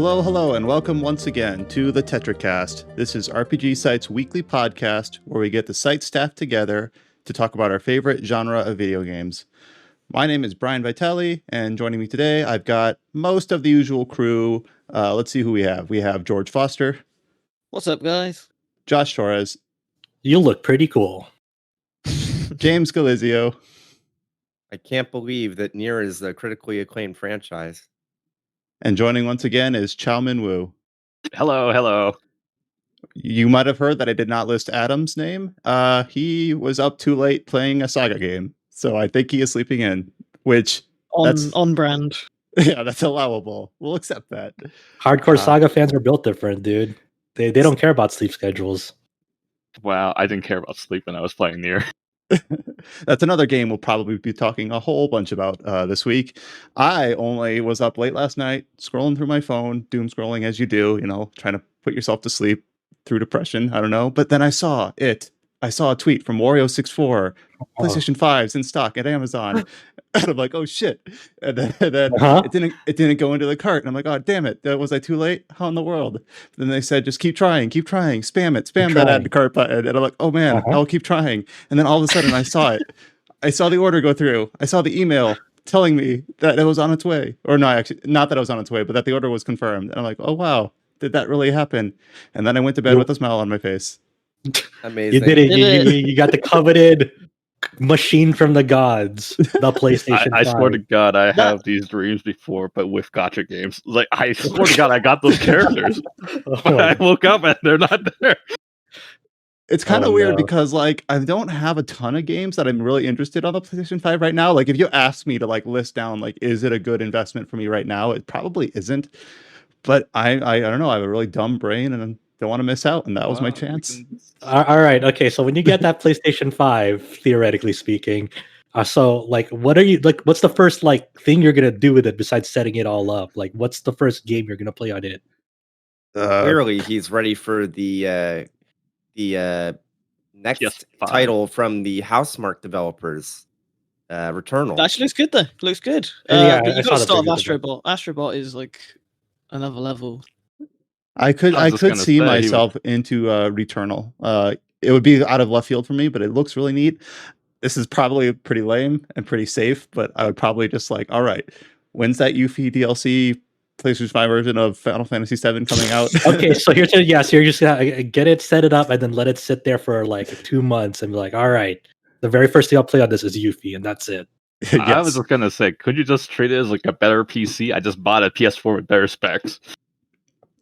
Hello, and welcome once again to the Tetracast. This is RPG Site's weekly podcast where we get the site staff together to talk about our favorite genre of video games. My name is Brian Vitelli, and joining me today, I've got most of the usual crew. Let's see who we have. We have George Foster. What's up, guys? Josh Torres. You look pretty cool. James Galizio. I can't believe that NieR is a critically acclaimed franchise. And joining once again is Chao-Min Wu. Hello. You might have heard that I did not list Adam's name. He was up too late playing a SaGa game, so I think he is sleeping in, which... On brand. Yeah, that's allowable. We'll accept that. Hardcore SaGa fans are built different, dude. They don't care about sleep schedules. Wow, I didn't care about sleep when I was playing NieR. That's another game we'll probably be talking a whole bunch about this week. I only was up late last night, scrolling through my phone, doom scrolling as you do, trying to put yourself to sleep through depression. I don't know. But then I saw a tweet from Wario64, PlayStation 5's in stock at Amazon. And I'm like, oh shit. And then it didn't go into the cart. And I'm like, oh damn it. Was I too late? How in the world? Then they said, just keep trying, spam that add to cart button. And I'm like, oh man, I'll keep trying. And then all of a sudden I saw it. I saw the order go through. I saw the email telling me that it was on its way. Or no, actually, not that it was on its way, but that the order was confirmed. And I'm like, oh wow, did that really happen? And then I went to bed with a smile on my face. Amazing. You did it. You got the coveted machine from the gods, the PlayStation 5. I swear to God, I have these dreams before, but with gacha games. Like, I swear to God, I got those characters. But I woke up and they're not there. It's kind of weird because, like, I don't have a ton of games that I'm really interested on the PlayStation 5 right now. Like, if you ask me to, like, list down, like, is it a good investment for me right now? It probably isn't. But I don't know. I have a really dumb brain and don't want to miss out, and that was my chance. All right. Okay. So when you get that PlayStation 5, theoretically speaking, so like, what's the first like thing you're gonna do with it besides setting it all up? Like, what's the first game you're gonna play on it? Clearly, he's ready for the next PS5 title from the Housemarque developers, Returnal. It actually looks good though. Looks good. Yeah, but I you saw got to the start with preview of Astrobot. Astrobot is like another level. I could see myself into Returnal. It would be out of left field for me, but it looks really neat. This is probably pretty lame and pretty safe, but I would probably just like, all right, when's that Yuffie DLC PlayStation 5 version of Final Fantasy 7 coming out? Okay, so you're just gonna get it, set it up, and then let it sit there for like 2 months, and be like, all right, the very first thing I'll play on this is Yuffie, and that's it. Yes. I was just gonna say, could you just treat it as like a better PC? I just bought a PS4 with better specs.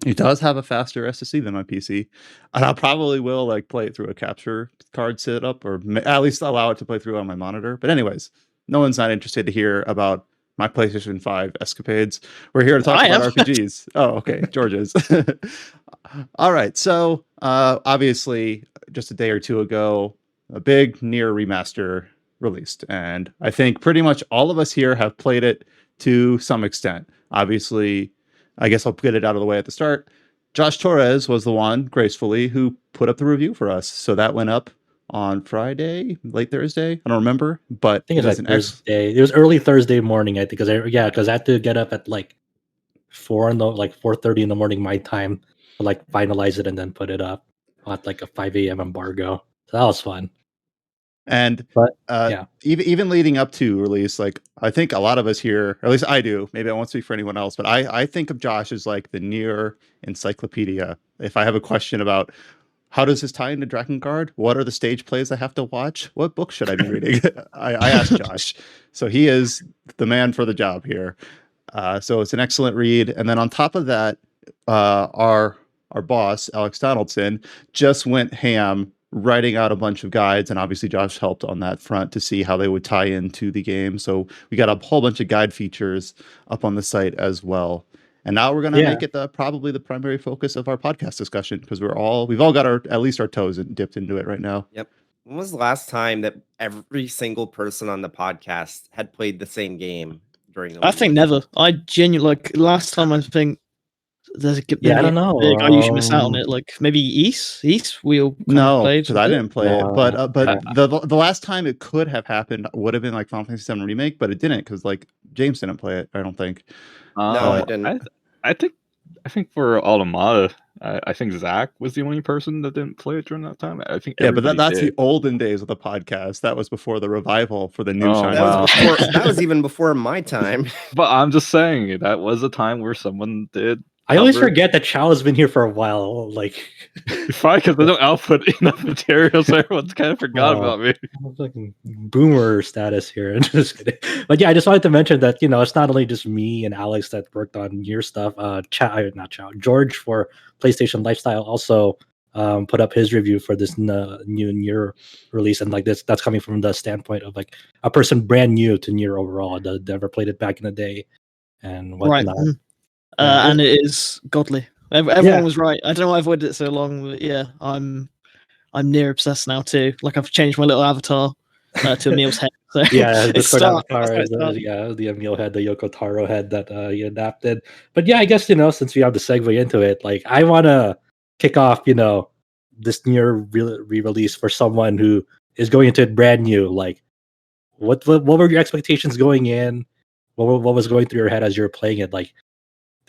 It does have a faster SSD than my PC, and I probably will like play it through a capture card setup, or at least allow it to play through on my monitor. But anyways, no one's not interested to hear about my PlayStation 5 escapades. We're here to talk about RPGs. Oh, okay, George is. All right, so obviously, just a day or two ago, a big NieR Remaster released, and I think pretty much all of us here have played it to some extent. Obviously, I guess I'll get it out of the way at the start. Josh Torres was the one, gracefully, who put up the review for us. So that went up on Friday, late Thursday. I don't remember, but I think it was like Thursday. It was early Thursday morning, I think, because I had to get up at like 4:30 in the morning my time to like finalize it and then put it up at like a 5 a.m. embargo. So that was fun. And even leading up to release, like I think a lot of us here, or at least I do, maybe I won't speak for anyone else, but I think of Josh as like the NieR encyclopedia. If I have a question about how does this tie into Drakengard, what are the stage plays I have to watch, what book should I be reading, I ask Josh. So he is the man for the job here. So it's an excellent read. And then on top of that, our boss, Alex Donaldson, just went ham writing out a bunch of guides, and obviously Josh helped on that front to see how they would tie into the game. So we got a whole bunch of guide features up on the site as well. And now we're going to make it probably the primary focus of our podcast discussion, because we've all got at least our toes dipped into it right now. Yep. When was the last time that every single person on the podcast had played the same game during the week? I think never. I genuinely last time I think there's I don't know. I usually miss out on it. Like maybe East we all played. Because I didn't play it. But the last time it could have happened would have been like Final Fantasy 7 Remake, but it didn't because like James didn't play it. I don't think. No, I didn't. I think I think for Automata, I think Zach was the only person that didn't play it during that time. I think Yeah, but that's did. the olden days of the podcast. That was before the revival for the new Oh, Shiny. That wow. was before. That was even before my time. But I'm just saying that was a time where someone did. I always forget that Chow has been here for a while. Like, probably because they don't output enough material, so everyone's kind of forgot about me. Fucking boomer status here. Just kidding. But yeah, I just wanted to mention that it's not only just me and Alex that worked on NieR stuff. George for PlayStation Lifestyle also put up his review for this new NieR release, and like that's coming from the standpoint of like a person brand new to NieR overall that never played it back in the day and whatnot. Right. And it is godly. Everyone was right. I don't know why I've avoided it so long, but yeah, I'm NieR obsessed now too. Like I've changed my little avatar to Emil's head. So yeah, Discord avatar is the Emil head, the Yoko Taro head that he adapted. But yeah, I guess since we have the segue into it, like I want to kick off this NieR re-release for someone who is going into it brand new. Like, what were your expectations going in? What was going through your head as you were playing it? Like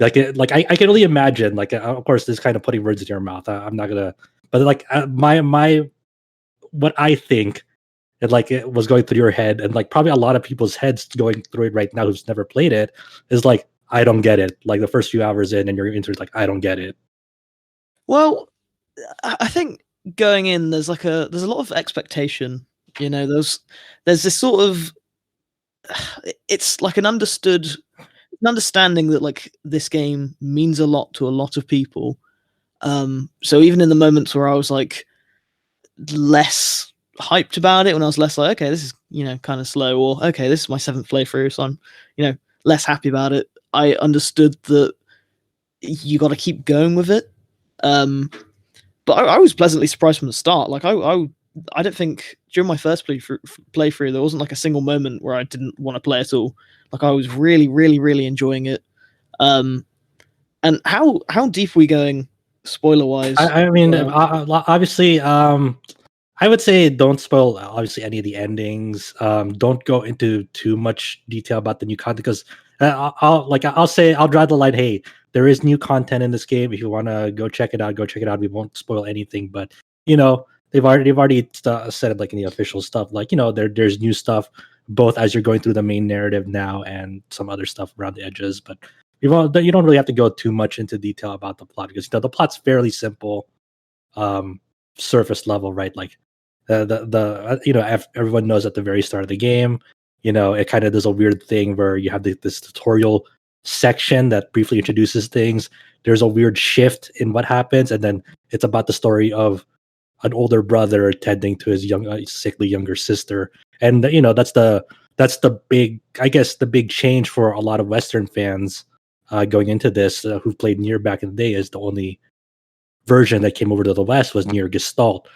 I can only imagine. Like, of course, this is kind of putting words in your mouth. I'm not gonna, but like my what I think, and like it was going through your head, and like probably a lot of people's heads going through it right now who's never played it, is like, I don't get it. Like the first few hours in, and you're into it, like I don't get it. Well, I think going in, there's a lot of expectation. There's this sort of, it's like an understanding that like this game means a lot to a lot of people. So even in the moments where I was like less hyped about it, when I was less like, okay, this is kind of slow, or okay, this is my 7th playthrough, so I'm less happy about it, I understood that you got to keep going with it. But I was pleasantly surprised from the start. Like I don't think during my first playthrough there wasn't like a single moment where I didn't want to play at all. Like I was really, really, really enjoying it. And how deep are we going, spoiler wise? I mean, obviously, I would say don't spoil obviously any of the endings. Don't go into too much detail about the new content, because I'll draw the line. Hey, there is new content in this game. If you want to go check it out, go check it out. We won't spoil anything, but they've already said it like in the official stuff. Like there's new stuff both as you're going through the main narrative now and some other stuff around the edges. But you don't really have to go too much into detail about the plot, because the plot's fairly simple, surface level, right? Like everyone knows at the very start of the game, it kind of does a weird thing where you have this tutorial section that briefly introduces things. There's a weird shift in what happens, and then it's about the story of an older brother tending to his sickly younger sister. And that's the big change for a lot of Western fans going into this who've played NieR back in the day. Is the only version that came over to the West was NieR Gestalt.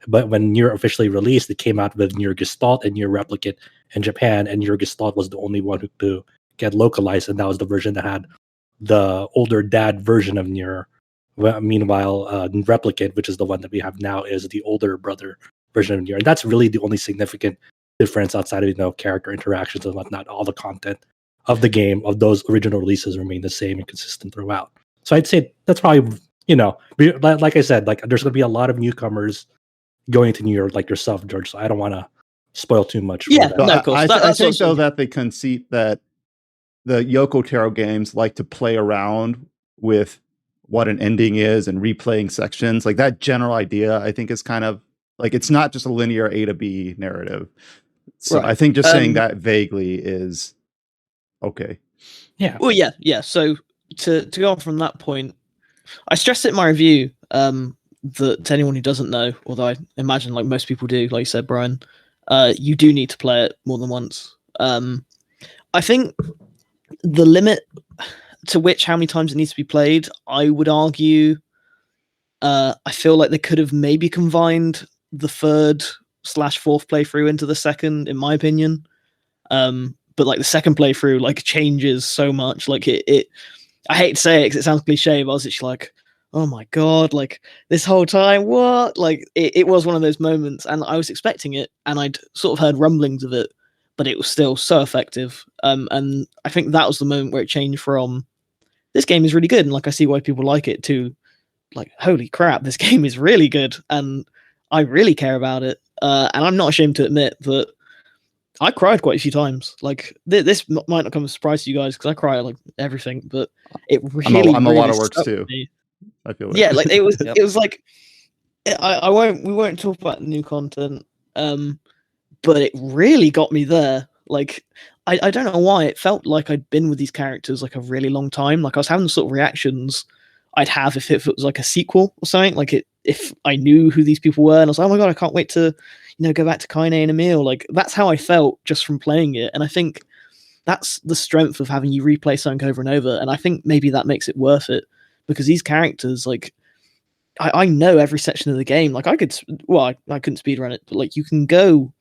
But when NieR officially released, it came out with NieR Gestalt and NieR Replicant in Japan, and NieR Gestalt was the only one to get localized, and that was the version that had the older dad version of NieR. Meanwhile, Replicant, which is the one that we have now, is the older brother version of NieR, and that's really the only significant difference outside of character interactions and whatnot. All the content of the game, of those original releases, remain the same and consistent throughout. So I'd say that's probably like I said, like there's going to be a lot of newcomers going to NieR like yourself, George. So I don't want to spoil too much. Yeah, no, of course. I think though that the conceit that the Yoko Taro games like to play around with what an ending is and replaying sections, like that general idea, I think is kind of like, it's not just a linear A to B narrative. So right. I think just saying that vaguely is okay. Yeah. Well, yeah. So to go on from that point, I stressed it in my review that to anyone who doesn't know, although I imagine like most people do, like you said, Brian, you do need to play it more than once. I think the limit to which how many times it needs to be played, I would argue, I feel like they could have maybe combined the 3rd/4th playthrough into the 2nd, in my opinion. But like the 2nd playthrough like changes so much. Like it I hate to say it because it sounds cliche, but I was actually like, oh my god, like this whole time, what? Like it was one of those moments, and I was expecting it, and I'd sort of heard rumblings of it, but it was still so effective. And I think that was the moment where it changed from this game is really good, and like I see why people like it too. Like, holy crap, this game is really good, and I really care about it. And I'm not ashamed to admit that I cried quite a few times. Like, this might not come as a surprise to you guys because I cry at like everything, but it really, I'm a really waterworks too. I feel yeah, like it was. It was like we won't talk about new content, but it really got me there. Like, I don't know why it felt like I'd been with these characters like a really long time. Like I was having the sort of reactions I'd have if it was like a sequel or something. Like if I knew who these people were and I was like, oh my god, I can't wait to go back to Kaine and Emil. Like that's how I felt just from playing it, and I think that's the strength of having you replay something over and over. And I think maybe that makes it worth it because these characters, like, I know every section of the game. Like I couldn't speedrun it, but like you can go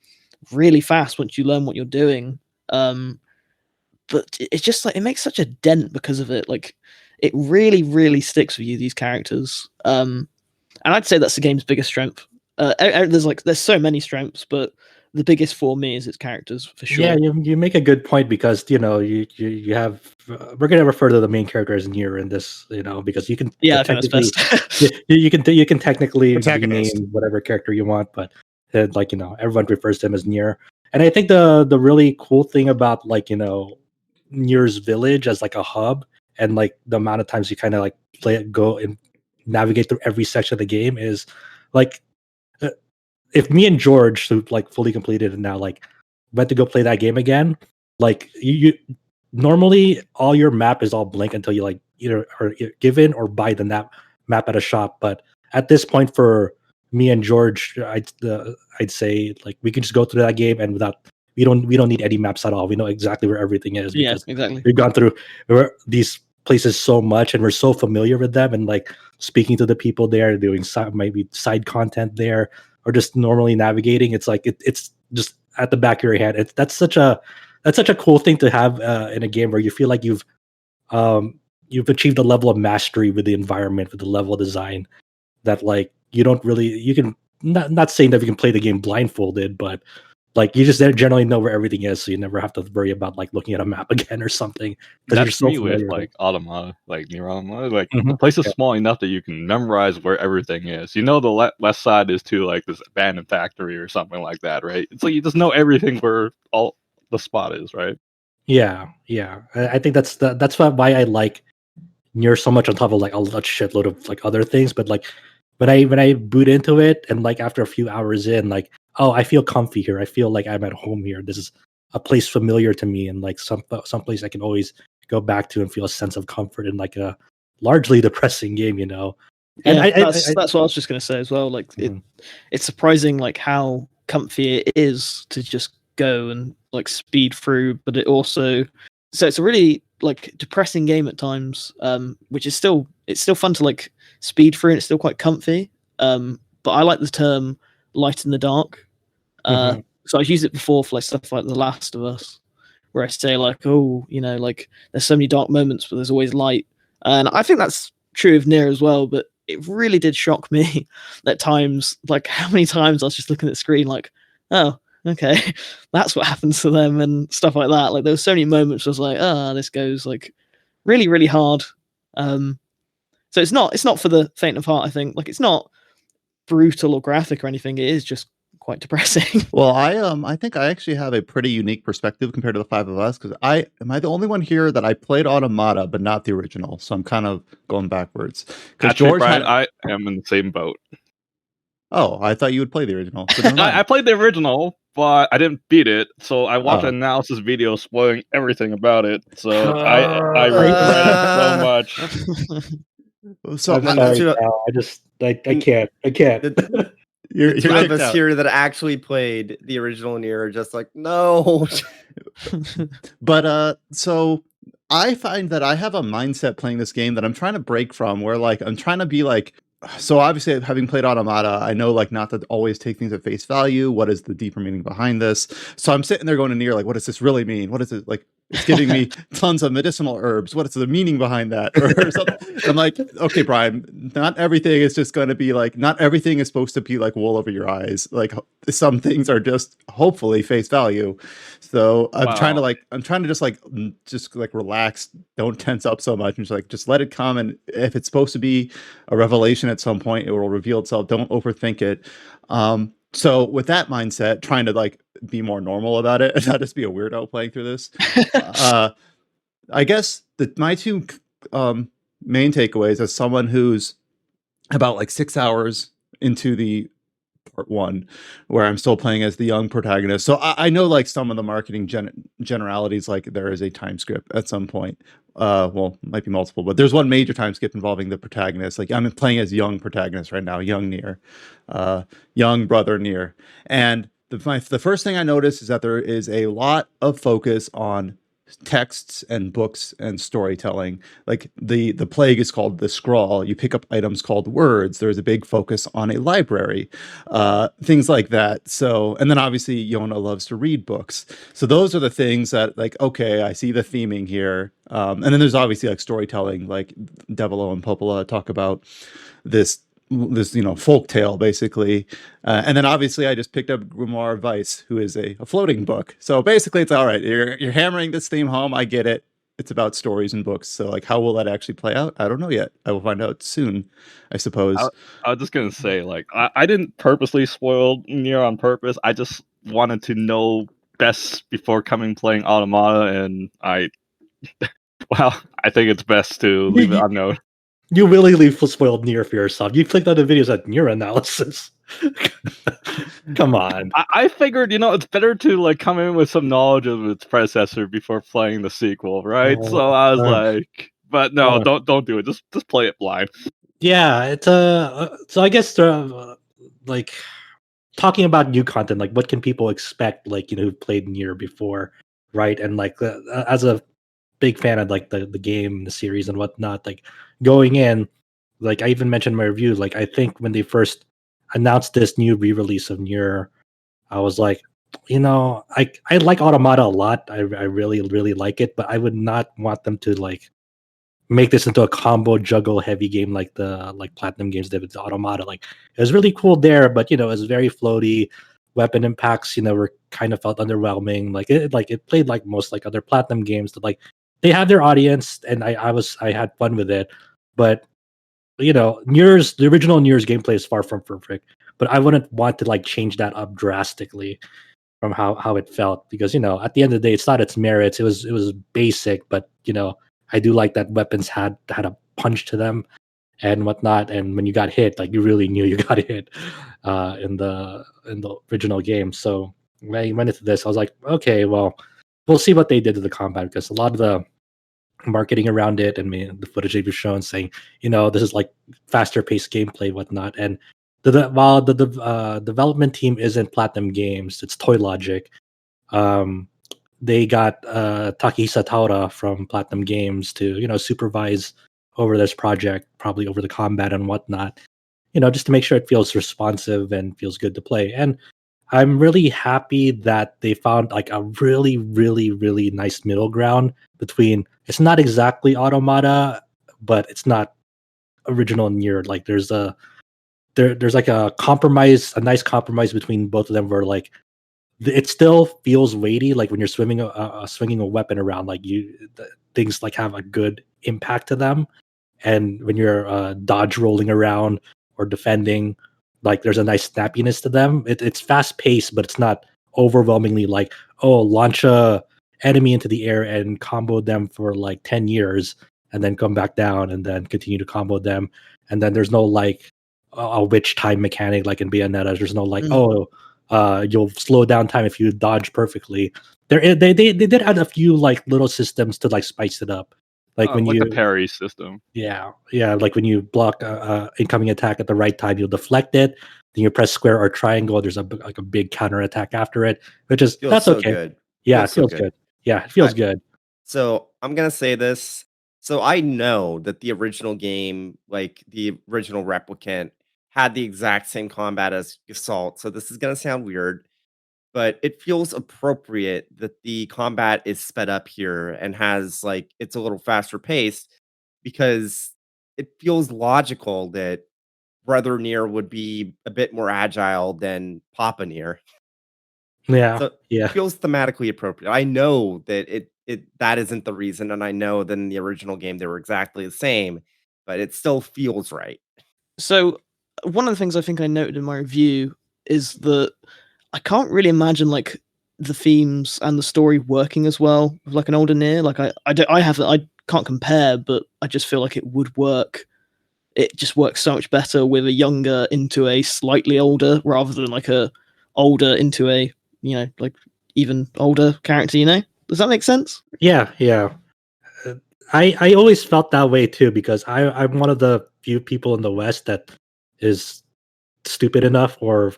really fast once you learn what you're doing. But it's just like it makes such a dent because of it. Like it really, really sticks with you, these characters. And I'd say that's the game's biggest strength. There's so many strengths, but the biggest for me is its characters for sure. Yeah, you make a good point because you have we're gonna refer to the main character as NieR in this, because you can technically you can technically rename whatever character you want, but everyone refers to him as NieR. And I think the really cool thing about NieR's village as like a hub and like the amount of times you kind of like go and navigate through every section of the game is like. If me and George, who like fully completed it now, like went to go play that game again, like you normally all your map is all blank until you like either are given or buy the map at a shop. But at this point, for me and George, I'd say like we can just go through that game and we don't need any maps at all. We know exactly where everything is. Yeah, exactly. We've gone through these places so much and we're so familiar with them, and like speaking to the people there, doing maybe side content there, or just normally navigating. It's like it's just at the back of your head. That's such a cool thing to have in a game where you feel like you've achieved a level of mastery with the environment, with the level design, that like you can not saying that you can play the game blindfolded, but like you just generally know where everything is, so you never have to worry about like looking at a map again or something. That's me with like Automata, like NieR Automata. Like the place is small enough that you can memorize where everything is. You know the west side is to like this abandoned factory or something like that, right? It's like you just know everything where all the spot is, right? Yeah. I think that's why I like NieR so much on top of like a shitload of like other things. But like when I boot into it and like after a few hours in, like, oh, I feel comfy here. I feel like I'm at home here. This is a place familiar to me, and like some place I can always go back to and feel a sense of comfort in like a largely depressing game, And that's what I was just gonna say as well. Like it's surprising like how comfy it is to just go and like speed through, but it also it's a really like depressing game at times, which is still fun to like speed through, and it's still quite comfy. But I like the term light in the dark. So I've used it before for like stuff like The Last of Us, where I say like, oh, like there's so many dark moments, but there's always light. And I think that's true of NieR as well, but it really did shock me at times, like how many times I was just looking at the screen like, oh, okay, that's what happens to them and stuff like that. Like there were so many moments where I was like, this goes like really, really hard. So it's not for the faint of heart, I think. Like it's not brutal or graphic or anything. It is just quite depressing. Well, I think I actually have a pretty unique perspective compared to the five of us, because am I the only one here that I played Automata but not the original, so I'm kind of going backwards. Because George, I am in the same boat. Oh, I thought you would play the original. I played the original, but I didn't beat it, so I watched an analysis video spoiling everything about it. So I regret it so much. So I can't. You're of us here that actually played the original NieR are just like, no. But so I find that I have a mindset playing this game that I'm trying to break from, where like I'm trying to be like, so obviously having played Automata, I know like not to always take things at face value. What is the deeper meaning behind this? So I'm sitting there going to NieR like, what does this really mean? What is it like? It's giving me tons of medicinal herbs. What is the meaning behind that? Or something. I'm like, okay, Brian, not everything is just going to be like, not everything is supposed to be like wool over your eyes. Like some things are just hopefully face value. So I'm trying to just relax. Don't tense up so much. And just let it come. And if it's supposed to be a revelation at some point, it will reveal itself. Don't overthink it. So with that mindset, trying to like be more normal about it and not just be a weirdo playing through this. I guess my two main takeaways as someone who's about like 6 hours into the part 1, where I'm still playing as the young protagonist. So I know like some of the marketing generalities, like there is a time skip at some point. Well, might be multiple, but there's one major time skip involving the protagonist. Like I'm playing as young protagonist right now, young NieR, young brother NieR. And the first thing I noticed is that there is a lot of focus on texts and books and storytelling. Like the plague is called the scrawl. You pick up items called words. There's a big focus on a library, things like that. So, and then obviously Yona loves to read books. So those are the things that like, okay, I see the theming here. And then there's obviously like storytelling, like Devilo and Popola talk about this folk tale basically, and then obviously I just picked up Grimoire Vice, who is a floating book. So basically it's all right, you're hammering this theme home, I get it, it's about stories and books. So like how will that actually play out? I don't know yet. I will find out soon, I suppose. I was just gonna say, like, I didn't purposely spoil NieR on purpose. I just wanted to know best before playing Automata, and I think it's best to leave it unknown. You willingly spoiled NieR for yourself. You clicked on the videos at NieR analysis. Come on. I figured, it's better to like come in with some knowledge of its predecessor before playing the sequel, right? So I was like, but no, don't do it. Just play it blind. Yeah, it's so I guess like talking about new content, like what can people expect, like who played NieR before, right? And like as a big fan of like the game, the series, and whatnot. Like going in, like I even mentioned in my review, like I think when they first announced this new re-release of NieR, I was like, I like Automata a lot. I really really like it, but I would not want them to like make this into a combo juggle heavy game like the Platinum games did with Automata. Like it was really cool there, but it was very floaty. Weapon impacts, were kind of felt underwhelming. Like it played like most like other Platinum games that like they had their audience, and I had fun with it. But the original NieR's gameplay is far from perfect. But I wouldn't want to like change that up drastically from how it felt, because at the end of the day, it's not its merits. It was basic, but I do like that weapons had a punch to them and whatnot. And when you got hit, like you really knew you got hit in the original game. So when I went into this, I was like, okay, well, we'll see what they did to the combat, because a lot of the marketing around it and the footage they've shown saying, this is like faster paced gameplay, whatnot. And while the development team isn't Platinum Games, it's Toy Logic. They got Takehisa Taura from Platinum Games to supervise over this project, probably over the combat and whatnot, just to make sure it feels responsive and feels good to play. And I'm really happy that they found like a really, really, really nice middle ground between, it's not exactly Automata, but it's not original NieR. Like there's like a compromise, a nice compromise between both of them, where like it still feels weighty, like when you're swinging a weapon around, like things like have a good impact to them. And when you're dodge rolling around or defending, like there's a nice snappiness to them. It's fast paced, but it's not overwhelmingly like, oh, launch a enemy into the air and combo them for like 10 years and then come back down and then continue to combo them. And then there's no like a witch time mechanic like in Bayonetta. There's no like, you'll slow down time if you dodge perfectly. They did add a few like little systems to like spice it up. Like when the parry system. Yeah. Like when you block incoming attack at the right time, you'll deflect it. Then you press square or triangle. There's a big counter attack after it, which is that's okay. Good. Yeah, it feels good. Yeah, it feels good. So I'm gonna say this. So I know that the original game, like the original Replicant, had the exact same combat as Assault. So this is gonna sound weird, but it feels appropriate that the combat is sped up here and has like it's a little faster paced because it feels logical that Brother NieR would be a bit more agile than Papa NieR. Yeah, So it feels thematically appropriate. I know that that isn't the reason, and I know that in the original game they were exactly the same, but it still feels right. So one of the things I think I noted in my review is that I can't really imagine like the themes and the story working as well with like an older NieR. Like I can't compare, but I just feel like it would work. It just works so much better with a younger into a slightly older rather than like a older into a, like even older character, Does that make sense? Yeah. I always felt that way too, because I'm one of the few people in the West that is stupid enough or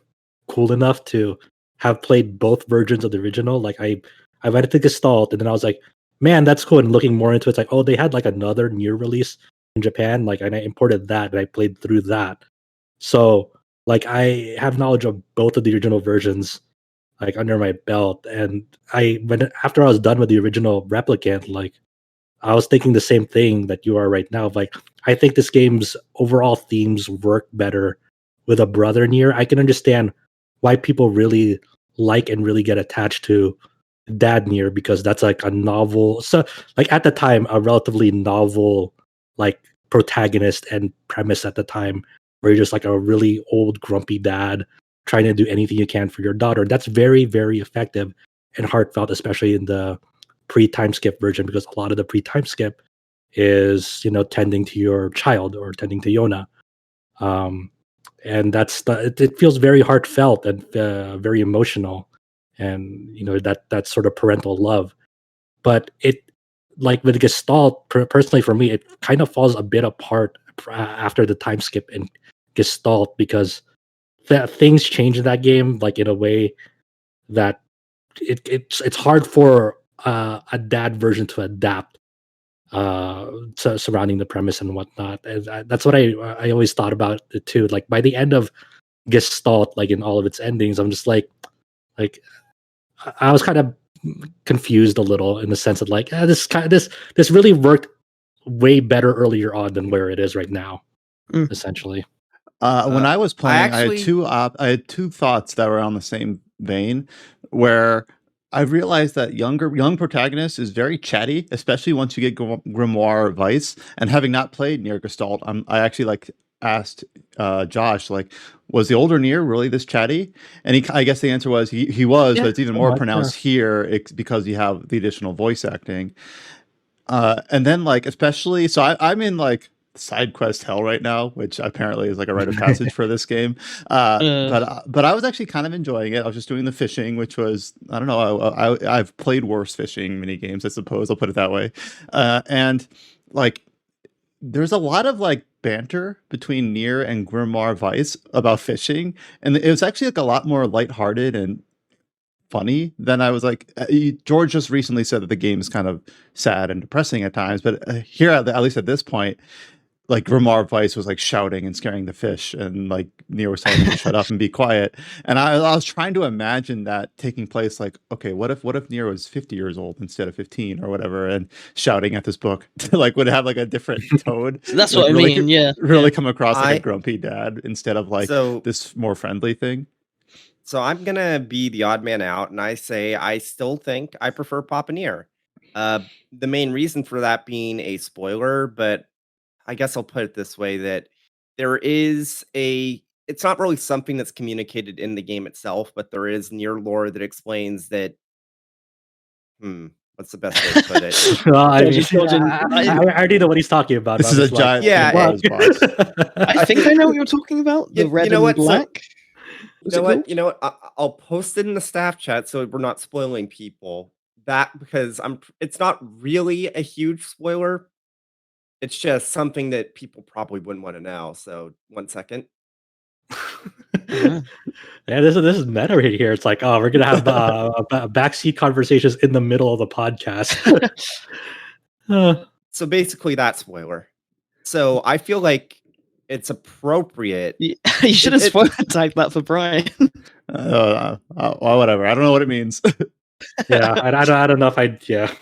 cool enough to have played both versions of the original. Like I went into Gestalt and then I was like, man, that's cool. And looking more into it, it's like, oh, they had like another NieR release in Japan. Like, and I imported that and I played through that. So like I have knowledge of both of the original versions like under my belt. And after I was done with the original Replicant, like I was thinking the same thing that you are right now. Like, I think this game's overall themes work better with a brother NieR. I can understand why people really like and really get attached to Dad NieR, because that's like a novel. So, like at the time, a relatively novel like protagonist and premise at the time, where you're just like a really old grumpy dad trying to do anything you can for your daughter. That's very, very effective and heartfelt, especially in the pre-time skip version, because a lot of the pre-time skip is tending to your child or tending to Yona, and it feels very heartfelt and very emotional, and that sort of parental love. But it, like with Gestalt, personally for me, it kind of falls a bit apart after the time skip in Gestalt, because things change in that game like in a way that it's hard for a dad version to adapt surrounding the premise and whatnot. And that's what I always thought about it too. Like by the end of Gestalt, like in all of its endings, I'm just like I was kind of confused a little in the sense of like this really worked way better earlier on than where it is right now, essentially. When I was playing, I had two thoughts that were on the same vein, where I realized that young protagonist is very chatty, especially once you get Grimoire Vice. And having not played NieR Gestalt, I actually like asked Josh, like, was the older NieR really this chatty? And I guess the answer was he was, but it's even more pronounced here because you have the additional voice acting. And then like especially, so I'm in like side quest hell right now, which apparently is like a rite of passage for this game. But I was actually kind of enjoying it. I was just doing the fishing, which was, I don't know, I've played worse fishing mini games, I suppose. I'll put it that way. And like there's a lot of like banter between NieR and Grimoire Vice about fishing, and it was actually like a lot more lighthearted and funny than I was like. George just recently said that the game is kind of sad and depressing at times, but here at least at this point, like Grimoire Vice was like shouting and scaring the fish, and like NieR was telling him to shut up and be quiet. And I was trying to imagine that taking place. Like, okay, what if NieR was 50 years old instead of 15 or whatever, and shouting at this book like would have like a different tone. That's like, what really, I mean. Yeah, really come across like a grumpy dad instead of like So- this more friendly thing. So I'm gonna be the odd man out, and I say I still think I prefer Papa NieR. The main reason for that being a spoiler, but I guess I'll put it this way: that there is it's not really something that's communicated in the game itself, but there is NieR lore that explains that. What's the best way to put it? Well, I already know what he's talking about. This is a giant box. I think I know what you're talking about. The red and black. You know what? I'll post it in the staff chat so we're not spoiling people. Because it's not really a huge spoiler. It's just something that people probably wouldn't want to know. So 1 second. Yeah, this is meta right here. It's like, oh, we're gonna have backseat conversations in the middle of the podcast. So basically, that spoiler. So I feel like it's appropriate. You should have spoiler tagged that for Brian. Well, whatever. I don't know what it means. Yeah, I don't know if I. Yeah.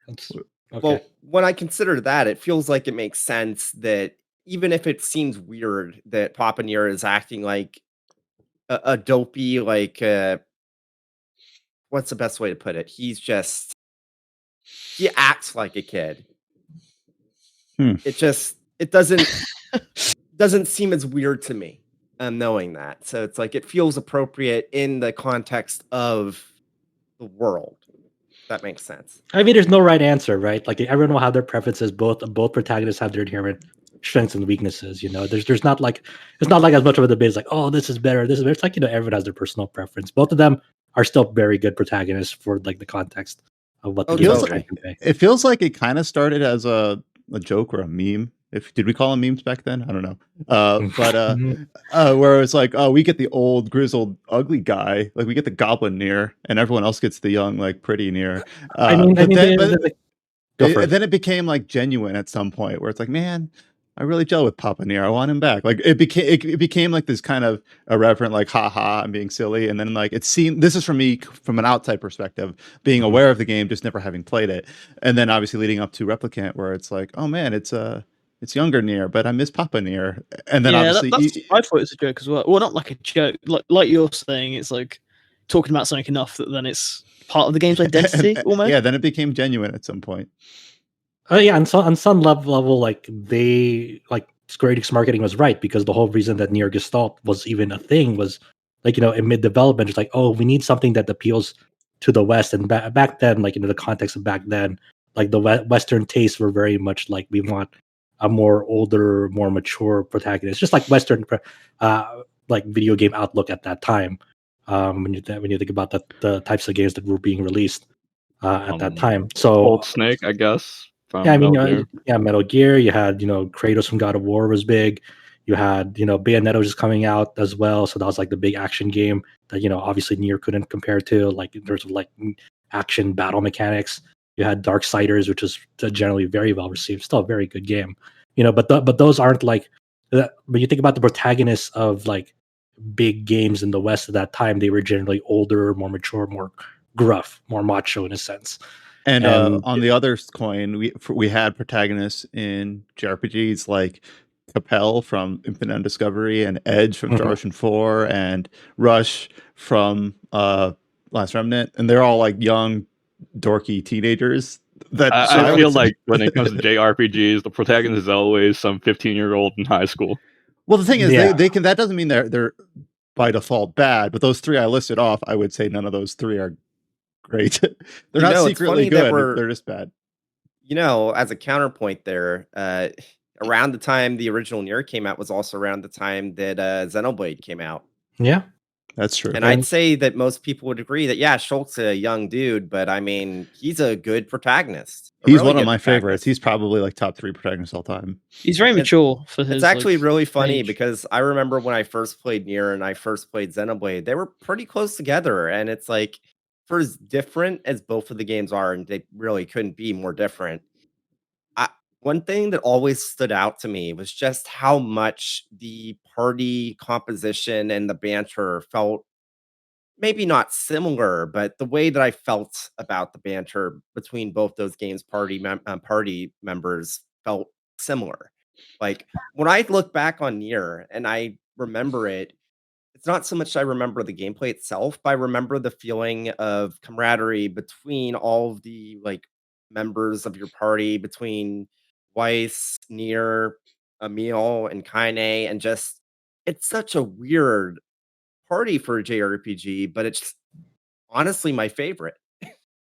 Okay. Well, when I consider that, it feels like it makes sense that even if it seems weird that Papa NieR is acting like a dopey, like what's the best way to put it? He acts like a kid. It doesn't seem as weird to me. Knowing that, so it's like it feels appropriate in the context of the world. That makes sense. I mean, there's no right answer, right? Like everyone will have their preferences. Both protagonists have their inherent strengths and weaknesses. There's not like it's not like as much of a debate. It's like, oh, this is better. This is better. It's like everyone has their personal preference. Both of them are still very good protagonists for like the context of what the game is trying to convey. It feels like it kind of started as a joke or a meme. Did we call them memes back then? I don't know. Where it's like, oh, we get the old, grizzled, ugly guy. Like we get the goblin NieR, and everyone else gets the young, like pretty NieR. Then it became like genuine at some point, where it's like, man, I really gel with Papa NieR. I want him back. Like it became like this kind of irreverent, like, haha, I'm being silly. And then like it seemed, this is from me from an outside perspective, being aware of the game, just never having played it. And then obviously leading up to Replicant, where it's like, oh man, it's younger NieR, but I miss Papa NieR. And then obviously I thought it was a joke as well. Well, not like a joke, like you're saying, it's like talking about something enough that then it's part of the game's identity. Almost. Yeah, then it became genuine at some point. Oh yeah, on some level, like they Square Enix marketing was right, because the whole reason that NieR Gestalt was even a thing was like in mid development, it's like, oh, we need something that appeals to the West. And back then, like the context of back then, like the Western tastes were very much like, we want a more older, more mature protagonist, just like Western like video game outlook at that time. When you think about the types of games that were being released at that time, so Old Snake, I guess. Yeah, I mean, Metal Gear. You had Kratos from God of War was big. You had Bayonetta just coming out as well, so that was like the big action game that obviously NieR couldn't compare to, like in terms of like action battle mechanics. You had Darksiders, which was generally very well received, still a very good game, but those aren't like, when you think about the protagonists of like big games in the West at that time, they were generally older, more mature, more gruff, more macho in a sense. And on the other coin, we had protagonists in JRPGs like Capel from Infinite Undiscovery, and Edge from Generation 4, and Rush from Last Remnant, and they're all like young, dorky teenagers. I feel like when it comes to JRPGs, the protagonist is always some 15-year-old in high school. Well, the thing is, they can. That doesn't mean they're by default bad, but those three I listed off, I would say none of those three are great. They're not secretly good. They're just bad. As a counterpoint there, around the time the original NieR came out was also around the time that Xenoblade came out. Yeah, that's true. And I'd say that most people would agree that, yeah, Schultz a young dude, but I mean, he's a good protagonist. He's one of my favorites. He's probably like top 3 protagonists all time. He's very mature for his. It's actually really funny age. because I remember when I first played NieR and I first played Xenoblade, they were pretty close together, and it's like, for as different as both of the games are, and they really couldn't be more different, one thing that always stood out to me was just how much the party composition and the banter felt maybe not similar, but the way that I felt about the banter between both those games' party members felt similar. Like when I look back on NieR and I remember it, it's not so much I remember the gameplay itself, but I remember the feeling of camaraderie between all of the like members of your party, between Weiss, NieR, Emil, and Kaine, and just it's such a weird party for a JRPG, but it's honestly my favorite,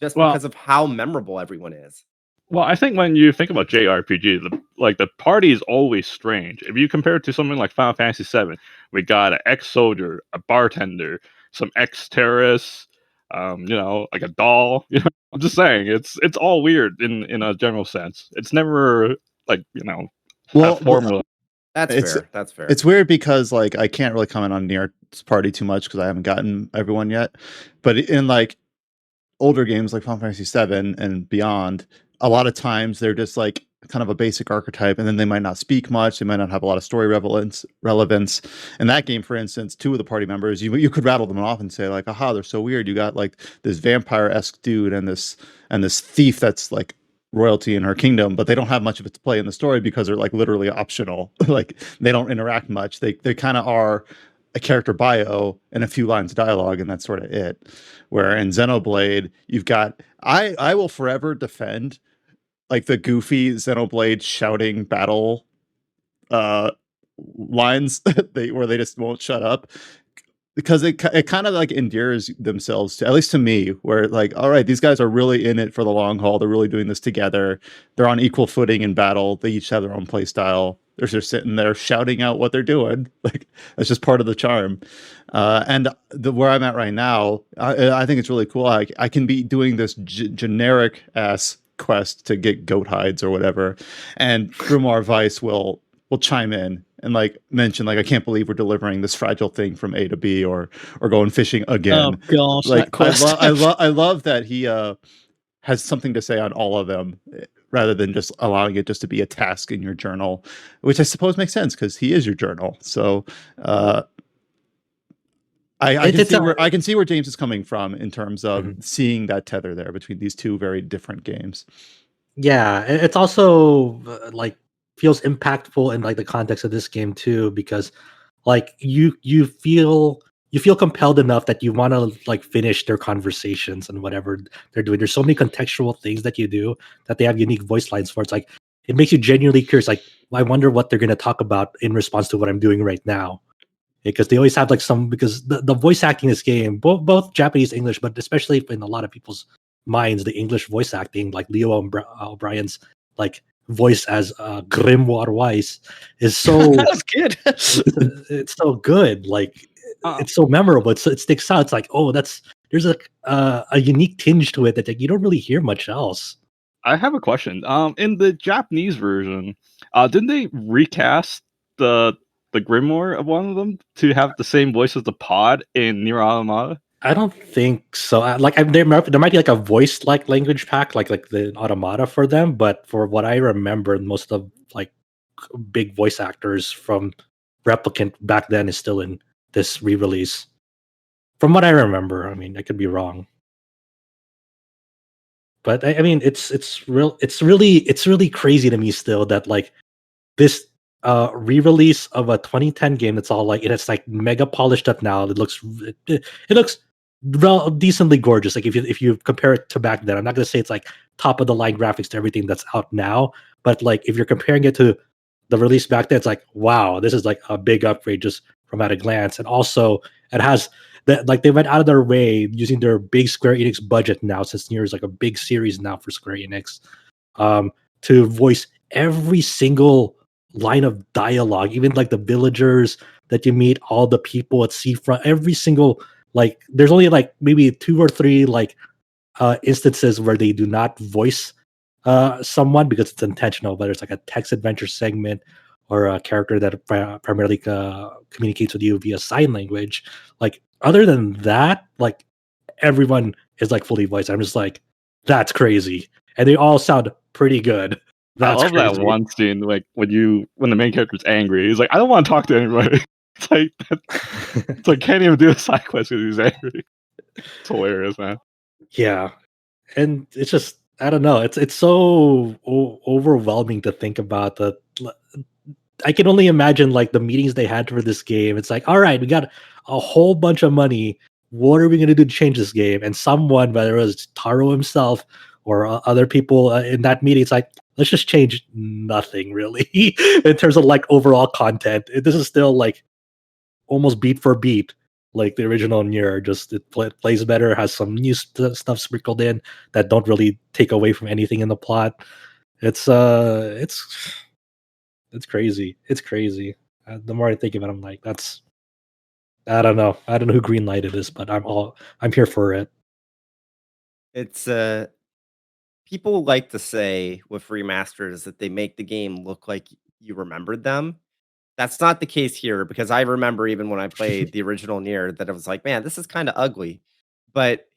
just because of how memorable everyone is. Well, I think when you think about JRPG, the party is always strange. If you compare it to something like Final Fantasy VII, we got an ex-soldier, a bartender, some ex-terrorists, like a doll. I'm just saying, it's all weird in a general sense. It's never like a formula. That's fair. It's weird because like I can't really comment on NieR's party too much because I haven't gotten everyone yet. But in like older games like Final Fantasy VII and beyond, a lot of times they're just like kind of a basic archetype, and then they might not speak much. They might not have a lot of story relevance. In that game, for instance, two of the party members, you could rattle them off and say like, "Aha, they're so weird." You got like this vampire-esque dude and this thief that's like royalty in her kingdom, but they don't have much of it to play in the story because they're like literally optional. Like they don't interact much. They kind of are a character bio and a few lines of dialogue, and that's sort of it. Where in Xenoblade, you've got I will forever defend like the goofy Xenoblade shouting battle lines where they just won't shut up, because it kind of like endears themselves to, at least to me, where like, all right, these guys are really in it for the long haul. They're really doing this together. They're on equal footing in battle. They each have their own play style. They're just sitting there shouting out what they're doing. Like that's just part of the charm. And where I'm at right now, I think it's really cool. I can be doing this generic ass quest to get goat hides or whatever, and Grimoire Vice will chime in and like mention like, I can't believe we're delivering this fragile thing from A to B, or going fishing again. Oh gosh, like I love that he has something to say on all of them, rather than just allowing it just to be a task in your journal, which I suppose makes sense because he is your journal. So I can see where James is coming from in terms of seeing that tether there between these two very different games. Yeah, it's also like feels impactful in like the context of this game too, because like you feel compelled enough that you want to like finish their conversations and whatever they're doing. There's so many contextual things that you do that they have unique voice lines for. It's like it makes you genuinely curious. Like, I wonder what they're going to talk about in response to what I'm doing right now. Because they always have like because the voice acting in this game, both Japanese, English, but especially in a lot of people's minds, the English voice acting, like Leo O'Brien's like voice as Grimoire Weiss is so that's good. it's so good. Like it's so memorable. It sticks out. It's like, oh, there's a unique tinge to it that like, you don't really hear much else. I have a question. In the Japanese version, didn't they recast the Grimoire of one of them to have the same voice as the pod in NieR Automata? I don't think so. There might be like a voice like language pack, like the Automata for them. But for what I remember, most of like big voice actors from Replicant back then is still in this re-release. From what I remember, I mean, I could be wrong. But I mean, it's really crazy to me still that like this re-release of a 2010 game that's all like it's like mega polished up now. It looks decently gorgeous. Like if you compare it to back then, I'm not gonna say it's like top of the line graphics to everything that's out now, but like if you're comparing it to the release back then, it's like, wow, this is like a big upgrade just from at a glance. And also it has that, like, they went out of their way using their big Square Enix budget now, since NieR is like a big series now for Square Enix, to voice every single line of dialogue, even like the villagers that you meet, all the people at seafront, every single, like, there's only like maybe 2 or 3 like instances where they do not voice someone because it's intentional, whether it's like a text adventure segment or a character that primarily communicates with you via sign language. Like, other than that, like, everyone is like fully voiced. I'm just like, that's crazy, and they all sound pretty good. That's I love crazy. that one scene, like when the main character's angry, he's like, I don't want to talk to anybody. It's like it's like can't even do a side quest because he's angry. It's hilarious, man. Yeah, and it's just, I don't know. It's so overwhelming to think about. I can only imagine like the meetings they had for this game. It's like, all right, we got a whole bunch of money. What are we going to do to change this game? And someone, whether it was Taro himself or other people in that meeting, it's like, let's just change nothing really in terms of like overall content. This is still like almost beat for beat like the original NieR. Just it plays better, has some new stuff sprinkled in that don't really take away from anything in the plot. It's crazy. It's crazy. The more I think of it, I'm like, I don't know who greenlighted this, but I'm here for it. It's people like to say with remasters that they make the game look like you remembered them. That's not the case here, because I remember even when I played the original NieR that I was like, man, this is kind of ugly. But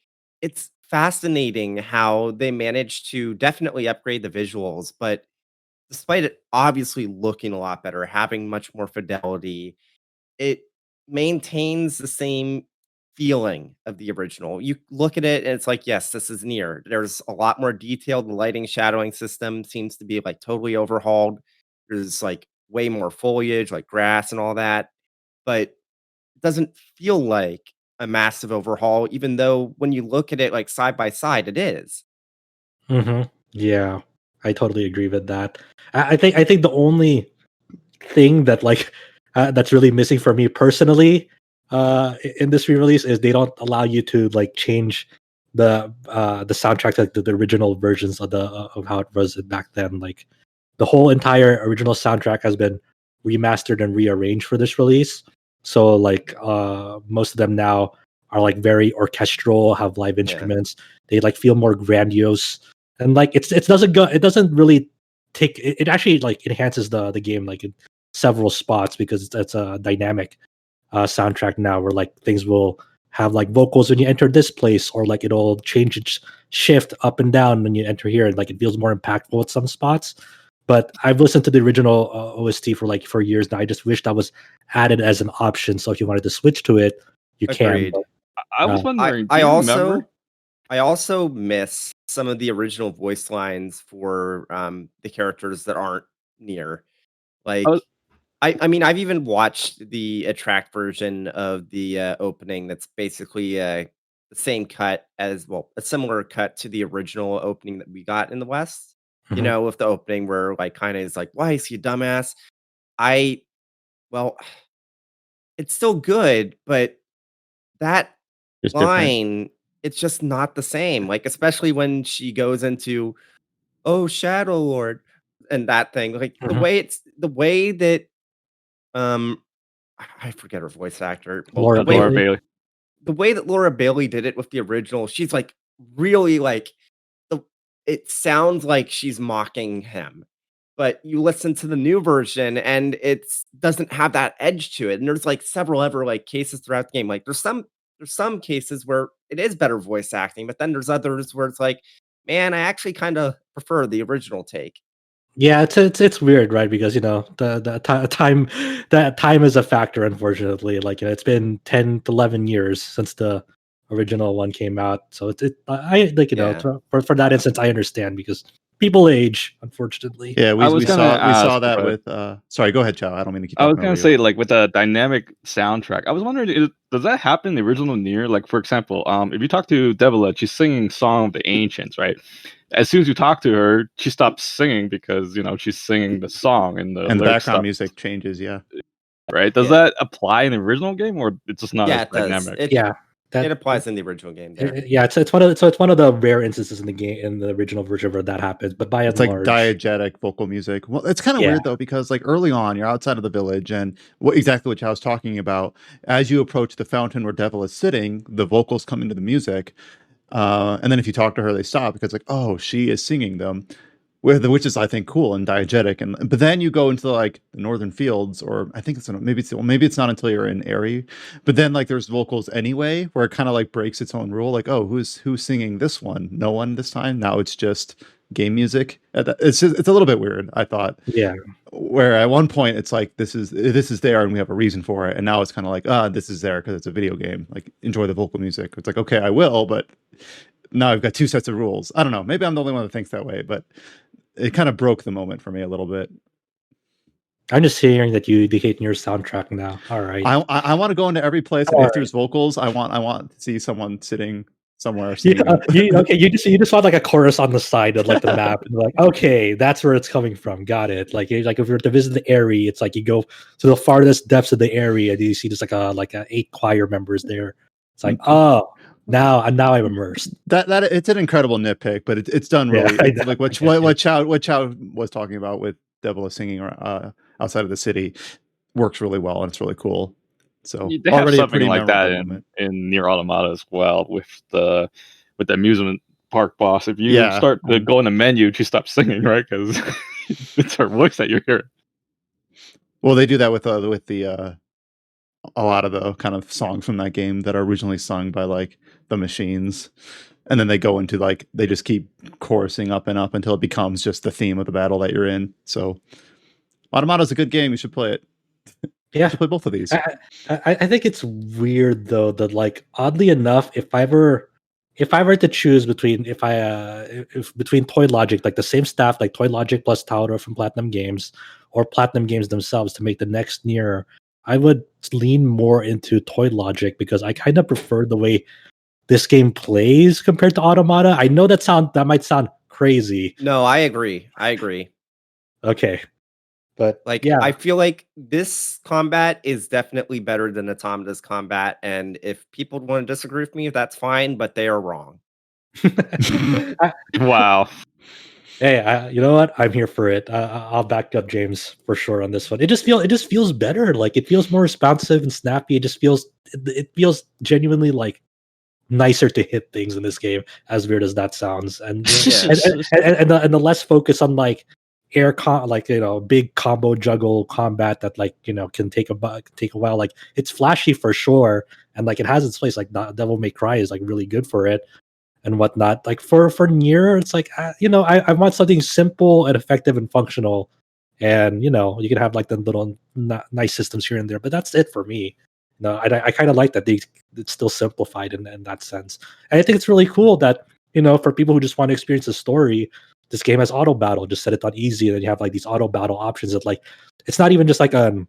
it's fascinating how they managed to definitely upgrade the visuals, but despite it obviously looking a lot better, having much more fidelity, it maintains the same feeling of the original. You look at it and it's like, yes, this is NieR. There's a lot more detail. The lighting shadowing system seems to be like totally overhauled. There's like way more foliage, like grass and all that. But it doesn't feel like a massive overhaul, even though when you look at it like side by side, it is. Yeah, I totally agree with that. I think the only thing that that's really missing for me personally in this re-release is they don't allow you to like change the soundtrack to the original versions of how it was back then. Like the whole entire original soundtrack has been remastered and rearranged for this release. So like most of them now are like very orchestral, have live instruments. They like feel more grandiose, and like it doesn't really take it actually like enhances the game like in several spots because it's a dynamic soundtrack now where like things will have like vocals when you enter this place, or like it'll change its shift up and down when you enter here, and like it feels more impactful at some spots. But I've listened to the original OST for years now. I just wish that was added as an option. So if you wanted to switch to it, you Agreed. can. I was wondering. I remember? also miss some of the original voice lines for the characters that aren't NieR. Like, I mean, I've even watched the track version of the opening. That's basically the same cut as a similar cut to the original opening that we got in the West. You know, with the opening where like kind of is like, "Why is you dumbass?" Well, it's still good, but that It's line, it's just not the same. Like, especially when she goes into, "Oh, Shadow Lord," and that thing. Like the way that I forget her voice actor. Laura Bailey. The way that Laura Bailey did it with the original, she's like really like it sounds like she's mocking him. But you listen to the new version and it doesn't have that edge to it. And there's like several other like cases throughout the game. Like there's some cases where it is better voice acting, but then there's others where it's like, man, I actually kind of prefer the original take. Yeah, it's weird, right? Because time is a factor, unfortunately. Like it's been 10 to 11 years since the original one came out, so I like for that instance, I understand because people age, unfortunately. Yeah, we saw that with. Sorry, go ahead, Chow. I don't mean to keep. I was gonna say like with a dynamic soundtrack. I was wondering, does that happen in the original NieR? Like for example, if you talk to Devila, she's singing "Song of the Ancients," right? As soon as you talk to her, she stops singing because she's singing the song and the background music changes. Yeah, right. Does that apply in the original game, or it's just not as dynamic? It applies in the original game. Yeah, it's one of the rare instances in the game in the original version where that happens. But by and large, diegetic vocal music. Well, it's kind of weird though because like early on, you're outside of the village, and exactly what I was talking about. As you approach the fountain where Devil is sitting, the vocals come into the music, and then if you talk to her, they stop because like, oh, she is singing them. Which is I think cool and diegetic, but then you go into like the northern fields, or I think maybe it's not until you're in Aerie, but then like there's vocals anyway, where it kind of like breaks its own rule. Like, oh, who's singing this one? No one this time. Now it's just game music. It's a little bit weird. I thought. Yeah. Where at one point it's like this is there and we have a reason for it, and now it's kind of like this is there because it's a video game. Like enjoy the vocal music. It's like okay, I will, but now I've got two sets of rules. I don't know. Maybe I'm the only one that thinks that way, but it kind of broke the moment for me a little bit. I'm just hearing that you hate your soundtrack now. All right. I want to go into every place, and if there's vocals, I want to see someone sitting somewhere. You just want like a chorus on the side of like the map, and like, okay, that's where it's coming from. Got it. Like if you're to visit the Aerie, it's like you go to the farthest depths of the area, and you see just like a 8 choir members there. It's like, oh. Now I'm immersed. That it's an incredible nitpick, but it's done really. Yeah, like what Chow was talking about with Devil singing outside of the city works really well, and it's really cool. So they have something like that in NieR Automata as well with the amusement park boss. If you start to go in the menu, she stops singing, right? Because it's her voice that you're hearing. Well, they do that with the a lot of the kind of songs from that game that are originally sung by like the machines, and then they go into like they just keep chorusing up and up until it becomes just the theme of the battle that you're in. So Automata's a good game. You should play it. Yeah, you should play both of these. I think it's weird though that like oddly enough, if I were to choose between between Toy Logic, like the same staff, like Toy Logic plus Tauro from Platinum Games, or Platinum Games themselves to make the next NieR, I would lean more into Toy Logic because I kind of prefer the way this game plays compared to Automata. I know that might sound crazy. No, I agree. Okay. But like, yeah, I feel like this combat is definitely better than Automata's combat. And if people want to disagree with me, that's fine, but they are wrong. Wow. Hey, you know what? I'm here for it. I'll back up James for sure on this one. It just feels better. Like it feels more responsive and snappy. It feels genuinely like nicer to hit things in this game. As weird as that sounds, and the less focus on like big combo juggle combat that like can take a while. Like it's flashy for sure, and like it has its place. Like Devil May Cry is like really good for it and whatnot. Like for NieR, it's like I want something simple and effective and functional, and you can have like the little nice systems here and there, but that's it for me. I kind of like that it's still simplified in that sense, and I think it's really cool that for people who just want to experience the story, this game has auto battle. Just set it on easy, and then you have like these auto battle options that like it's not even just like an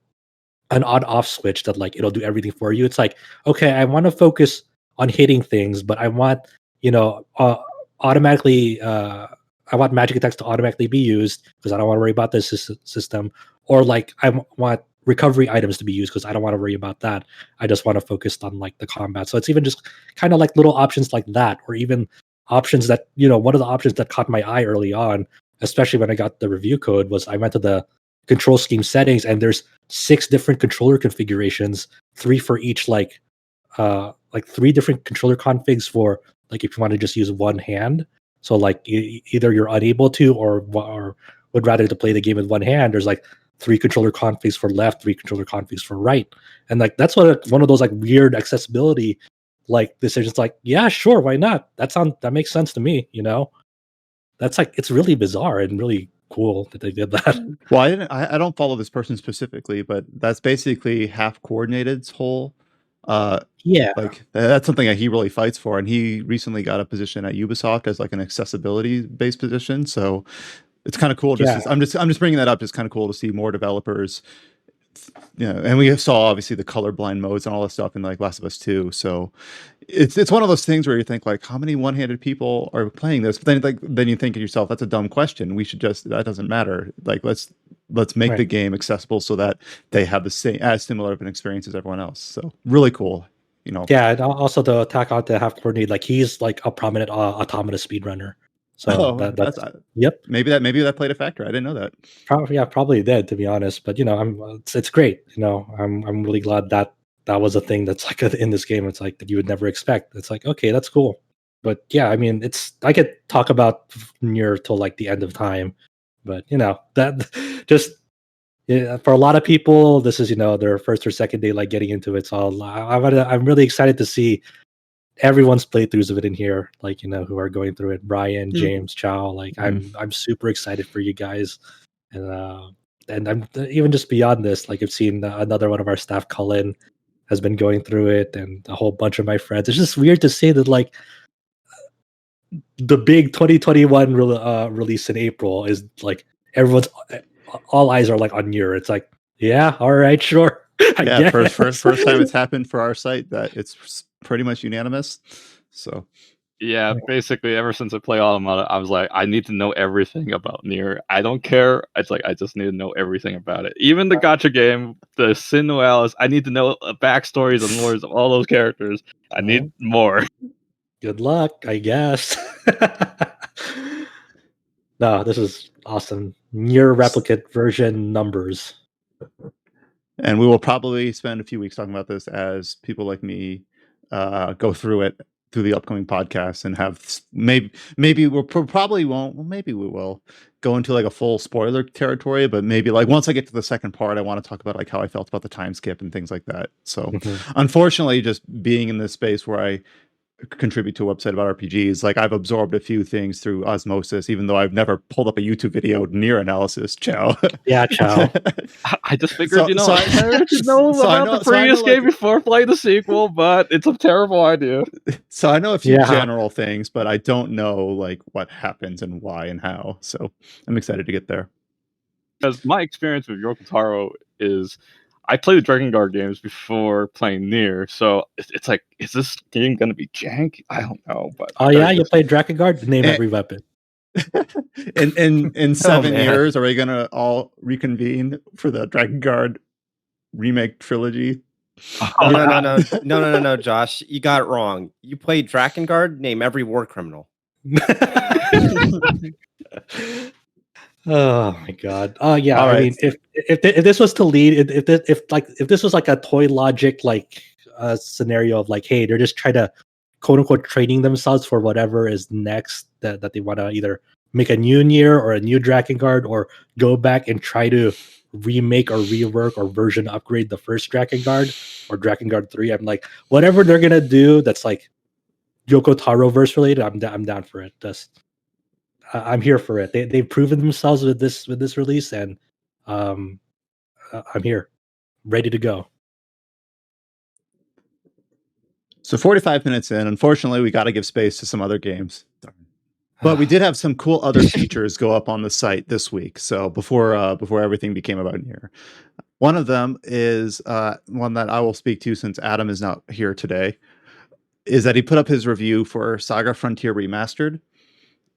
on off switch that like it'll do everything for you. It's like, okay, I want to focus on hitting things, but I want automatically I want magic attacks to automatically be used because I don't want to worry about this system, or like I want recovery items to be used because I don't want to worry about that. I just want to focus on like the combat. So it's even just kind of like little options like that, or even options that one of the options that caught my eye early on, especially when I got the review code, was I went to the control scheme settings and there's 6 different controller configurations, 3 for each like 3 different controller configs for like if you want to just use one hand. So like either you're unable to or would rather to play the game with one hand. There's like 3 controller configs for left, 3 controller configs for right, and like that's one of those like weird accessibility like decisions. Like, yeah, sure, why not? That makes sense to me. That's like it's really bizarre and really cool that they did that. Well, I don't follow this person specifically, but that's basically Half Coordinated's whole. Yeah, like that's something that he really fights for, and he recently got a position at Ubisoft as like an accessibility based position. So it's kind of cool. I'm just bringing that up. It's kind of cool to see more developers. And we saw obviously the colorblind modes and all that stuff in like Last of Us 2. So it's one of those things where you think like, how many one-handed people are playing this? But then you think to yourself, that's a dumb question. We should that doesn't matter. Like let's make the game accessible so that they have the same as similar of an experience as everyone else. So really cool. Yeah, and also to attack on to Half Coordinated, like he's like a prominent automata speedrunner. So that's yep. Maybe that played a factor. I didn't know that. Probably did, to be honest. But it's great. I'm really glad that was a thing that's like in this game. It's like that you would never expect. It's like, okay, that's cool. But yeah, I mean, I could talk about NieR till like the end of time. But that just for a lot of people, this is their first or second day like getting into it. So I'm really excited to see everyone's playthroughs of it in here, like who are going through it. Brian, James, Chow, like I'm super excited for you guys, and I'm even just beyond this. Like I've seen another one of our staff, Cullen, has been going through it, and a whole bunch of my friends. It's just weird to say that like the big 2021 release in April is like all eyes are like on NieR. It's like, yeah, all right, sure. First time it's happened for our site that it's pretty much unanimous. So yeah, basically ever since I play Automata, I was like, I need to know everything about NieR. I don't care. It's like I just need to know everything about it. Even the gacha game, the Sin Noales, I need to know backstories and lores of all those characters. I need more. Good luck, I guess. No, this is awesome. NieR Replicant version numbers. And we will probably spend a few weeks talking about this as people like me go through it through the upcoming podcast and have maybe we'll probably won't. Well, maybe we will go into like a full spoiler territory, but maybe like once I get to the second part, I want to talk about like how I felt about the time skip and things like that. So unfortunately, just being in this space where contribute to a website about RPGs, like I've absorbed a few things through osmosis, even though I've never pulled up a YouTube video NieR analysis. Ciao. Yeah, ciao. I just figured, I should know about the previous game before playing the sequel, but it's a terrible idea. So I know a few general things, but I don't know like what happens and why and how. So I'm excited to get there. Because my experience with Yoko Taro is, I played the Dragon Guard games before playing NieR, so it's like, is this game going to be jank? I don't know. But you played Dragon Guard? Name every weapon. In 7 years, are we going to all reconvene for the Dragon Guard remake trilogy? No, Josh, you got it wrong. You played Dragon Guard. Name every war criminal. Oh my god! Yeah. All I mean, if this was to lead, if this was like a Toy Logic like scenario of like, hey, they're just trying to quote unquote training themselves for whatever is next, that they want to either make a new NieR or a new Dragon Guard, or go back and try to remake or rework or version upgrade the first Dragon Guard or Dragon Guard 3. I'm like, whatever they're gonna do that's like Yoko Taro verse related, I'm down for it. I'm here for it. They've proven themselves with this release, and I'm here, ready to go. So 45 minutes in, unfortunately, we got to give space to some other games. But we did have some cool other features go up on the site this week. So before everything became about NieR, one of them is one that I will speak to since Adam is not here today, is that he put up his review for SaGa Frontier Remastered.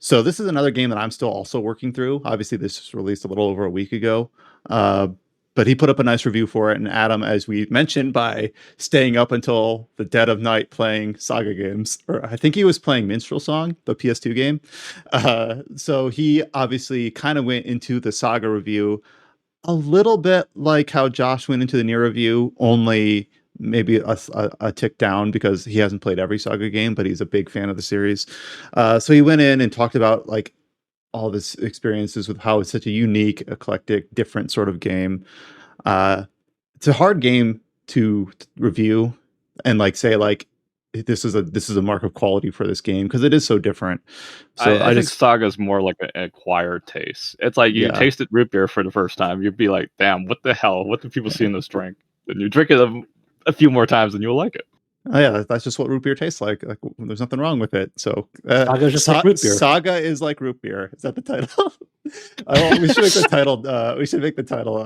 So this is another game that I'm still also working through. Obviously, this was released a little over a week ago. But he put up a nice review for it. And Adam, as we mentioned, by staying up until the dead of night playing SaGa games, or I think he was playing Minstrel Song, the PS2 game. So he obviously kind of went into the SaGa review a little bit like how Josh went into the NieR review, only maybe a tick down because he hasn't played every SaGa game, but he's a big fan of the series. So he went in and talked about like all of his experiences with how it's such a unique, eclectic, different sort of game. It's a hard game to review and like say like this is a mark of quality for this game because it is so different. So I think SaGa is more like an acquired taste. It's like you tasted root beer for the first time, you'd be like, damn, what the hell? What do people see in this drink? And you drink it a few more times and you'll like it. Oh yeah, that's just what root beer tastes like. Like there's nothing wrong with it. So SaGa is just like root beer. SaGa is like root beer. Is that the title? We should make the title. We should make the title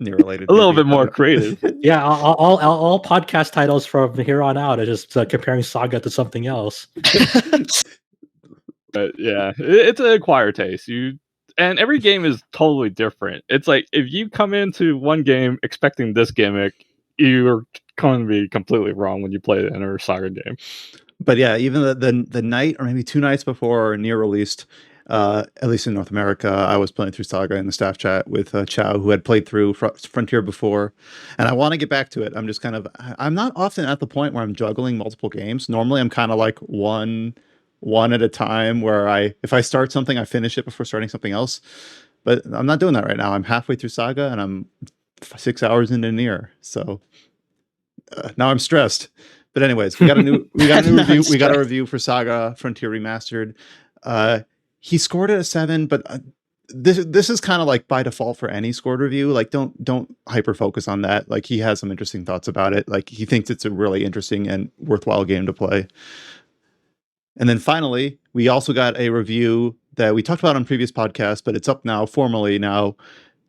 NieR related. A little bit more creative. Yeah, all podcast titles from here on out are just comparing SaGa to something else. But yeah, it's an acquired taste. And every game is totally different. It's like if you come into one game expecting this gimmick, you're going to be completely wrong when you play the entire SaGa game. But yeah, even the night or maybe 2 nights before NieR released, at least in North America, I was playing through SaGa in the staff chat with Chow, who had played through Frontier before, and I want to get back to it. I'm not often at the point where I'm juggling multiple games. Normally, I'm kind of like one at a time, where if I start something, I finish it before starting something else. But I'm not doing that right now. I'm halfway through SaGa, and I'm 6 hours into NieR, so now I'm stressed. But anyways, we got a new review. We got a review for SaGa Frontier Remastered. He scored it a 7, but this is kind of like by default for any scored review. Like don't hyper focus on that. Like he has some interesting thoughts about it. Like he thinks it's a really interesting and worthwhile game to play. And then finally, we also got a review that we talked about on previous podcasts, but it's up now formally now.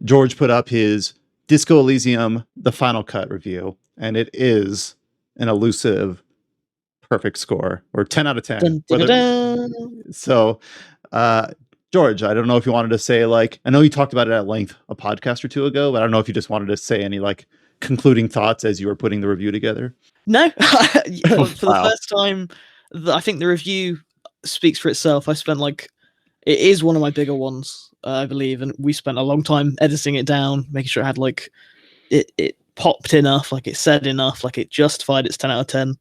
George put up his Disco Elysium, the Final Cut review, and it is an elusive, perfect score, or 10 out of 10. Dun, dun, dun. So, George, I don't know if you wanted to say, like, I know you talked about it at length a podcast or two ago, but I don't know if you just wanted to say any, like, concluding thoughts as you were putting the review together. No, for the first time, I think the review speaks for itself. I spent, like, it is one of my bigger ones. I believe, and we spent a long time editing it down, making sure it had like it popped enough, like it said enough, like it justified its 10 out of 10.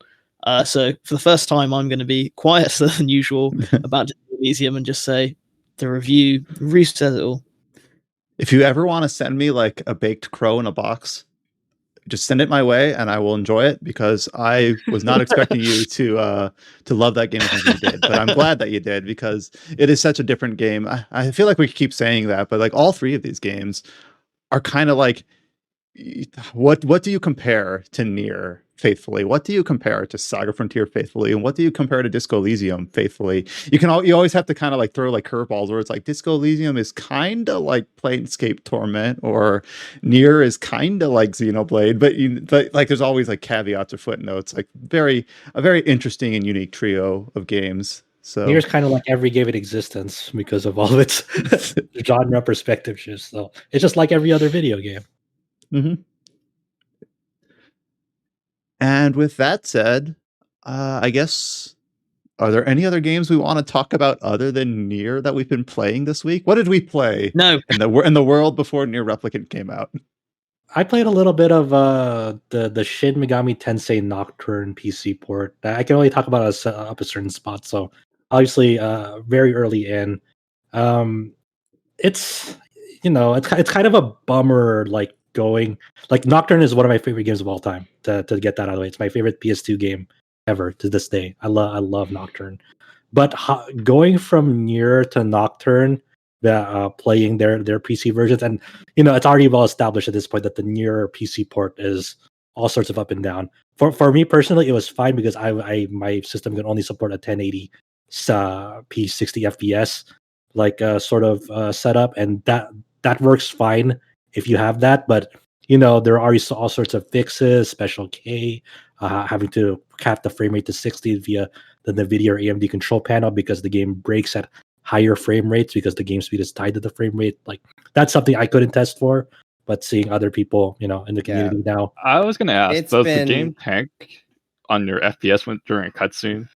So for the first time, I'm going to be quieter than usual about Elysium and just say the review says it all. If you ever want to send me like a baked crow in a box, just send it my way and I will enjoy it, because I was not expecting you to love that game as much as you did. But I'm glad that you did, because it is such a different game. I feel like we keep saying that, but like all three of these games are kind of like, what do you compare to NieR faithfully? What do you compare to Saga Frontier faithfully? And what do you compare to Disco Elysium faithfully? You always have to kind of like throw like curveballs, where it's like Disco Elysium is kind of like Planescape Torment, or NieR is kind of like Xenoblade, but like there's always like caveats or footnotes. Like a very interesting and unique trio of games. So NieR's kind of like every game in existence because of all of its genre perspective shifts. So it's just like every other video game. Mm-hmm. And with that said, I guess, are there any other games we want to talk about other than NieR that we've been playing this week? What did we play? No, in the world before NieR Replicant came out? I played a little bit of the Shin Megami Tensei Nocturne PC port. I can only talk about up a certain spot, so obviously very early in. It's it's kind of a bummer, like going like Nocturne is one of my favorite games of all time. To get that out of the way, it's my favorite PS2 game ever to this day. I love Nocturne, but going from NieR to Nocturne, playing their PC versions, and it's already well established at this point that the NieR PC port is all sorts of up and down. For me personally, it was fine because my system can only support a 1080 P60 FPS sort of setup, and that works fine if you have that. But there are all sorts of fixes, special K, having to cap the frame rate to 60 via the NVIDIA or AMD control panel, because the game breaks at higher frame rates because the game speed is tied to the frame rate. Like, that's something I couldn't test for, but seeing other people in the community now. I was gonna ask, does the game tank on your FPS during a cutscene?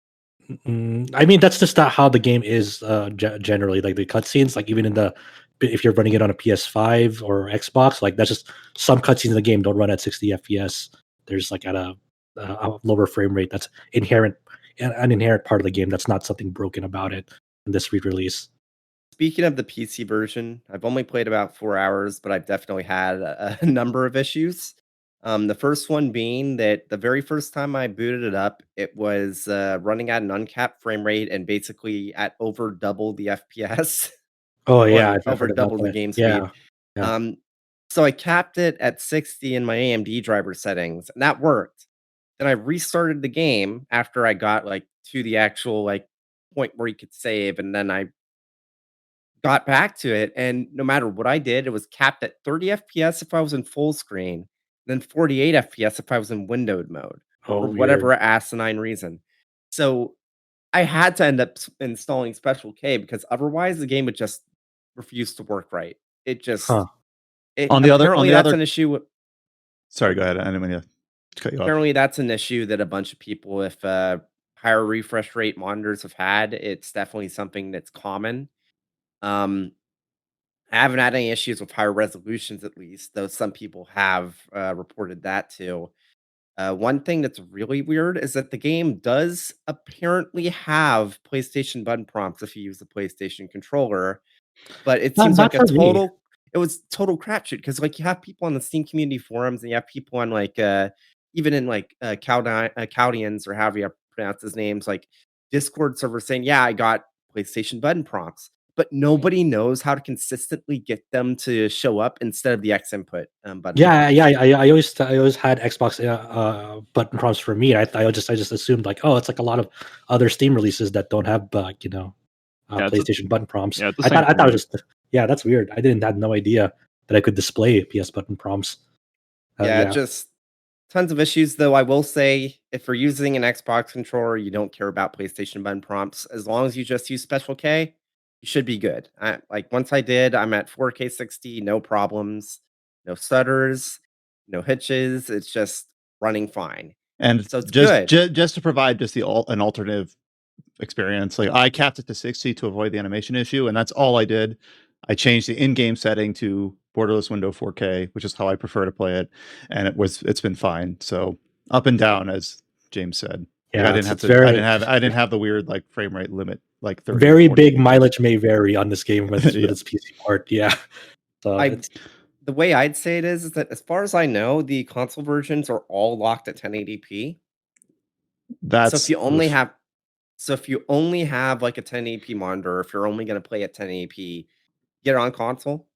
I mean, that's just not how the game is generally. Like the cutscenes, like even if you're running it on a PS5 or Xbox, like that's just some cutscenes in the game don't run at 60 FPS. There's like at a lower frame rate. That's an inherent part of the game. That's not something broken about it in this re-release. Speaking of the PC version, I've only played about 4 hours, but I've definitely had a number of issues. The first one being that the very first time I booted it up, it was running at an uncapped frame rate and basically at over double the FPS. Oh yeah, over double the game speed. Yeah. So I capped it at 60 in my AMD driver settings, and that worked. Then I restarted the game after I got to the actual point where you could save, and then I got back to it, and no matter what I did, it was capped at 30 FPS if I was in full screen, then 48 FPS if I was in windowed mode, for whatever asinine reason. So I had to end up installing Special K, because otherwise the game would just refuse to work right. It just on the other an issue. Sorry, go ahead. I didn't mean to cut you off. Apparently, that's an issue that a bunch of people with higher refresh rate monitors have had. It's definitely something that's common. I haven't had any issues with higher resolutions, at least, though some people have reported that too. One thing that's really weird is that the game does apparently have PlayStation button prompts if you use the PlayStation controller, but it seems like it was total crapshoot, because you have people on the Steam community forums, and you have people on even in Caudians, or however you pronounce his names, Discord server saying, yeah, I got PlayStation button prompts, but nobody knows how to consistently get them to show up instead of the X input button. Yeah. I always had Xbox button prompts for me. I just assumed it's like a lot of other Steam releases that don't have PlayStation button prompts. Yeah, I thought it was just that's weird. I had no idea that I could display PS button prompts. Just tons of issues, though. I will say, if you're using an Xbox controller, you don't care about PlayStation button prompts. As long as you just use Special K, you should be good. Once I did, I'm at 4K 60, no problems, no stutters, no hitches. It's just running fine. And so it's just to provide just an alternative experience, I capped it to 60 to avoid the animation issue, and that's all I did. I changed the in-game setting to borderless window 4K, which is how I prefer to play it, and it's been fine. So up and down, as James said. Yeah, I didn't have the weird frame rate limit 30. Very big mileage may vary on this game with its PC port. Yeah. So the way I'd say it is that as far as I know, the console versions are all locked at 1080p. So if you only have like a 1080p monitor, if you're only going to play at 1080p, get it on console.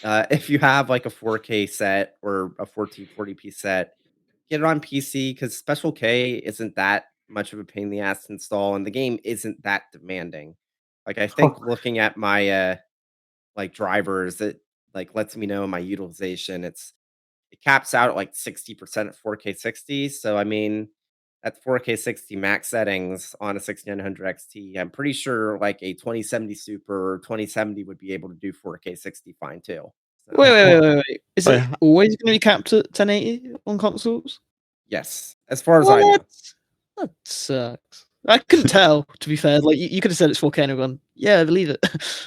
If you have like a 4K set or a 1440p set, get it on PC because Special K isn't that much of a pain in the ass to install, and the game isn't that demanding. Like I think looking at my like drivers, it like lets me know my utilization. It caps out at like 60% at 4K 60. So I mean, at 4K 60 max settings on a 6900 XT, I'm pretty sure like a 2070 Super or 2070 would be able to do 4K 60 fine too. So, Wait. Is it always going to be capped at 1080 on consoles? yes, as far as I know. That sucks. I couldn't tell, to be fair. Like you could have said it's 4K and I've gone, yeah, I believe it.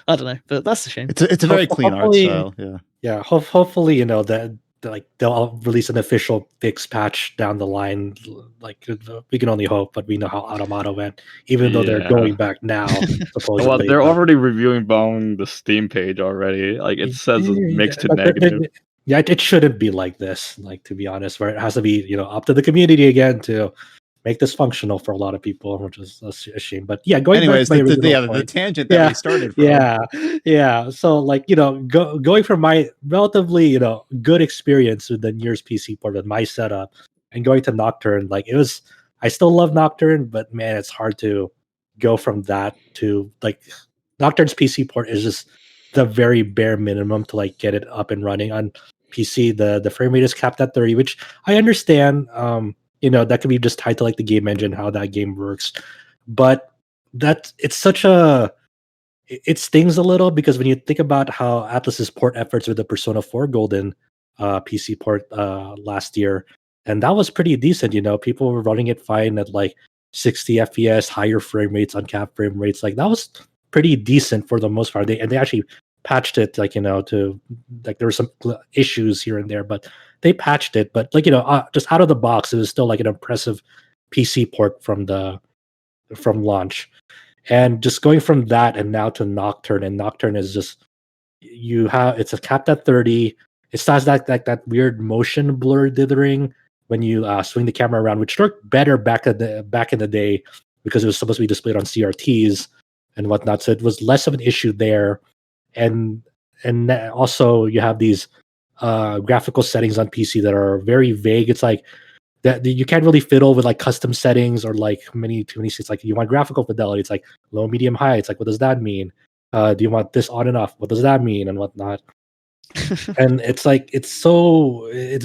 I don't know, but that's a shame. It's a very clean art style. Yeah. Hopefully, that like they'll release an official fix patch down the line. Like we can only hope, but we know how Automata went. Even though they're going back now, supposedly. Well, they're already reviewing the Steam page already. Like it says it's mixed to negative. Yeah, it shouldn't be like this. Like to be honest, where it has to be up to the community again to make this functional for a lot of people, which is a shame. But yeah, going back to the tangent that we started from. Yeah. So like, going from my relatively, good experience with the NieR's PC port with my setup and going to Nocturne, like I still love Nocturne, but man, it's hard to go from that to like Nocturne's PC port is just the very bare minimum to like get it up and running on PC. The frame rate is capped at 30, which I understand. That could be just tied to like the game engine, how that game works. But it stings a little because when you think about how Atlus's port efforts with the Persona 4 Golden PC port last year, and that was pretty decent. People were running it fine at like 60 FPS, higher frame rates, uncapped frame rates. Like that was pretty decent for the most part. They actually patched it, like to like there were some issues here and there, but they patched it. But like just out of the box, it was still like an impressive PC port from launch. And just going from that and now to Nocturne, and Nocturne is just it's a capped at 30. It has that weird motion blur dithering when you swing the camera around, which worked better back in the day because it was supposed to be displayed on CRTs and whatnot. So it was less of an issue there. And also you have these graphical settings on PC that are very vague. It's like that you can't really fiddle with like custom settings or like too many settings. It's like you want graphical fidelity. It's like low, medium, high. It's like, what does that mean? Do you want this on and off? What does that mean and whatnot? And it's like it's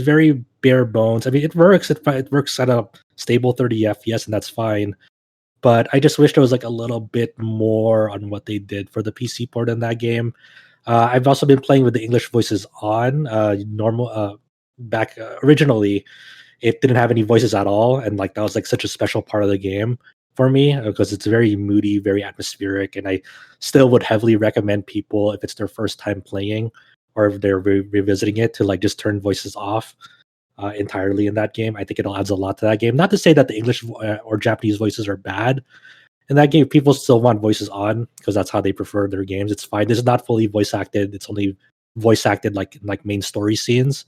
very bare bones. I mean, it works. It works at a stable 30 FPS, and that's fine. But I just wish there was like a little bit more on what they did for the PC port in that game. I've also been playing with the English voices on. Originally, it didn't have any voices at all, and like that was like such a special part of the game for me because it's very moody, very atmospheric, and I still would heavily recommend people if it's their first time playing or if they're revisiting it to like just turn voices off entirely in that game. I think it adds a lot to that game. Not to say that the English or Japanese voices are bad in that game. People still want voices on because that's how they prefer their games. It's fine. This is not fully voice acted. It's only voice acted like main story scenes.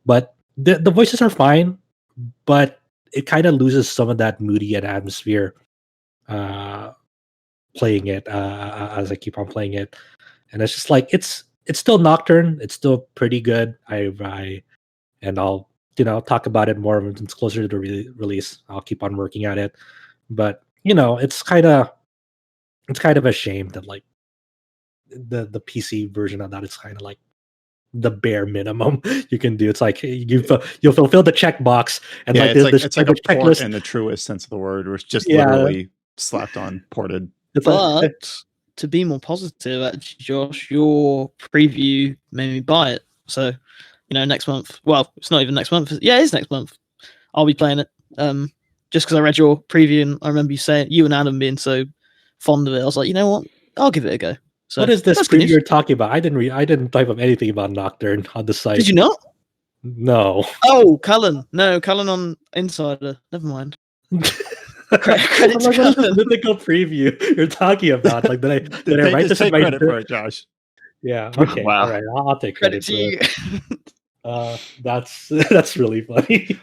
But the voices are fine, but it kind of loses some of that moody and atmosphere playing it as I keep on playing it. And it's just like it's still Nocturne. It's still pretty good. I'll talk about it more when it's closer to the release. I'll keep on working at it. But it's kind of a shame that like the PC version of that is kind of like the bare minimum you can do. It's like you'll fulfill the checkbox, and it's like a port in the truest sense of the word, where it's just literally slapped on, ported. But to be more positive, actually, Josh, your preview made me buy it. So next month. Well, it's not even next month. Yeah, it is next month. I'll be playing it. Just because I read your preview and I remember you and Adam being so fond of it. I was like, you know what? I'll give it a go. So what is this preview you're talking about? I didn't type up anything about Nocturne on the site. Did you not? No. Oh, Cullen. No, Cullen on Insider. Never mind. Credit to Cullen. The mythical preview you're talking about. Like did I write this in my credit for it, Josh? Yeah. Okay. Wow. All right. I'll take Credit credit to for you. it. That's really funny.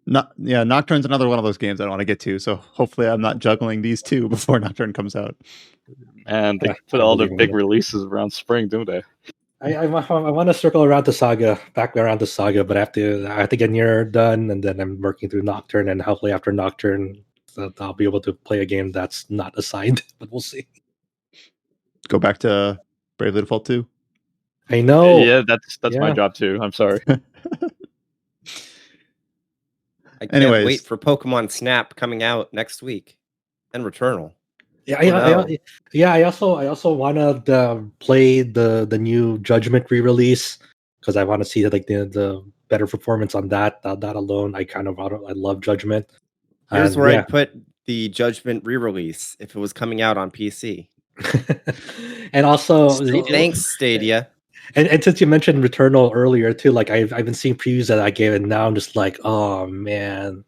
Nocturne's another one of those games I don't want to get to. So hopefully, I'm not juggling these two before Nocturne comes out. And they Yeah, put I all the believe in big it. releases around spring, don't they? I want to circle around to SaGa, back around to SaGa, but I have to get NieR done, and then I'm working through Nocturne, and hopefully after Nocturne, I'll be able to play a game that's not assigned, but we'll see. Go back to Bravely Default 2. I know. Yeah, that's my job too. I'm sorry. I can't Anyways. wait for Pokemon Snap coming out next week and Returnal. Yeah, Oh, no. I also want to play the new Judgment re-release because I want to see the better performance on that. That alone, I love Judgment. Here's And where yeah. I'd put the Judgment re-release if it was coming out on PC. And also, Thanks, Stadia. And since you mentioned Returnal earlier too, like I've been seeing previews that I gave, and now I'm just like, oh man,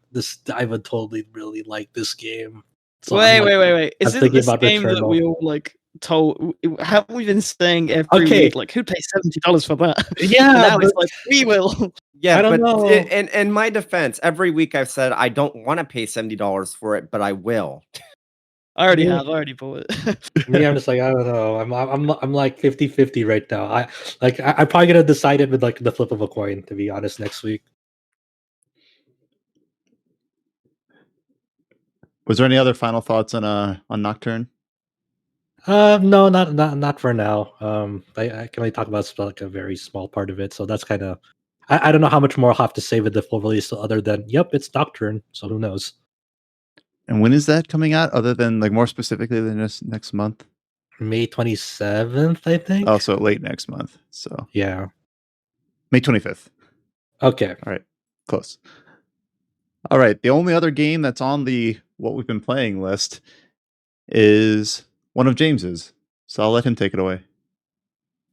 I would totally really like this game. So Wait. Isn't thinking this about game that Returnal. we all like told? Haven't we been saying every week, like, who'd pay $70 for that? Yeah, and now it's like, we will. Yeah, I don't but know. In my defense, every week I've said I don't want to pay $70 for it, but I will. I already already bought it. Me, I'm just like, I don't know. I'm like 50-50 right now. I'm probably gonna decide it with like the flip of a coin, to be honest, next week. Was there any other final thoughts on Nocturne? No, not for now. I can only talk about like a very small part of it, so that's kind of. I don't know how much more I'll have to say with the full release, other than yep, it's Nocturne. So who knows? And when is that coming out? Other than like more specifically than next month? May 27th, I think. Oh, so late next month. So yeah, May 25th. Okay. All right, close. All right. The only other game that's on the what we've been playing list is one of James's. So I'll let him take it away.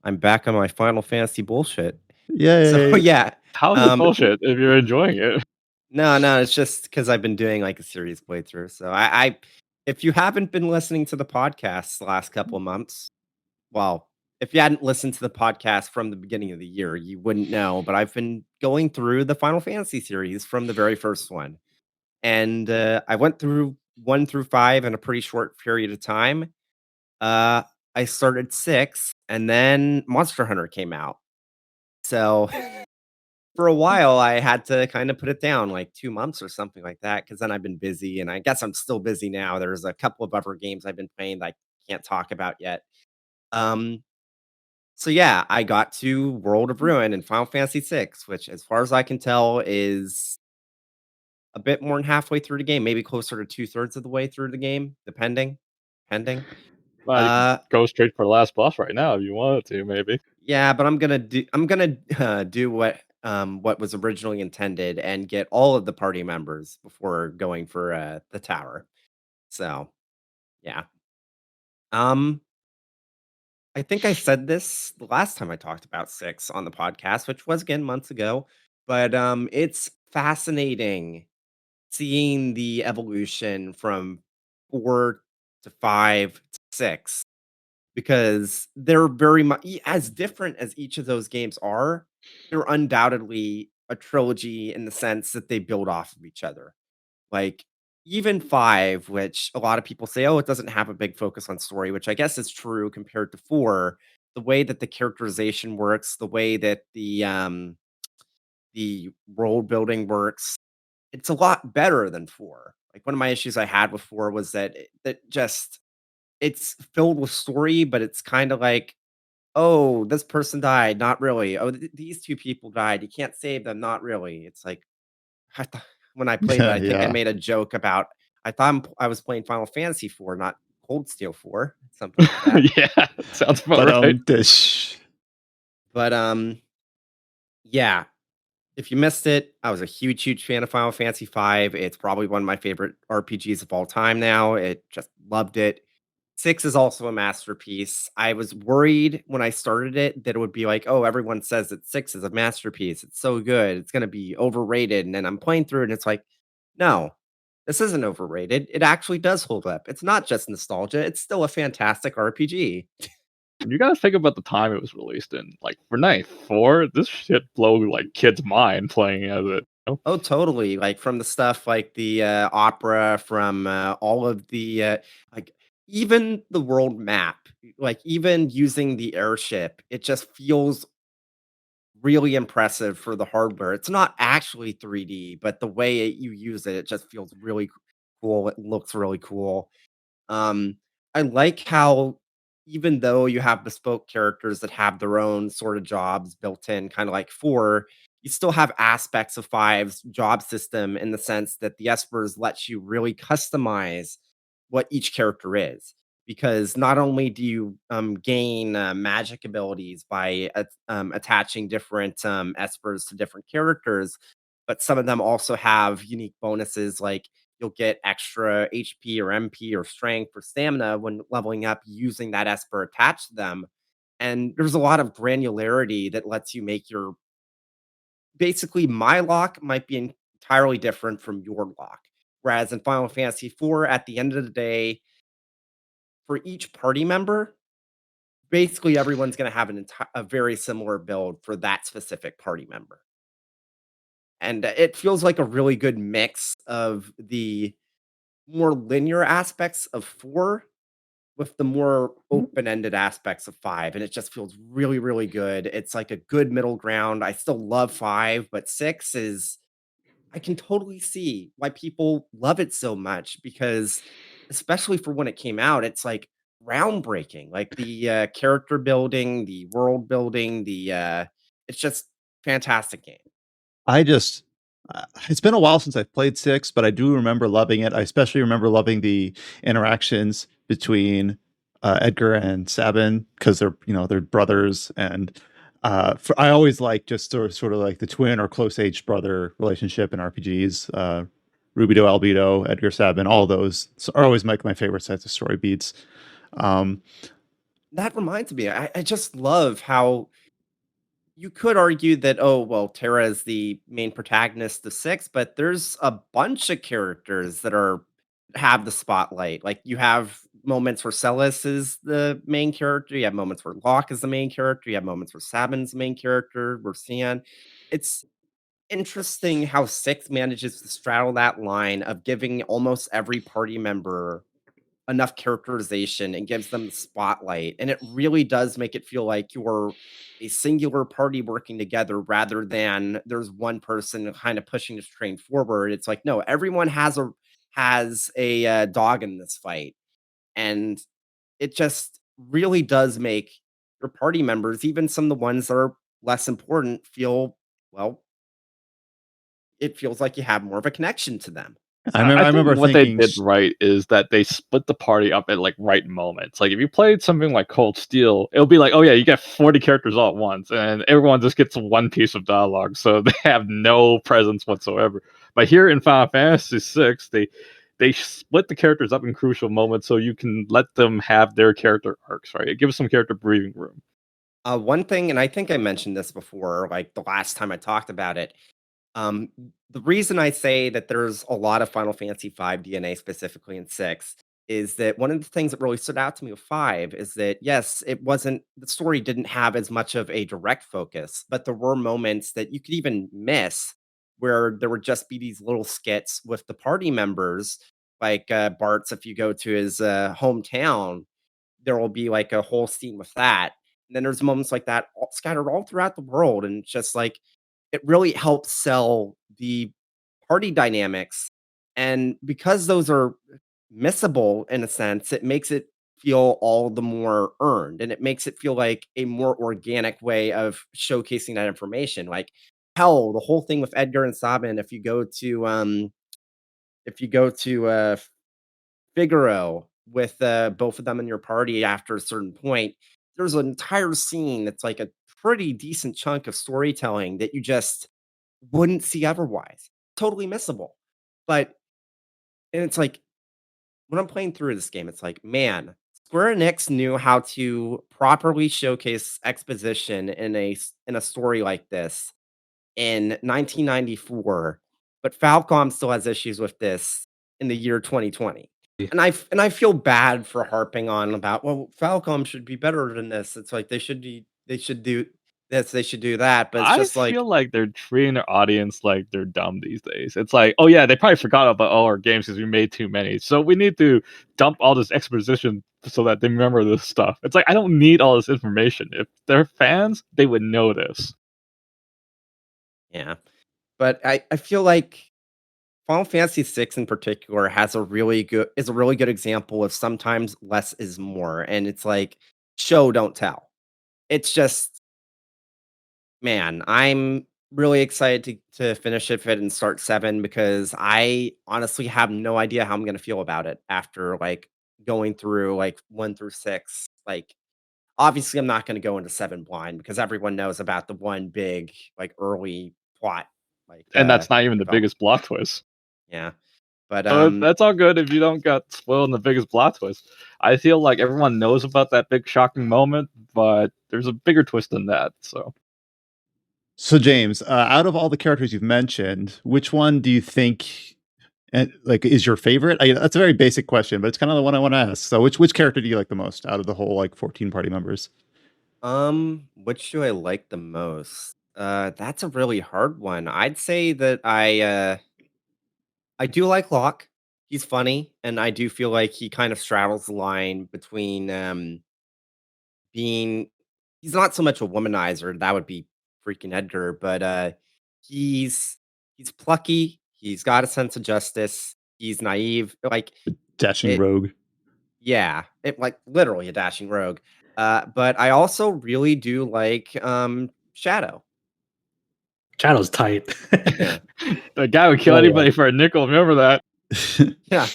I'm back on my Final Fantasy bullshit. Yay. So yeah. How is it bullshit if you're enjoying it? No, it's just because I've been doing like a series playthrough. So I if you haven't been listening to the podcast the last couple of months, well, if you hadn't listened to the podcast from the beginning of the year, you wouldn't know. But I've been going through the Final Fantasy series from the very first one. And I went through 1 through 5 in a pretty short period of time. I started 6, and then Monster Hunter came out. So for a while, I had to kind of put it down, like 2 months or something like that, because then I've been busy, and I guess I'm still busy now. There's a couple of other games I've been playing that I can't talk about yet. So yeah, I got to World of Ruin and Final Fantasy VI, which, as far as I can tell, is a bit more than halfway through the game, maybe closer to 2/3 of the way through the game, depending. Well, you can go straight for the last boss right now if you wanted to, maybe. Yeah, but I'm gonna do what was originally intended and get all of the party members before going for the tower. So yeah. I think I said this the last time I talked about 6 on the podcast, which was again months ago, but it's fascinating seeing the evolution from 4 to 5 to 6 because they're very much as different as each of those games are. They're undoubtedly a trilogy in the sense that they build off of each other. Like even 5, which a lot of people say, oh, it doesn't have a big focus on story, which I guess is true compared to 4. The way that the characterization works, the way that the world building works, it's a lot better than 4. Like one of my issues I had with 4 was that it's filled with story, but it's kind of like, oh, this person died, not really. Oh, these 2 people died. You can't save them, not really. It's like when I played it, I think I made a joke about I thought I was playing Final Fantasy 4, not Cold Steel 4, something like that. Yeah, sounds about right. But yeah. If you missed it, I was a huge fan of Final Fantasy V. It's probably one of my favorite RPGs of all time now. It just loved it. 6 is also a masterpiece. I was worried when I started it that it would be like, oh, everyone says that 6 is a masterpiece. It's so good. It's going to be overrated. And then I'm playing through it and it's like, no, this isn't overrated. It actually does hold up. It's not just nostalgia. It's still a fantastic RPG. You gotta think about the time it was released in. Like for 94, this shit blow like kids' mind playing as it. Oh, totally. Like from the stuff like the opera, from all of the like even the world map, like even using the airship, it just feels really impressive for the hardware. It's not actually 3D, but the way you use it, it just feels really cool. It looks really cool. Um, I like how even though you have bespoke characters that have their own sort of jobs built in, kind of like 4, you still have aspects of Five's job system in the sense that the Espers lets you really customize what each character is. Because not only do you gain magic abilities by attaching different Espers to different characters, but some of them also have unique bonuses like you'll get extra HP or MP or strength or stamina when leveling up using that Esper attached to them. And there's a lot of granularity that lets you make your basically my lock might be entirely different from your lock. Whereas in Final Fantasy IV, at the end of the day, for each party member, basically everyone's going to have a very similar build for that specific party member. And it feels like a really good mix of the more linear aspects of 4 with the more open-ended aspects of 5, and it just feels really, really good. It's like a good middle ground. I still love 5, but 6 is I can totally see why people love it so much because especially for when it came out, it's like groundbreaking. Like the character building, the world building, the it's just fantastic game. I just it's been a while since I've played 6, but I do remember loving it. I especially remember loving the interactions between Edgar and Sabin because they're brothers, and I always like just sort of like the twin or close age brother relationship in RPGs. Rubido, Albedo, Edgar, Sabin, all those are always my favorite sets of story beats. That reminds me, I just love how you could argue that, oh, well, Terra is the main protagonist of 6, but there's a bunch of characters that have the spotlight. Like you have moments where Celis is the main character, you have moments where Locke is the main character, you have moments where Sabin's the main character, where Cian. It's interesting how 6 manages to straddle that line of giving almost every party member enough characterization and gives them the spotlight. And it really does make it feel like you're a singular party working together rather than there's one person kind of pushing this train forward. It's like, no, everyone has a dog in this fight. And it just really does make your party members, even some of the ones that are less important, feel well, it feels like you have more of a connection to them. I remember what thinking they did right is that they split the party up at like right moments. Like if you played something like Cold Steel, it'll be like, oh yeah, you get 40 characters all at once, and everyone just gets one piece of dialogue, so they have no presence whatsoever. But here in Final Fantasy VI, they split the characters up in crucial moments so you can let them have their character arcs. Right, it gives some character breathing room. One thing, and I think I mentioned this before, like the last time I talked about it. The reason I say that there's a lot of Final Fantasy V DNA specifically in 6 is that one of the things that really stood out to me with 5 is that yes, the story didn't have as much of a direct focus, but there were moments that you could even miss where there would just be these little skits with the party members, like Bart's. If you go to his hometown, there will be like a whole scene with that. And then there's moments like that scattered all throughout the world, and it's just like it really helps sell the party dynamics. And because those are missable in a sense, it makes it feel all the more earned, and it makes it feel like a more organic way of showcasing that information. Like hell, the whole thing with Edgar and Sabin, if you go to Figaro with both of them in your party after a certain point, there's an entire scene that's like a pretty decent chunk of storytelling that you just wouldn't see otherwise. Totally missable. But and it's like when I'm playing through this game, it's like, man, Square Enix knew how to properly showcase exposition in a story like this in 1994, but Falcom still has issues with this in the year 2020. And I feel bad for harping on about, well, Falcom should be better than this. It's like they should do this, they should do that. But it's just I like, feel like they're treating their audience like they're dumb these days. It's like, oh yeah, they probably forgot about all our games because we made too many. So we need to dump all this exposition so that they remember this stuff. It's like, I don't need all this information. If they're fans, they would know this. yeah. But I feel like Final Fantasy VI in particular is a really good example of sometimes less is more. And it's like, show, don't tell. It's just, man, I'm really excited to finish it and start 7 because I honestly have no idea how I'm gonna feel about it after like going through like 1 through 6. Like, obviously I'm not gonna go into 7 blind because everyone knows about the one big like early plot. Like And that's not even the develop- biggest plot twist. yeah. But That's all good if you don't get spoiled in the biggest plot twist. I feel like everyone knows about that big shocking moment, but there's a bigger twist than that. So James, out of all the characters you've mentioned, which one do you think is your favorite? That's a very basic question, but it's kind of the one I want to ask. So which character do you like the most out of the whole like 14 party members? Which do I like the most? That's a really hard one. I'd say that I do like Locke. He's funny, and I do feel like he kind of straddles the line between being he's not so much a womanizer, that would be freaking Edgar, but he's plucky, he's got a sense of justice, he's naive, like Dashing it, rogue. yeah, it like literally a dashing rogue. But I also really do like Shadow. Shadow's tight. Yeah. The guy would kill anybody for a nickel. Remember that? Yeah.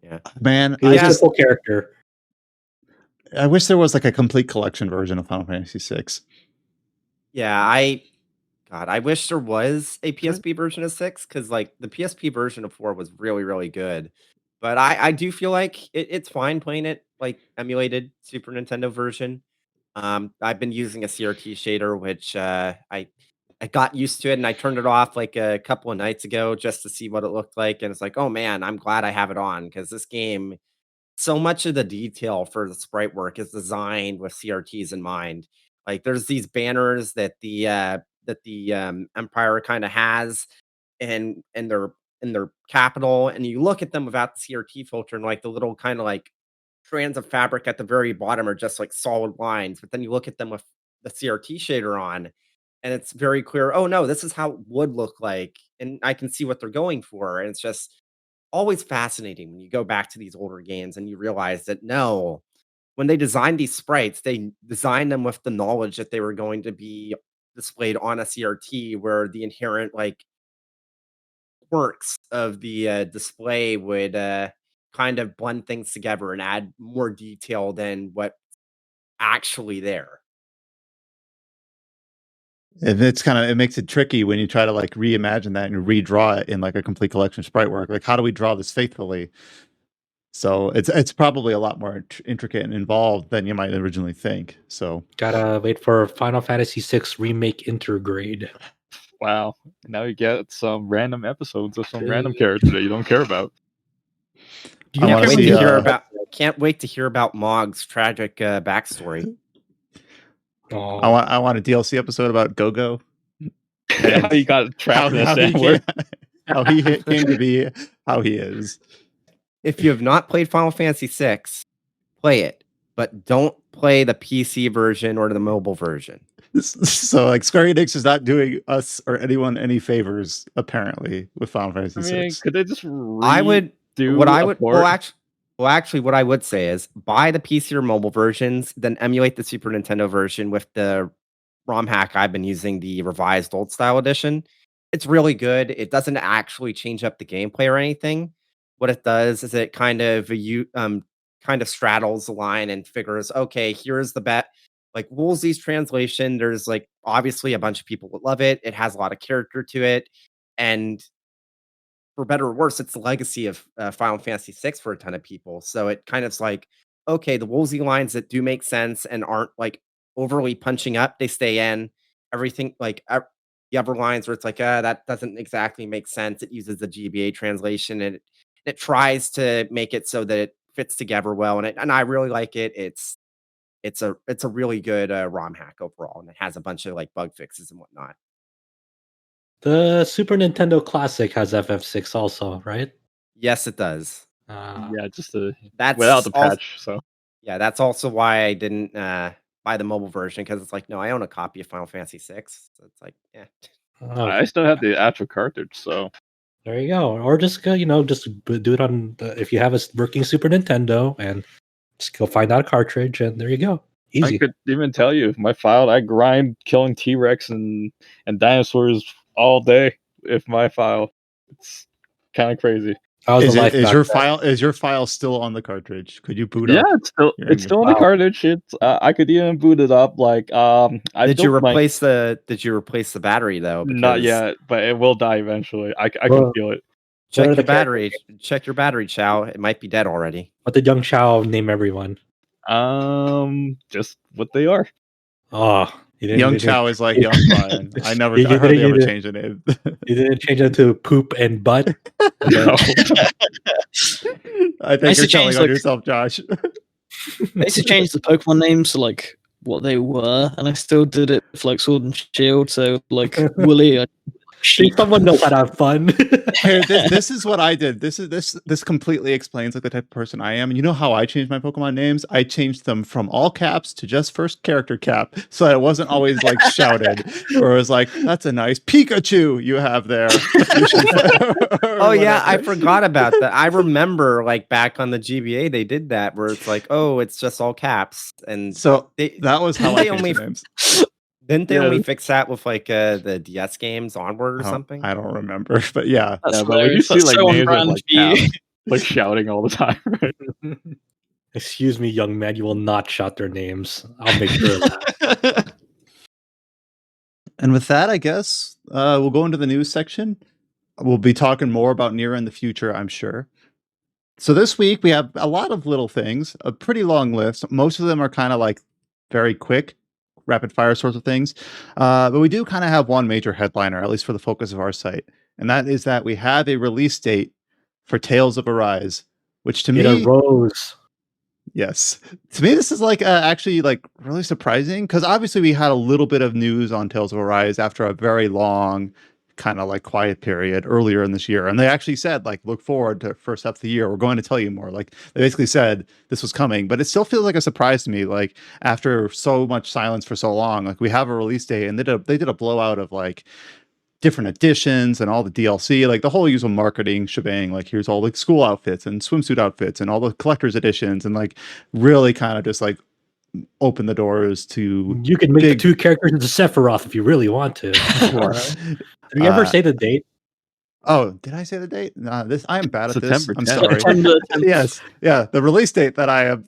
Yeah. Man, He's a full character. I wish there was like a complete collection version of Final Fantasy VI. Yeah, I wish there was a PSP version of 6 because like the PSP version of 4 was really, really good. But I do feel like it's fine playing it like emulated Super Nintendo version. I've been using a CRT shader, which I got used to it and I turned it off like a couple of nights ago just to see what it looked like. And it's like, oh man, I'm glad I have it on because this game, so much of the detail for the sprite work is designed with CRTs in mind. Like there's these banners that the Empire kind of has in their capital, and you look at them without the CRT filter, and like the little kind of like strands of fabric at the very bottom are just like solid lines. But then you look at them with the CRT shader on, and it's very clear. Oh no, this is how it would look like, and I can see what they're going for. And it's just always fascinating when you go back to these older games and you realize that no, when they designed these sprites, they designed them with the knowledge that they were going to be displayed on a CRT, where the inherent like quirks of the display would kind of blend things together and add more detail than what actually there. And it makes it tricky when you try to like reimagine that and redraw it in like a complete collection of sprite work. Like, how do we draw this faithfully? So it's probably a lot more intricate and involved than you might originally think. So gotta wait for Final Fantasy VI Remake Intergrade. Wow! Now you get some random episodes of some random character that you don't care about. Can't wait to hear about Mog's tragic backstory. I want a DLC episode about Go-Go. How he got trapped in a sandwich. How he came to be how he is. If you have not played Final Fantasy VI, play it, but don't play the PC version or the mobile version. So, like, Square Enix is not doing us or anyone any favors, apparently, with Final Fantasy VI. Could they just what I would say is buy the PC or mobile versions, then emulate the Super Nintendo version with the ROM hack I've been using, the revised old style edition. It's really good. It doesn't actually change up the gameplay or anything. What it does is it kind of straddles the line and figures, okay, here's the bet. Like Woolsey's translation, there's like obviously a bunch of people that love it. It has a lot of character to it, and for better or worse, it's the legacy of Final Fantasy VI for a ton of people. So it kind of like, okay, the Woolsey lines that do make sense and aren't like overly punching up, they stay in. Everything like the other lines where it's like, that doesn't exactly make sense. It uses the GBA translation and It tries to make it so that it fits together well, and I really like it. It's a really good ROM hack overall, and it has a bunch of like bug fixes and whatnot. The Super Nintendo Classic has FF6 also, right? Yes, it does. Yeah, just That's without the also, patch. So yeah, that's also why I didn't buy the mobile version, because it's like, no, I own a copy of Final Fantasy VI, so it's like, yeah. I still have the actual cartridge. So There you go. Or just go, just do it on if you have a working Super Nintendo, and just go find out a cartridge, and there you go. Easy. I could even tell you my file. I grind killing T-Rex and dinosaurs all day. If my file, it's kind of crazy. Is your file still on the cartridge? Could you boot up? Yeah, it's still on the cartridge. It's I could even boot it up. Like did you replace the battery though? Not yet, but it will die eventually. I can feel it. Check your battery. Check your battery, Chow. It might be dead already. What did young Chow name everyone? Just what they are. Oh, young Chow is like young Brian. I hardly ever changed the name. You didn't change it to poop and butt? No. I think you're telling on yourself, Josh. I used to change the Pokemon names to like what they were, and I still did it with like Sword and Shield. So like Wooly. Someone knows how to have fun. Hey, this is what I did. This completely explains like the type of person I am. And you know how I changed my Pokemon names? I changed them from all caps to just first character cap, so it wasn't always like shouted, or it was like, "That's a nice Pikachu you have there." Oh yeah, I forgot about that. I remember like back on the GBA they did that, where it's like, oh, it's just all caps, and so that was how I changed the names. Didn't they only fix that with like the DS games Onward or something? I don't remember, but yeah. But when you see like names of like caps, like shouting all the time. Right? Excuse me, young man, you will not shout their names. I'll make sure of that. And with that, I guess we'll go into the news section. We'll be talking more about NieR in the future, I'm sure. So this week we have a lot of little things, a pretty long list. Most of them are kind of like very quick, rapid fire sorts of things. But we do kind of have one major headliner, at least for the focus of our site. And that is that we have a release date for Tales of Arise, which to me... It arose. Yes. To me, this is like actually like really surprising, because obviously we had a little bit of news on Tales of Arise after a very long kind of like quiet period earlier in this year. And they actually said, like, look forward to first half of the year. We're going to tell you more. Like, they basically said this was coming, but it still feels like a surprise to me. Like, after so much silence for so long, like we have a release date, and they did a blowout of like different editions and all the DLC, like the whole usual marketing shebang. Like, here's all the school outfits and swimsuit outfits and all the collector's editions, and like really kind of just like open the doors to... You can make the two characters into Sephiroth if you really want to. Did you ever say the date? Oh, did I say the date? I am bad at September this. I'm 10th. sorry. Yes, yeah, the release date that I am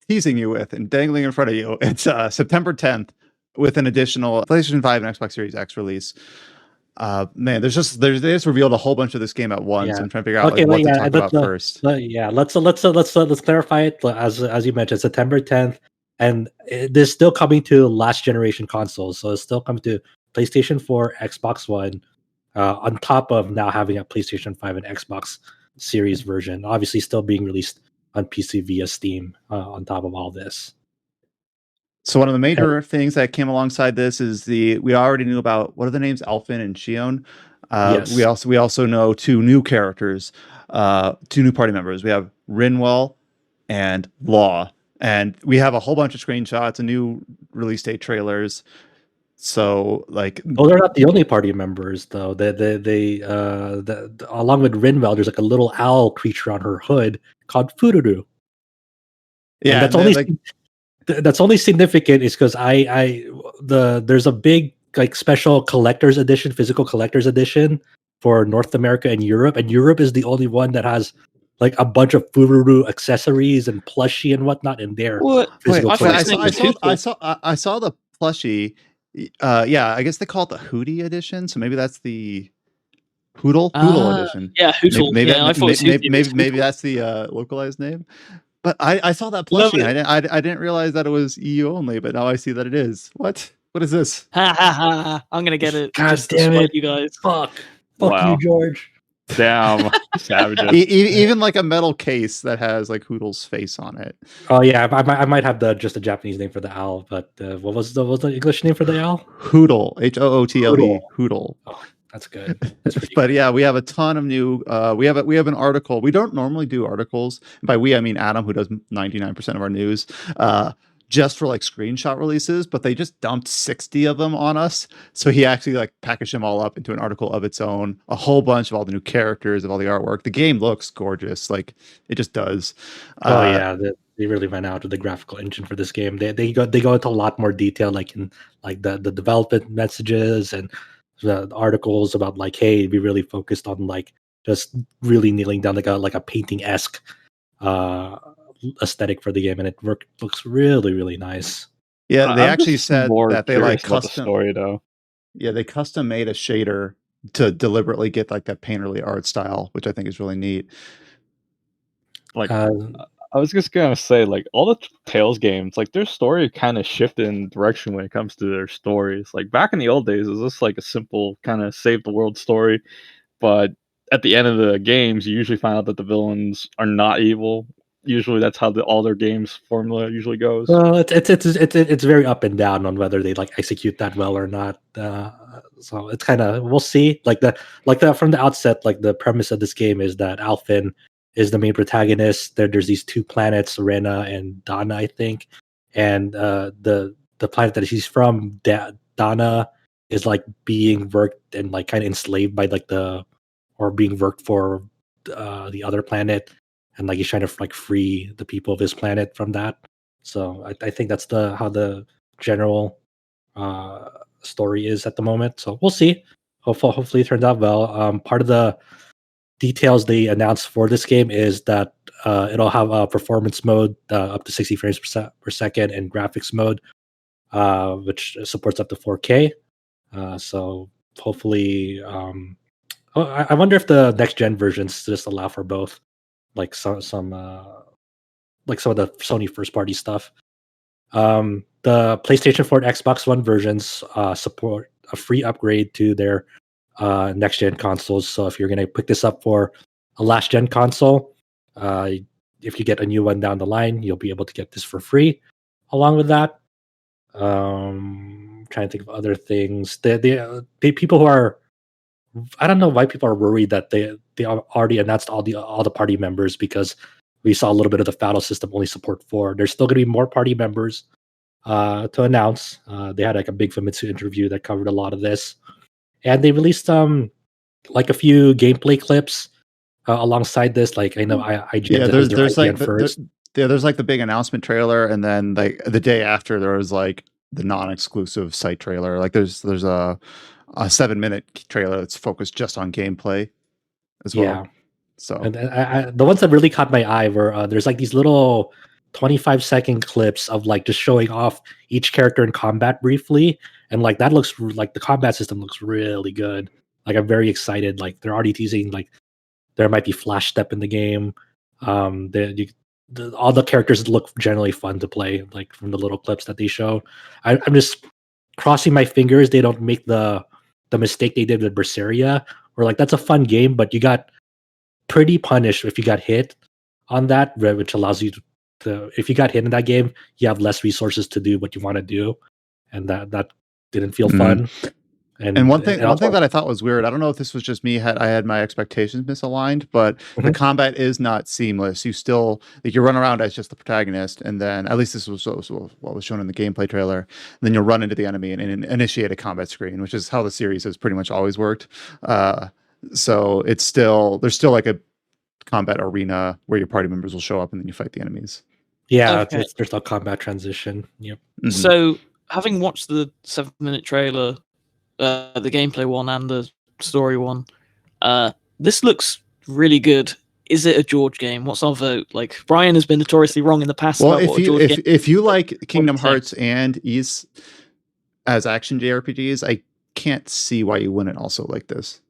teasing you with and dangling in front of you, it's September 10th, with an additional PlayStation 5 and Xbox Series X release. Man, they just revealed a whole bunch of this game at once. I'm trying to figure out what to talk about first. Let's clarify it. As you mentioned, September 10th, and it is still coming to last generation consoles. So it's still coming to PlayStation 4, Xbox One, on top of now having a PlayStation 5 and Xbox Series version. Obviously, still being released on PC via Steam on top of all this. So one of the major things that came alongside this is we already knew about, what are the names, Alphen and Shion. Yes. We also know two new characters, two new party members. We have Rinwell and Law, and we have a whole bunch of screenshots and new release date trailers. So like, well, they're not the only party members though. They along with Rinwell, there's like a little owl creature on her hood called Fururu. Yeah, and that's only significant is because there's a big like special collector's edition, physical collector's edition for North America and Europe is the only one that has like a bunch of Fururu accessories and plushie and whatnot in there. I saw the plushie. Yeah, I guess they call it the Hootie edition. So maybe that's the Hoodle edition. Yeah, Hootle. Maybe that's the localized name. But I saw that plushie. I didn't realize that it was EU only, but now I see that it is. What is this? Ha ha ha! I'm gonna get it. God damn it, you guys! Fuck you, George. Damn, savages. Even like a metal case that has like Hoodle's face on it. Oh yeah, I might have just the Japanese name for the owl, but what was the English name for the owl? Hoodle, Hootle, Hoodle. Oh, that's good. That's pretty. But yeah, we have a ton of new. We have an article. We don't normally do articles. By we, I mean Adam, who does 99% of our news. Just for like screenshot releases, but they just dumped 60 of them on us. So he actually like packaged them all up into an article of its own, a whole bunch of all the new characters, of all the artwork. The game looks gorgeous. Like it just does. Oh yeah. They really went out with the graphical engine for this game. They go into a lot more detail, like in like the development messages and the articles about like, hey, we really focused on like just really nailing down like a painting-esque aesthetic for the game, and it looks really, really nice. Yeah, they actually said that they like custom the story though. Yeah, they custom made a shader to deliberately get like that painterly art style, which I think is really neat. Like I was just gonna say, like all the Tales games, like their story kind of shifted in direction when it comes to their stories. Like back in the old days, it was just like a simple kind of save the world story, but at the end of the games, you usually find out that the villains are not evil. Usually, that's how all their games formula usually goes. Well, it's very up and down on whether they like execute that well or not. So it's kind of, we'll see. Like from the outset, like the premise of this game is that Alfin is the main protagonist. There's these two planets, Rena and Dana, I think, and the planet that he's from, Dana, is like being worked and like kind of enslaved by like being worked for the other planet, and like he's trying to like free the people of his planet from that. So I think that's how the general story is at the moment. So we'll see. Hopefully it turns out well. Part of the details they announced for this game is that it'll have a performance mode up to 60 frames per second, and graphics mode, which supports up to 4K. So hopefully, I wonder if the next gen versions just allow for both, like some of the Sony first party stuff. The PlayStation 4 and Xbox One versions support a free upgrade to their next gen consoles. So if you're going to pick this up for a last gen console, if you get a new one down the line, you'll be able to get this for free. Along with that, trying to think of other things. The people who are, I don't know why people are worried that they already announced all the party members, because we saw a little bit of the battle system only support 4. There's still going to be more party members to announce. They had like a big Famitsu interview that covered a lot of this, and they released like a few gameplay clips alongside this. Like I know there's like there's like the big announcement trailer, and then like the day after there was like the non-exclusive site trailer. Like there's a 7-minute trailer that's focused just on gameplay as well. Yeah. So and the ones that really caught my eye were there's like these little 25-second clips of like just showing off each character in combat briefly, and like that looks like the combat system looks really good. Like I'm very excited. Like they're already teasing like there might be flash step in the game. All the characters look generally fun to play, like from the little clips that they show. I'm just crossing my fingers they don't make the mistake they did with Berseria, where like that's a fun game, but you got pretty punished if you got hit on that, which allows you to, if you got hit in that game, you have less resources to do what you want to do, and that didn't feel fun. And one thing that I thought was weird, I don't know if this was just me, I had my expectations misaligned, but the combat is not seamless. You still, like, you run around as just the protagonist, and then, at least this was what was shown in the gameplay trailer, and then you'll run into the enemy and initiate a combat screen, which is how the series has pretty much always worked. So there's still like a combat arena where your party members will show up and then you fight the enemies. Yeah, okay. There's no combat transition. Yep. So having watched the 7-minute trailer, the gameplay one and the story one, this looks really good. Is it a George game? What's our vote? Like, Brian has been notoriously wrong in the past. Well, if you like Kingdom Hearts and Ys as action JRPGs, I can't see why you wouldn't also like this.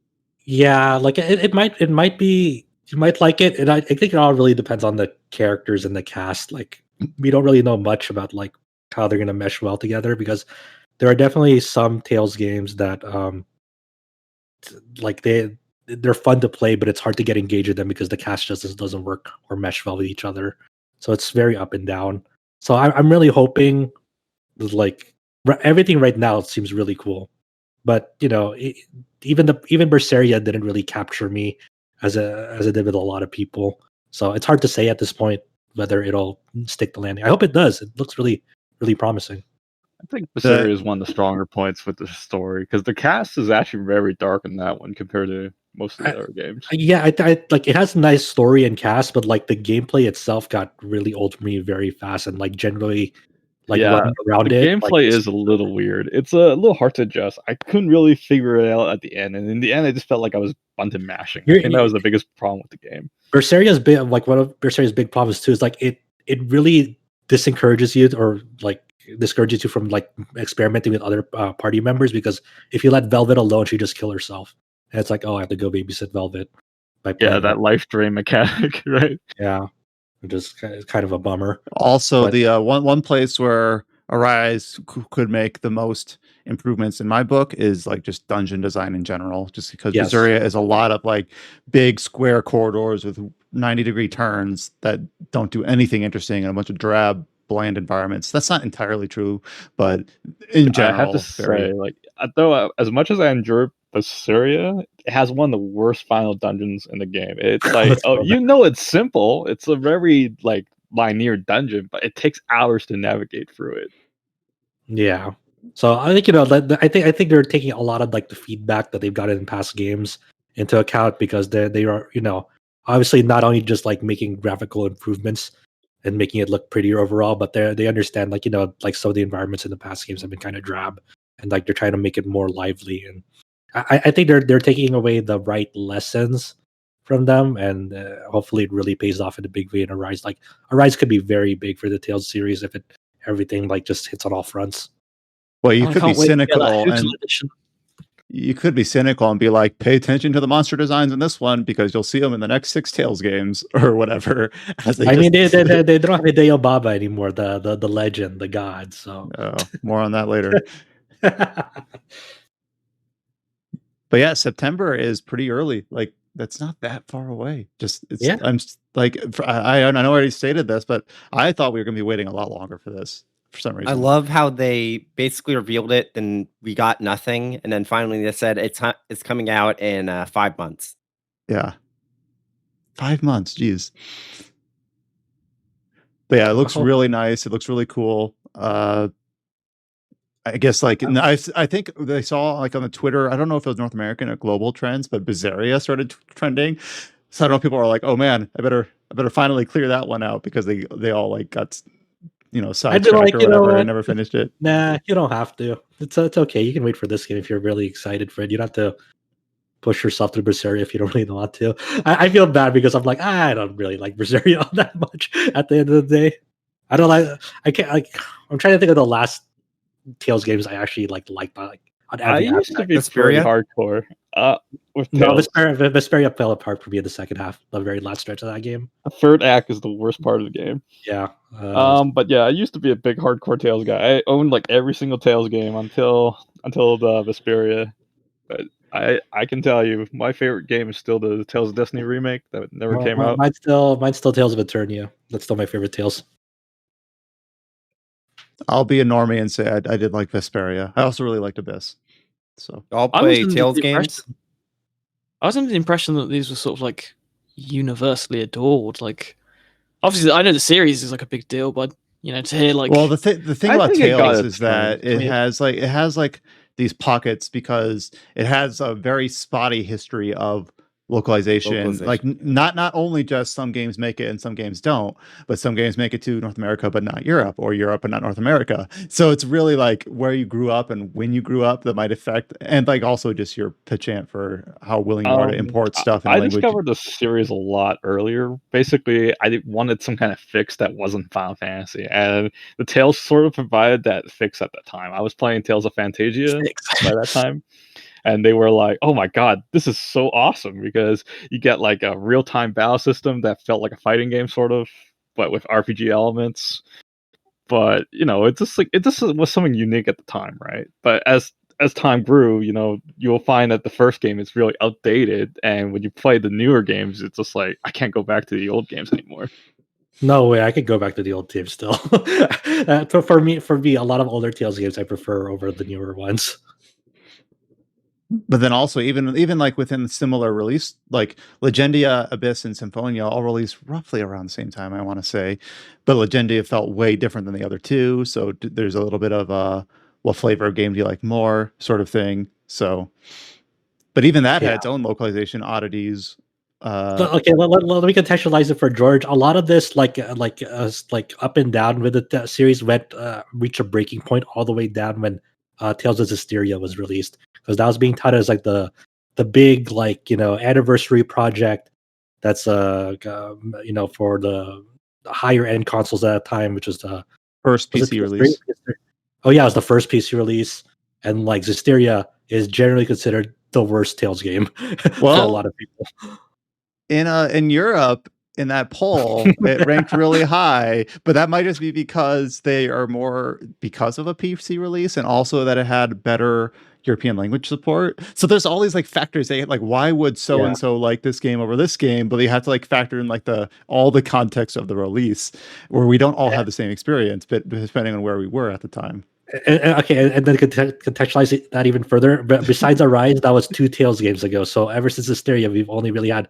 Yeah, like it might be, you might like it, and I think it all really depends on the characters and the cast. Like, we don't really know much about like how they're gonna mesh well together, because there are definitely some Tales games that like it they're fun to play, but it's hard to get engaged with them because the cast just doesn't work or mesh well with each other. So it's very up and down. So I'm really hoping, like, everything right now seems really cool, but even Berseria didn't really capture me as it did with a lot of people. So it's hard to say at this point whether it'll stick the landing. I hope it does. It looks really, really promising. I think Berseria is one of the stronger points with the story because the cast is actually very dark in that one compared to most of the other games. Yeah, I like it has a nice story and cast, but like the gameplay itself got really old for me very fast, and like generally, like running around the it. Gameplay is a little weird. It's a little hard to adjust. I couldn't really figure it out at the end, and in the end, I just felt like I was button mashing. I think that was the biggest problem with the game. Berseria's big, like one of Berseria's big problems too is like it really disencourages you or like discourages you from like experimenting with other party members, because if you let Velvet alone, she just kill herself, and it's like, oh, I have to go babysit Velvet. That life drain mechanic, right? Yeah, which is kind of a bummer. Also, the one place where Arise could make the most improvements in my book is like just dungeon design in general, just because Berseria is a lot of like big square corridors with 90-degree turns that don't do anything interesting and a bunch of drab, bland environments. That's not entirely true, but in general, I have to say, like, though as much as I enjoy Berseria, it has one of the worst final dungeons in the game. It's like, it's simple. It's a very like linear dungeon, but it takes hours to navigate through it. Yeah. So I think I think they're taking a lot of like the feedback that they've gotten in past games into account, because they are obviously not only just like making graphical improvements and making it look prettier overall, but they understand like like some of the environments in the past games have been kind of drab, and like they're trying to make it more lively. And I think they're taking away the right lessons from them, and hopefully it really pays off in a big way in Arise. Like Arise could be very big for the Tales series if everything like just hits on all fronts. Well, you could be cynical and be like, pay attention to the monster designs in this one because you'll see them in the next 6 Tales games or whatever. They don't have Hideo Baba anymore, the legend, the god. So more on that later. But yeah, September is pretty early. Like, that's not that far away. I'm like, I know I already stated this, but I thought we were going to be waiting a lot longer for this. For some reason. I love how they basically revealed it, then we got nothing, and then finally they said it's coming out in 5 months. Yeah, 5 months. Jeez. But yeah, it looks really nice. It looks really cool. I guess like I think they saw like on the Twitter. I don't know if it was North American or global trends, but Berseria started trending. So I don't know. People are like, "Oh man, I better finally clear that one out," because they all like got. Sidetracked or whatever. I never finished it. Nah, you don't have to. It's okay. You can wait for this game if you're really excited for it. You don't have to push yourself through Berseria if you don't really want to. I feel bad because I'm like, I don't really like Berseria all that much at the end of the day. I don't like. I can't like. I'm trying to think of the last Tales games I actually liked. I used to be pretty hardcore. Vesperia fell apart for me in the second half, the very last stretch of that game. The third act is the worst part of the game. Yeah. But yeah, I used to be a big hardcore Tales guy. I owned like every single Tales game until the Vesperia. But I can tell you, my favorite game is still the Tales of Destiny remake that never came out. Mine's still Tales of Eternia. That's still my favorite Tales. I'll be a normie and say I did like Vesperia. I also really liked Abyss. So I'll play Tales games. I was under the impression that these were sort of like universally adored. Like, obviously, I know the series is like a big deal, but to hear like, well, the thing about Tales is that it has like these pockets because it has a very spotty history of localization. Like not only just some games make it and some games don't, but some games make it to North America but not Europe, or Europe but not North America. So it's really like where you grew up and when you grew up that might affect, and like also just your penchant for how willing you are to import stuff. I discovered the series a lot earlier. Basically, I wanted some kind of fix that wasn't Final Fantasy, and the Tales sort of provided that fix at the time. I was playing Tales of Fantasia by that time. And they were like, "Oh my god, this is so awesome!" Because you get like a real-time battle system that felt like a fighting game, sort of, but with RPG elements. But it just was something unique at the time, right? But as as time grew, you'll find that the first game is really outdated, and when you play the newer games, it's just like I can't go back to the old games anymore. No way, I could go back to the old games still. For me, a lot of older Tales games I prefer over the newer ones. But then also even like within similar release, like Legendia, Abyss, and Symphonia all released roughly around the same time, I want to say. But Legendia felt way different than the other two, so there's a little bit of what flavor of game do you like more sort of thing. So, but even that had its own localization oddities. Okay, let me contextualize it for George. A lot of this, like up and down with the series, reached a breaking point all the way down when Tales of Zestiria was released, because that was being touted as like the big anniversary project that's for the higher end consoles at that time, which was the first PC release. Oh yeah, it was the first PC release, and like Zestiria is generally considered the worst Tales game for a lot of people. In Europe, in that poll, it ranked really high, but that might just be because they are more because of a PC release, and also that it had better European language support. So there's all these like factors. They like, why would so and so like this game over this game? But they have to like factor in like all the context of the release, where we don't all have the same experience, but depending on where we were at the time. And then contextualize that even further. But besides Arise, that was 2 Tales games ago. So ever since Hysteria, we've only really had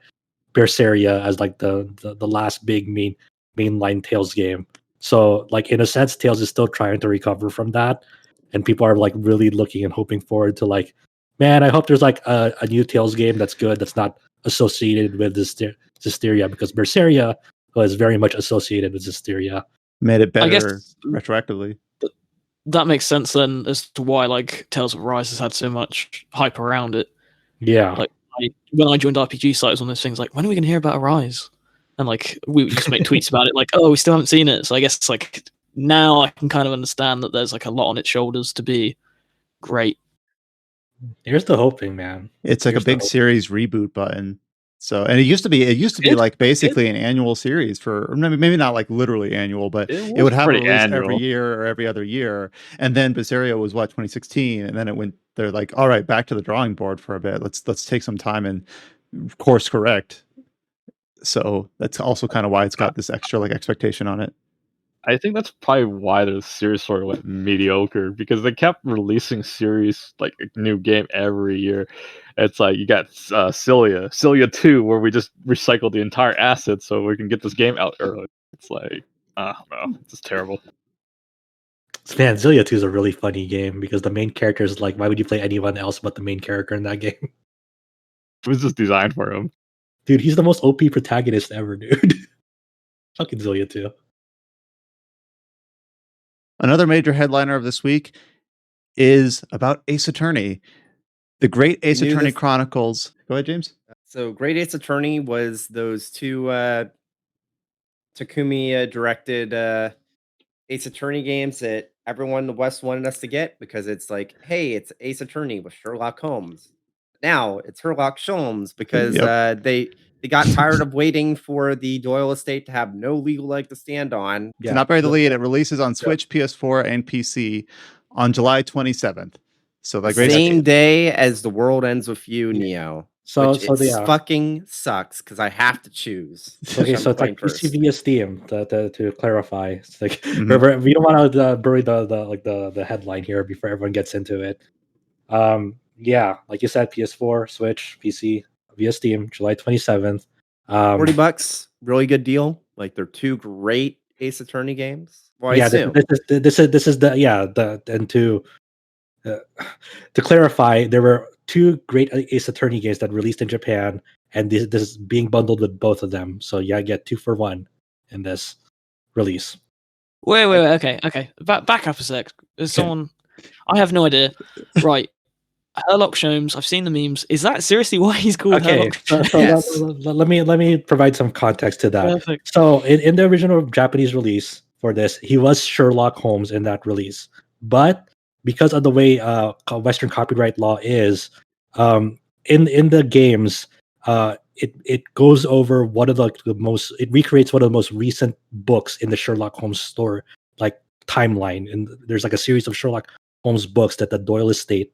Berseria as like the last big mainline Tales game. So like in a sense, Tales is still trying to recover from that, and people are like really looking and hoping forward to like, man, I hope there's like a new Tales game that's good, that's not associated with Hysteria, because Berseria was very much associated with Hysteria. Made it better, I guess, retroactively. That makes sense then as to why like Tales of Arise has had so much hype around it. Yeah, like when I joined RPG sites on those things, like, when are we going to hear about Arise? And like we just make tweets about it, like, oh, we still haven't seen it. So I guess it's like now I can kind of understand that there's like a lot on its shoulders to be great. Here's the hoping, man. It's like a big series reboot button. So, and it used to be like basically an annual series for, maybe not like literally annual, but it would have a release every year or every other year. And then Berseria was 2016, and then they're like, all right, back to the drawing board for a bit. Let's take some time and course correct. So that's also kind of why it's got this extra like expectation on it. I think that's probably why the series sort of went mediocre, because they kept releasing series like a new game every year. It's like you got Cilia 2, where we just recycled the entire asset so we can get this game out early. It's like, I don't know, it's just terrible. Man, Cilia 2 is a really funny game because the main character is like, why would you play anyone else but the main character in that game? It was just designed for him. Dude, he's the most OP protagonist ever, dude. Fucking Cilia 2. Another major headliner of this week is about Ace Attorney. The Great Ace Attorney Chronicles. Go ahead, James. So Great Ace Attorney was those 2 Takumi directed Ace Attorney games that everyone in the West wanted us to get, because it's like, hey, it's Ace Attorney with Sherlock Holmes. Now it's Sherlock Holmes, because they got tired of waiting for the Doyle estate to have no legal leg to stand on. To not bury the lead, it releases on Switch, PS4, and PC on July 27th. So like same day as The World Ends With You, Neo. So fucking sucks because I have to choose. Okay, so it's like PC via Steam. To clarify, it's like we don't want to bury the headline here before everyone gets into it. Yeah, like you said, PS4, Switch, PC via Steam, July 27th. $40, really good deal. Like, they're 2 great Ace Attorney games. Well, yeah, this is to clarify, there were 2 great Ace Attorney games that released in Japan, and this is being bundled with both of them. So yeah, I get 2 for 1 in this release. Wait, okay. Back up a sec. There's someone. I have no idea. Right. Sherlock Holmes. I've seen the memes. Is that seriously why he's called Sherlock Holmes? So yes. let me provide some context to that. Perfect. So in the original Japanese release for this, he was Sherlock Holmes in that release, but because of the way Western copyright law is, in the games, it goes over it recreates one of the most recent books in the Sherlock Holmes story, like timeline. And there's like a series of Sherlock Holmes books that the Doyle estate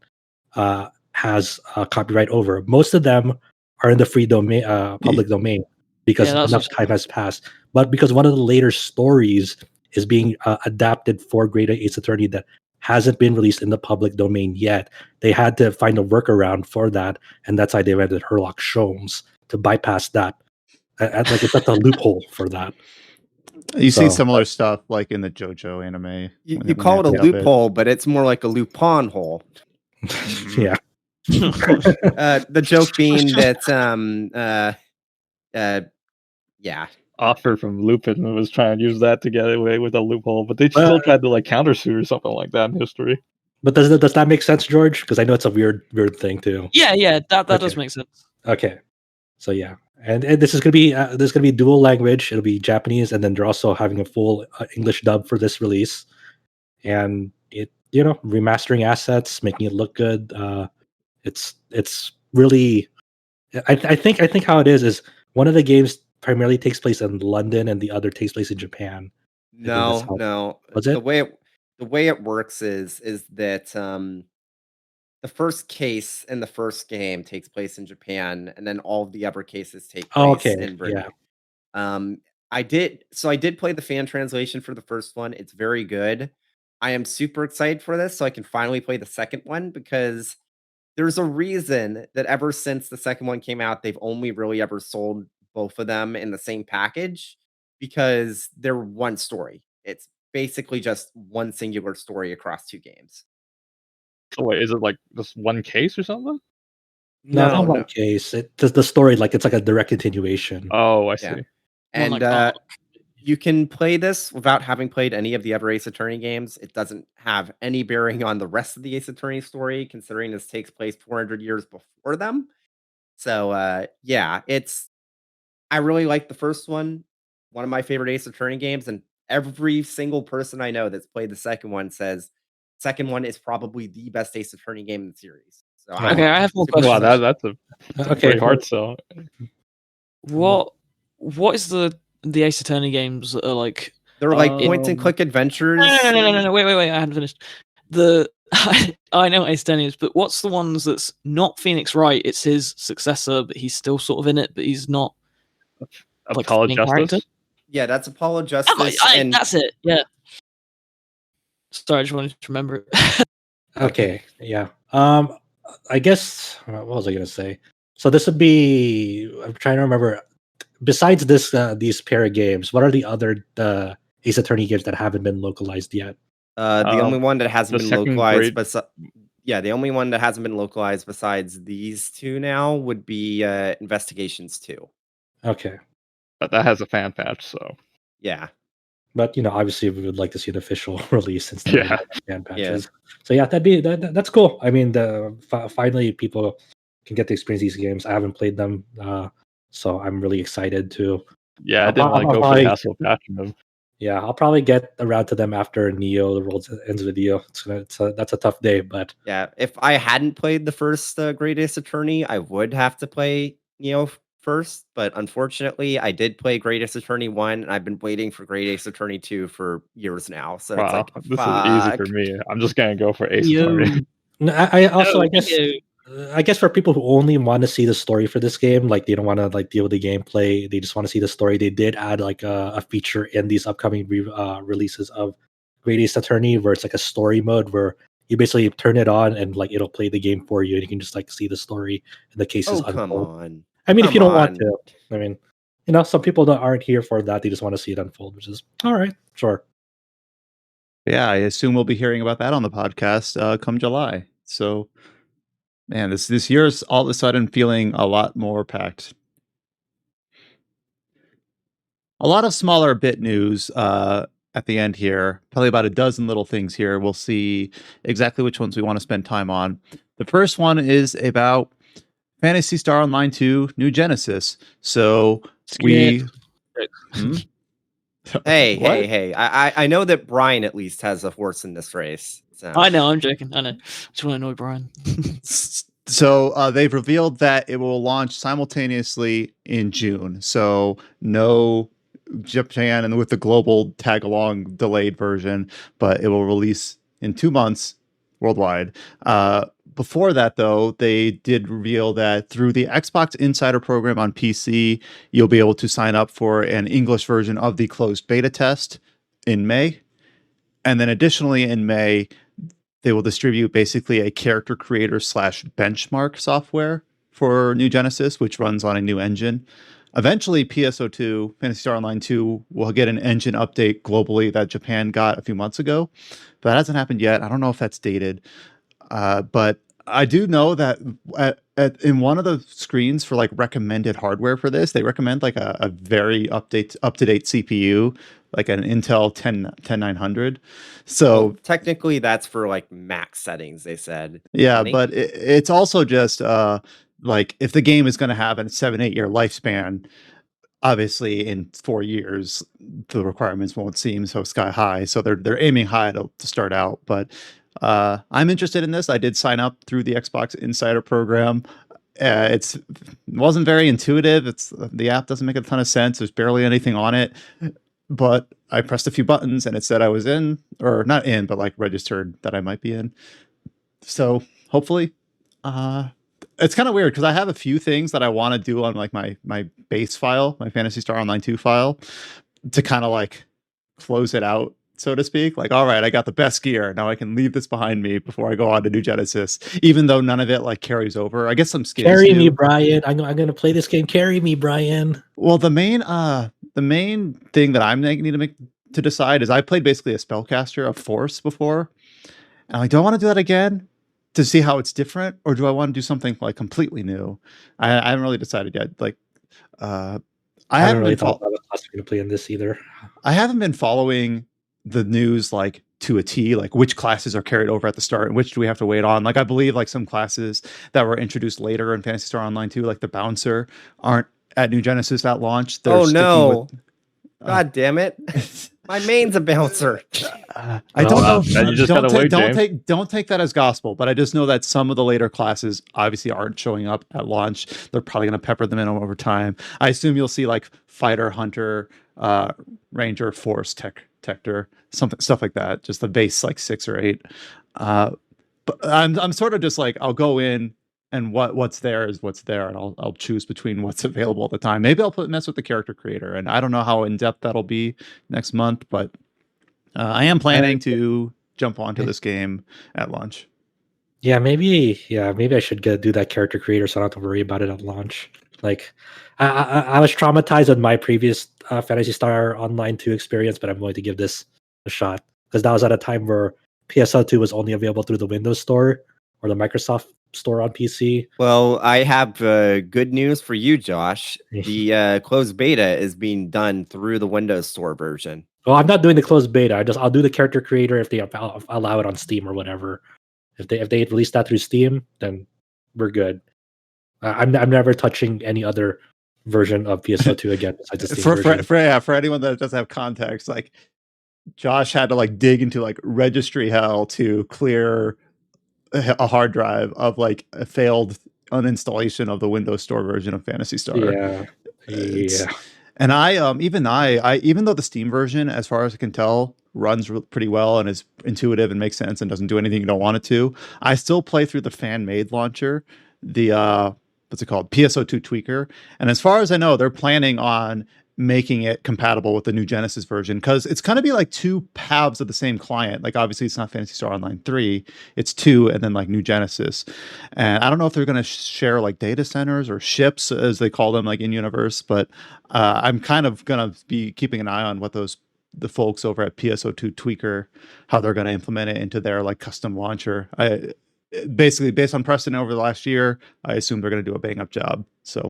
has copyright over. Most of them are in the free domain, public domain, because enough time has passed. But because one of the later stories is being adapted for Great Ace Attorney that hasn't been released in the public domain yet, they had to find a workaround for that, and that's why they went with Herlock Sholmes to bypass that. Like it's a loophole for that. You see similar stuff like in the JoJo anime. You call it a loophole, but it's more like a Lupin hole. Yeah. The joke being that yeah. Offer from Lupin was trying to use that to get away with a loophole, but they still tried to like countersue or something like that in history. But does that make sense, George? Because I know it's a weird thing too. Yeah, that does make sense. Okay, so yeah, and this is gonna be dual language. It'll be Japanese, and then they're also having a full English dub for this release, and it remastering assets, making it look good. It's really, I think how it is one of the games primarily takes place in London and the other takes place in Japan. No. Was it? The way it works is that the first case in the first game takes place in Japan, and then all of the other cases take place in Britain. Yeah. I did play the fan translation for the first one. It's very good. I am super excited for this, so I can finally play the second one, because there's a reason that ever since the second one came out, they've only really ever sold both of them in the same package, because they're one story. It's basically just one singular story across two games. So wait, is it like just one case or something? No, not one case. The story, like it's like a direct continuation. Oh, I see. And you can play this without having played any of the other Ace Attorney games. It doesn't have any bearing on the rest of the Ace Attorney story, considering this takes place 400 years before them. So yeah, I really like the first one. One of my favorite Ace Attorney games, and every single person I know that's played the second one says second one is probably the best Ace Attorney game in the series. So okay, I have more questions. Wow, that's a pretty hard sell. What is the Ace Attorney games that are like? They're like point and click adventures. No, wait, I hadn't finished. I know what Ace Attorney is, but what's the ones that's not Phoenix Wright? It's his successor, but he's still sort of in it, but he's not. Apollo Justice? Character? Yeah, that's Apollo Justice. And that's it. Yeah. Sorry, I just wanted to remember it. Okay. Yeah. I guess what was I gonna say? So this would be. I'm trying to remember. Besides this, these pair of games, what are the other Ace Attorney games that haven't been localized yet? The only one that hasn't been localized, the only one that hasn't been localized besides these two now would be Investigations 2. Okay. But that has a fan patch, so yeah. But obviously, we would like to see an official release instead of fan patches. Yeah. So yeah, that's cool. I mean, finally people can get to experience these games. I haven't played them, so I'm really excited to. Yeah, I didn't want to go for the hassle of patching them. Yeah, I'll probably get around to them after Neo the World Ends Video. That's a tough day, but yeah, if I hadn't played the first Great Ace Attorney, I would have to play Neo first. But unfortunately, I did play Great Ace Attorney 1, and I've been waiting for Great Ace Attorney 2 for years now. So it's like, this is easy for me. I'm just gonna go for Ace Attorney. No, I guess for people who only want to see the story for this game, like they don't want to like deal with the gameplay, they just want to see the story. They did add like a feature in these upcoming releases of Great Ace Attorney, where it's like a story mode where you basically turn it on and like it'll play the game for you, and you can just like see the story and the cases unfold. Come on. I mean, if you don't want to, I mean, some people that aren't here for that, they just want to see it unfold, which is all right, sure. Yeah, I assume we'll be hearing about that on the podcast come July. So. Man, this year's all of a sudden feeling a lot more packed. A lot of smaller bit news at the end here. Probably about a dozen little things here. We'll see exactly which ones we want to spend time on. The first one is about Phantasy Star Online 2 New Genesis. So we... Hey. I know that Brian at least has a horse in this race. So. I know, I'm joking. I know. Just want to annoy Brian. So they've revealed that it will launch simultaneously in June. So no Japan and with the global tag-along delayed version, but it will release in 2 months worldwide. before that, though, they did reveal that through the Xbox Insider program on PC, you'll be able to sign up for an English version of the closed beta test in May. And then additionally in May, they will distribute basically a character creator / benchmark software for New Genesis, which runs on a new engine. Eventually, PSO2, Phantasy Star Online 2, will get an engine update globally that Japan got a few months ago. But that hasn't happened yet. I don't know if that's dated. But I do know that in one of the screens for like recommended hardware for this, they recommend like a very up-to-date CPU, like an Intel 10900. So technically that's for like max settings, they said. Yeah, but it's also just like if the game is going to have a 7-8 year lifespan, obviously in 4 years the requirements won't seem so sky high. So they're aiming high to start out. But I'm interested in this. I did sign up through the Xbox Insider program. It wasn't very intuitive. The app doesn't make a ton of sense. There's barely anything on it. But I pressed a few buttons and it said I was in, or not in, but like registered that I might be in. So hopefully, it's kind of weird because I have a few things that I want to do on like my base file, my Phantasy Star Online 2 file, to kind of like close it out, so to speak. Like, all right, I got the best gear. Now I can leave this behind me before I go on to New Genesis, even though none of it like carries over. I guess some skins Carry me, Brian. I'm going to play this game. Carry me, Brian. Well, the main thing that I'm need to decide is I played basically a spellcaster of Force before. And I'm like, do I want to do that again to see how it's different? Or do I want to do something like completely new? I haven't really decided yet. Like, I haven't really thought about the class we're going to play in this either. I haven't been following the news like to a T, like which classes are carried over at the start and which do we have to wait on. Like I believe like some classes that were introduced later in Phantasy Star Online 2, like the Bouncer, aren't at New Genesis at launch. They're God damn it. My main's a bouncer. I don't know. You just don't take that as gospel, but I just know that some of the later classes obviously aren't showing up at launch. They're probably going to pepper them in over time. I assume you'll see like fighter, hunter, ranger, force, tector, stuff like that. Just the base like 6 or 8. But I'm sort of just like I'll go in. And what's there is what's there, and I'll choose between what's available at the time. Maybe I'll mess with the character creator, and I don't know how in depth that'll be next month, but I am planning to jump onto this game at launch. Yeah, maybe I should do that character creator so I don't have to worry about it at launch. Like, I was traumatized with my previous Phantasy Star Online 2 experience, but I'm going to give this a shot because that was at a time where PSO2 was only available through the Windows Store or the Microsoft Store on PC. Well, I have good news for you, Josh. The closed beta is being done through the Windows Store version. Well, I'm not doing the closed beta. I'll do the character creator if they allow it on Steam or whatever. If they release that through Steam, then we're good. I'm never touching any other version of PSO2 again besides the Steam version. For anyone that doesn't have context, like Josh had to like dig into like registry hell to clear a hard drive of like a failed uninstallation of the Windows Store version of Phantasy Star. Yeah. And even though the Steam version, as far as I can tell, runs pretty well and is intuitive and makes sense and doesn't do anything you don't want it to, I still play through the fan-made launcher, the what's it called, PSO2 tweaker. And as far as I know, they're planning on making it compatible with the New Genesis version because it's going to be like two halves of the same client. Like obviously it's not Phantasy Star Online 3, it's 2 and then like New Genesis. And I don't know if they're going to share like data centers or ships as they call them like in universe, but I'm kind of going to be keeping an eye on what the folks over at PSO2 Tweaker, how they're going to implement it into their like custom launcher. Basically based on precedent over the last year, I assume they're going to do a bang up job. So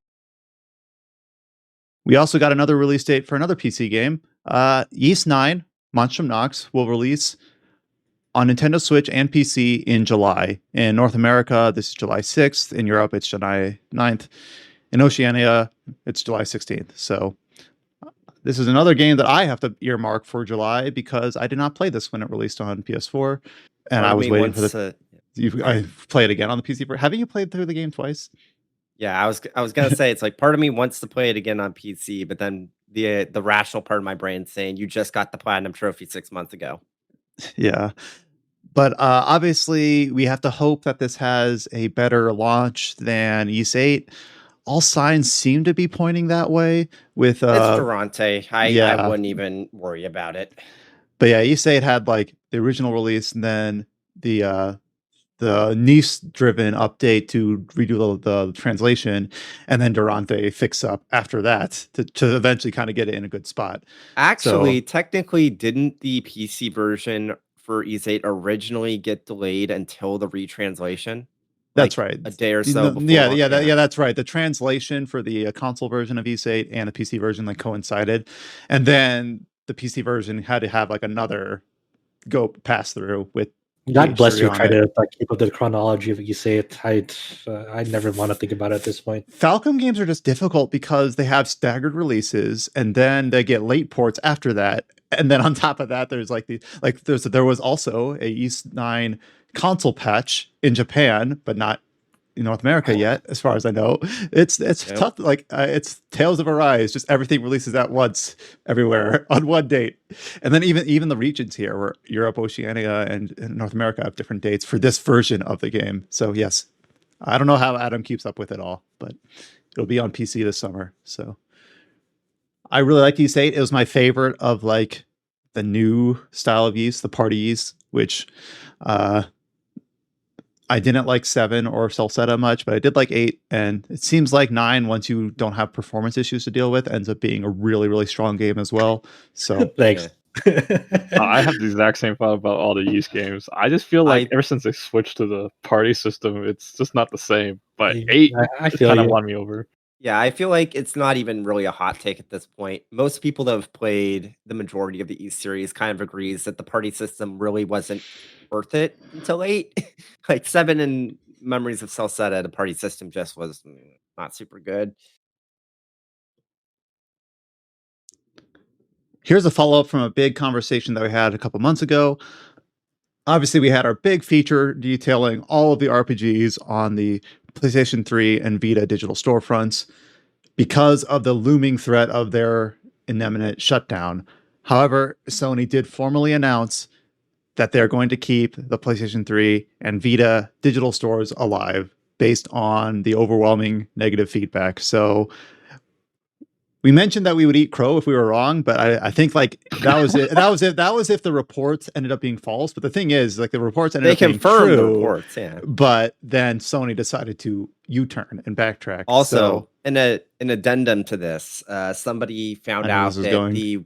we also got another release date for another PC game. Ys 9, Monstrum Nox, will release on Nintendo Switch and PC in July. In North America, this is July 6th. In Europe, it's July 9th. In Oceania, it's July 16th. So this is another game that I have to earmark for July because I did not play this when it released on PS4. And I was waiting for I play it again on the PC. Haven't you played through the game twice? Yeah, I was gonna say it's like part of me wants to play it again on PC, but then the rational part of my brain saying you just got the platinum trophy 6 months ago. Yeah, But obviously, we have to hope that this has a better launch than Ys 8. All signs seem to be pointing that way. With It's Durante. I yeah. wouldn't even worry about it. But yeah, Ys 8 had like the original release, and then the niche-driven update to redo the translation, and then Durante fix up after that to eventually kind of get it in a good spot. Actually, technically, didn't the PC version for Ys 8 originally get delayed until the retranslation? That's right. A day or so before. Yeah, that's right. The translation for the console version of Ys 8 and the PC version like coincided, and then the PC version had to have like another go pass through with. God bless you. Try to like keep up the chronology of Ys 8. I never want to think about it at this point. Falcom games are just difficult because they have staggered releases, and then they get late ports after that, and then on top of that, there's there was also a Ys 9 console patch in Japan, but not in North America yet, as far as I know. It's tough. Like it's Tales of Arise. Just everything releases at once everywhere on one date, and then even the regions here, where Europe, Oceania, and North America have different dates for this version of the game. So yes, I don't know how Adam keeps up with it all, but it'll be on PC this summer. So I really like Ys 8. It was my favorite of like the new style of Ys, the party Ys, which I didn't like 7 or Salsetta much, but I did like 8. And it seems like 9, once you don't have performance issues to deal with, ends up being a really, really strong game as well. So thanks. I have the exact same thought about all the Ys games. I just feel like ever since they switched to the party system, it's just not the same. But 8 kind of won me over. Yeah, I feel like it's not even really a hot take at this point. Most people that have played the majority of the Ys series kind of agrees that the party system really wasn't worth it until 8. Like 7 and Memories of Salsetta, the party system just was not super good. Here's a follow-up from a big conversation that we had a couple months ago. Obviously, we had our big feature detailing all of the RPGs on the PlayStation 3 and Vita digital storefronts because of the looming threat of their imminent shutdown. However, Sony did formally announce that they're going to keep the PlayStation 3 and Vita digital stores alive based on the overwhelming negative feedback. So we mentioned that we would eat crow if we were wrong, but I think like that was it. That was if the reports ended up being false. But the thing is, like the reports ended up being true. The reports, yeah. But then Sony decided to U-turn and backtrack. Also, an addendum to this, somebody found out that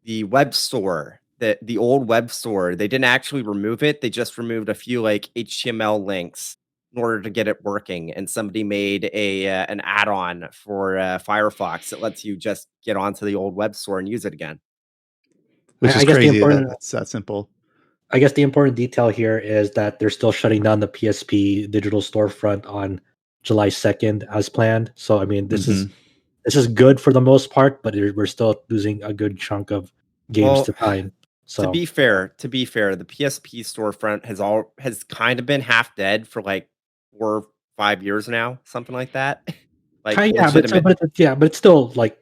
the web store, the old web store, they didn't actually remove it. They just removed a few like HTML links in order to get it working, and somebody made an add-on for Firefox that lets you just get onto the old web store and use it again. Which is crazy. That's that simple. I guess the important detail here is that they're still shutting down the PSP digital storefront on July 2nd as planned. So I mean, this is good for the most part, but we're still losing a good chunk of games to time. So to be fair, the PSP storefront has kind of been half dead for like 4 or 5 years now, something like that. Like but it's still like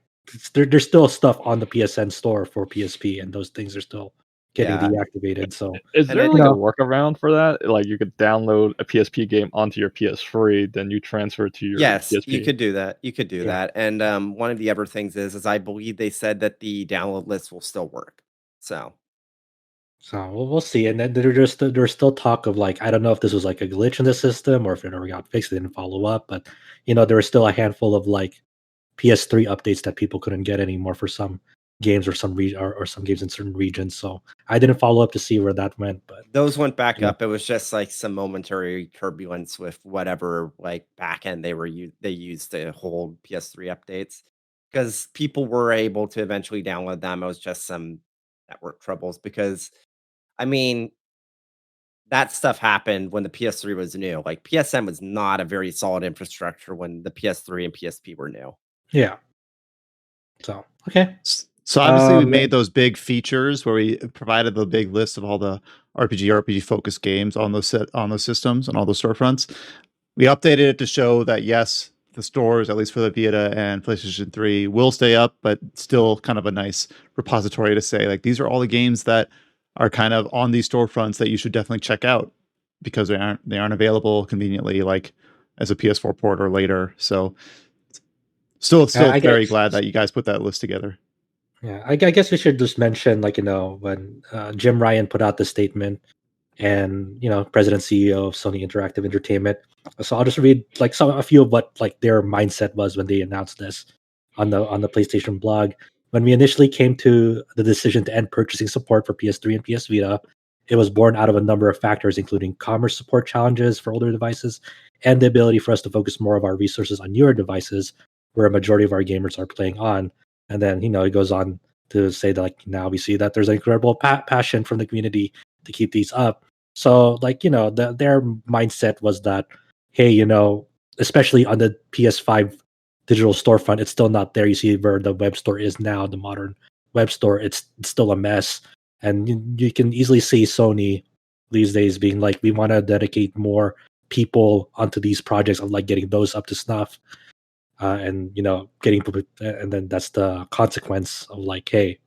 there's still stuff on the PSN store for PSP, and those things are still getting deactivated. So is there like a workaround for that? Like you could download a PSP game onto your PS3, then you transfer it to your PSP. You could do that. That. And one of the other things is I believe they said that the download list will still work. So we'll see. And then there's still talk of like, I don't know if this was like a glitch in the system or if it never got fixed, they didn't follow up. But there was still a handful of like PS3 updates that people couldn't get anymore for some games or some games in certain regions. So I didn't follow up to see where that went, but those went back up. It was just like some momentary turbulence with whatever like backend they used to hold PS3 updates, because people were able to eventually download them. It was just some network troubles, because I mean, that stuff happened when the PS3 was new. Like PSN was not a very solid infrastructure when the PS3 and PSP were new. Yeah. So, okay. So obviously we made those big features where we provided the big list of all the RPG focused games on those systems and all those storefronts. We updated it to show that yes, the stores, at least for the Vita and PlayStation 3, will stay up, but still kind of a nice repository to say like these are all the games that are kind of on these storefronts that you should definitely check out because they aren't available conveniently like as a PS4 port or later. So still very glad that you guys put that list together. Yeah, I guess we should just mention, like, when Jim Ryan put out the statement, and president CEO of Sony Interactive Entertainment. So I'll just read like a few of what like their mindset was when they announced this on the PlayStation blog. When we initially came to the decision to end purchasing support for PS3 and PS Vita, it was born out of a number of factors, including commerce support challenges for older devices and the ability for us to focus more of our resources on newer devices where a majority of our gamers are playing on. And then, it goes on to say that, like, now we see that there's an incredible passion from the community to keep these up. So, like, their mindset was that, hey, especially on the PS5 digital storefront, it's still not there. You see where the web store is now, the modern web store, it's still a mess. And you can easily see Sony these days being like, we want to dedicate more people onto these projects of like getting those up to snuff. And and then that's the consequence of like, hey,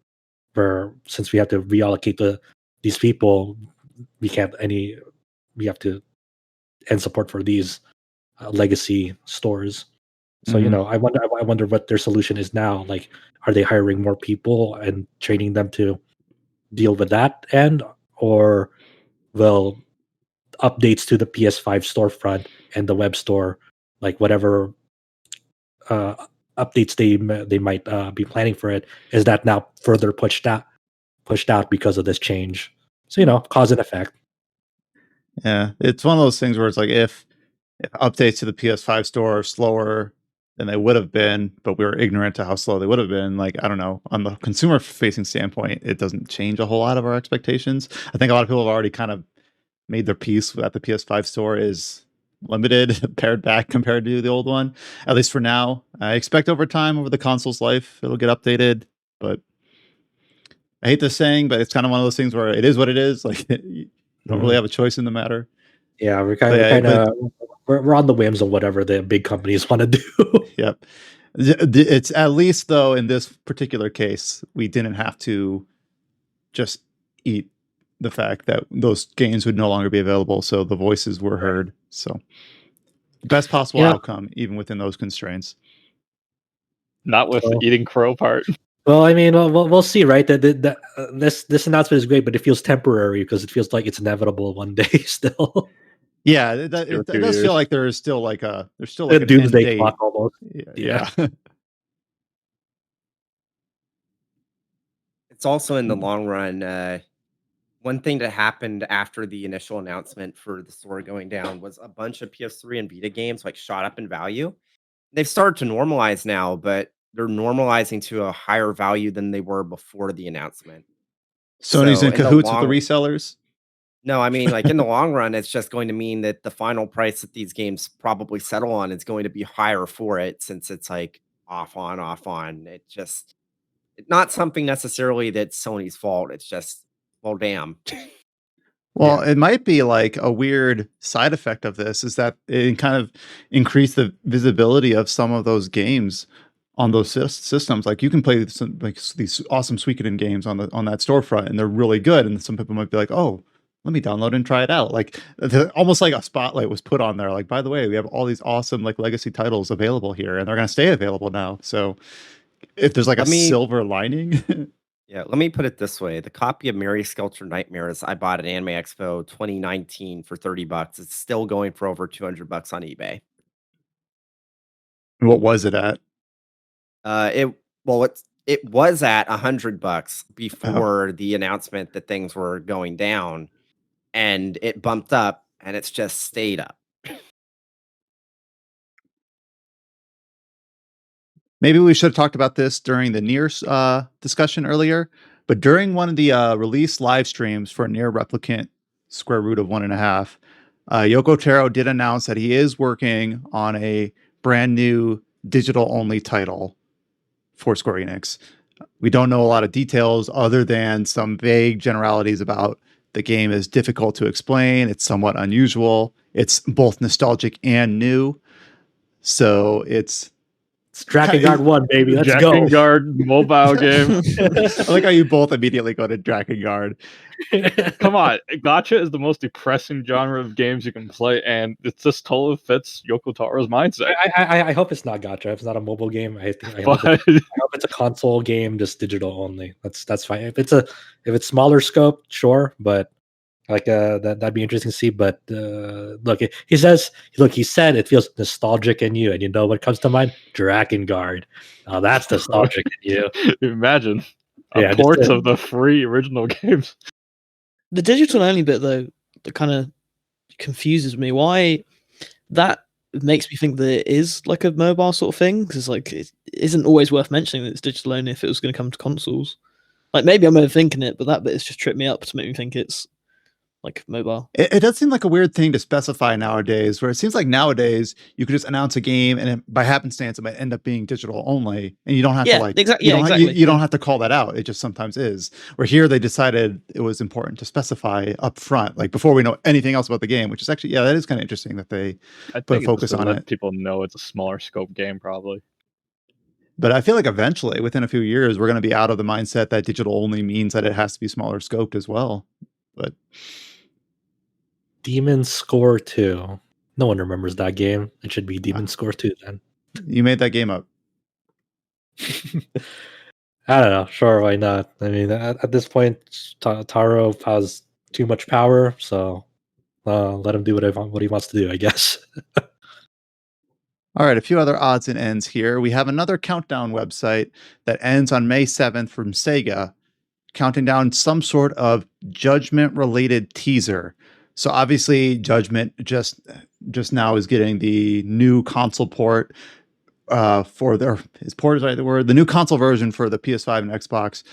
since we have to reallocate these people, we have to end support for these legacy stores. So I wonder what their solution is now. Like, are they hiring more people and training them to deal with that end, or will updates to the PS5 storefront and the web store, like whatever updates they might be planning for it, is that now further pushed out because of this change? So cause and effect. Yeah, it's one of those things where it's like if updates to the PS5 store are slower than they would have been, but we were ignorant to how slow they would have been. Like, I don't know, on the consumer facing standpoint, it doesn't change a whole lot of our expectations. I think a lot of people have already kind of made their peace that the PS5 store is limited, pared back compared to the old one, at least for now. I expect over time, over the console's life, it'll get updated, but I hate this saying, but it's kind of one of those things where it is what it is. Like, you don't really have a choice in the matter. Yeah, we're on the whims of whatever the big companies want to do. Yep. It's at least, though, in this particular case, we didn't have to just eat the fact that those games would no longer be available. So the voices were heard. So best possible outcome, even within those constraints. Not with the eating crow part. Well, I mean, we'll see, right? This announcement is great, but it feels temporary because it feels like it's inevitable one day still. Yeah, it does feel like there's still like a doomsday clock almost. Yeah. It's also in the long run. One thing that happened after the initial announcement for the store going down was a bunch of PS3 and Vita games like shot up in value. They've started to normalize now, but they're normalizing to a higher value than they were before the announcement. Sony's in cahoots with the resellers? No, I mean, like in the long run, it's just going to mean that the final price that these games probably settle on is going to be higher for it, since it's like off on. It's not something necessarily that's Sony's fault. It's just, well, damn. Well, it might be like a weird side effect of this is that it kind of increased the visibility of some of those games on those systems. Like, you can play some like these awesome Suikoden games on that storefront, and they're really good. And some people might be like, "Oh, let me download and try it out." Like, almost like a spotlight was put on there. Like, by the way, we have all these awesome like legacy titles available here, and they're going to stay available now. So, if there's like silver lining. Yeah, let me put it this way. The copy of Mary Skelter Nightmares I bought at Anime Expo 2019 for $30. It's still going for over $200 on eBay. What was it at? It was at $100 before the announcement that things were going down, and it bumped up, and it's just stayed up. Maybe we should have talked about this during the NieR discussion earlier, but during one of the release live streams for NieR Replicant Square Root of 1.5, Yoko Taro did announce that he is working on a brand new digital-only title for Square Enix. We don't know a lot of details other than some vague generalities about the game is difficult to explain. It's somewhat unusual. It's both nostalgic and new. So it's It's Drakengard 1, baby. Let's go. Drakengard mobile game. I like how you both immediately go to Drakengard. Come on, gacha is the most depressing genre of games you can play, and it just totally fits Yoko Taro's mindset. I hope it's not gacha. If it's not a mobile game, I hope it's a console game, just digital only. That's fine. If it's smaller scope, sure, but like that'd be interesting to see. But look, he said it feels nostalgic in you, and you know what comes to mind? Drakengard. Oh, that's nostalgic in you. Imagine ports of the free original games. The digital only bit though, that kind of confuses me. Why that makes me think that it is like a mobile sort of thing, because like it isn't always worth mentioning that it's digital only if it was going to come to consoles. Like maybe I'm overthinking it, but that bit has just tripped me up to make me think it's like mobile. It does seem like a weird thing to specify nowadays, where it seems like nowadays you could just announce a game and by happenstance it might end up being digital only, and you don't have to like exactly. You don't have to call that out. It just sometimes is. Where here they decided it was important to specify up front, like before we know anything else about the game, which is actually that is kind of interesting that they put a focus on it. People know it's a smaller scope game probably. But I feel like eventually, within a few years, we're going to be out of the mindset that digital only means that it has to be smaller scoped as well. But Demon's Score 2. No one remembers that game. It should be Demon's Score 2 then. You made that game up. I don't know. Sure, why not? I mean, at this point, Taro has too much power, so let him do what he wants to do, I guess. All right, a few other odds and ends here. We have another countdown website that ends on May 7th from SaGa, counting down some sort of Judgment-related teaser. So obviously, Judgment just now is getting the new console port for their the new console version for the PS5 and Xbox,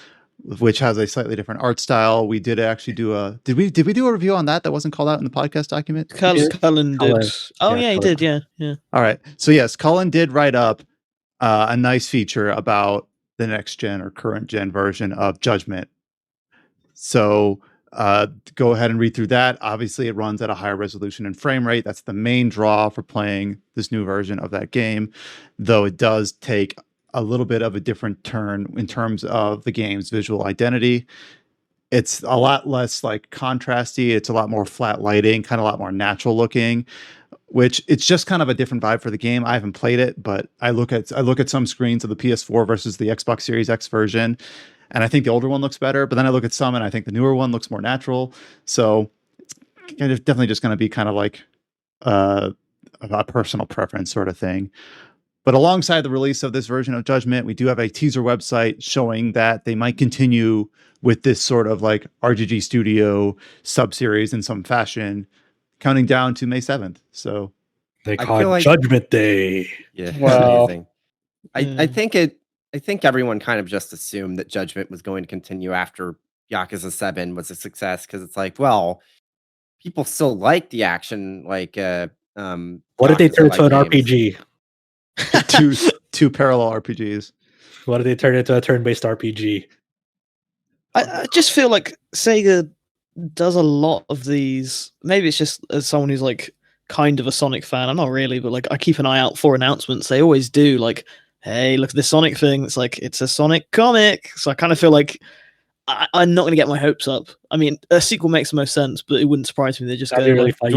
which has a slightly different art style. We did actually do did we do a review on that wasn't called out in the podcast document? Cullen did. Oh yeah, he did. Yeah. All right. So yes, Cullen did write up a nice feature about the next gen or current gen version of Judgment. So go ahead and read through that. Obviously, it runs at a higher resolution and frame rate. That's the main draw for playing this new version of that game, though it does take a little bit of a different turn in terms of the game's visual identity. It's a lot less like contrasty. It's a lot more flat lighting, kind of a lot more natural looking, which it's just kind of a different vibe for the game. I haven't played it, but I look at some screens of the PS4 versus the Xbox Series X version, and I think the older one looks better, but then I look at some and I think the newer one looks more natural. So it's definitely just going to be kind of like a personal preference sort of thing. But alongside the release of this version of Judgment, we do have a teaser website showing that they might continue with this sort of like RGG Studio sub-series in some fashion, counting down to May 7th. So they call it Judgment Day. Yeah, wow. Amazing. I think everyone kind of just assumed that Judgment was going to continue after Yakuza 7 was a success, because it's like, well, people still like the action, like what did they turn into an RPG? two parallel RPGs. What did they turn into a turn-based RPG? I just feel like SaGa does a lot of these. Maybe it's just as someone who's like kind of a Sonic fan. I'm not really, but like I keep an eye out for announcements. They always do like, hey, look at this Sonic thing. It's like, it's a Sonic comic. So I kind of feel like I'm not going to get my hopes up. I mean, a sequel makes the most sense, but it wouldn't surprise me. They just go, really fun.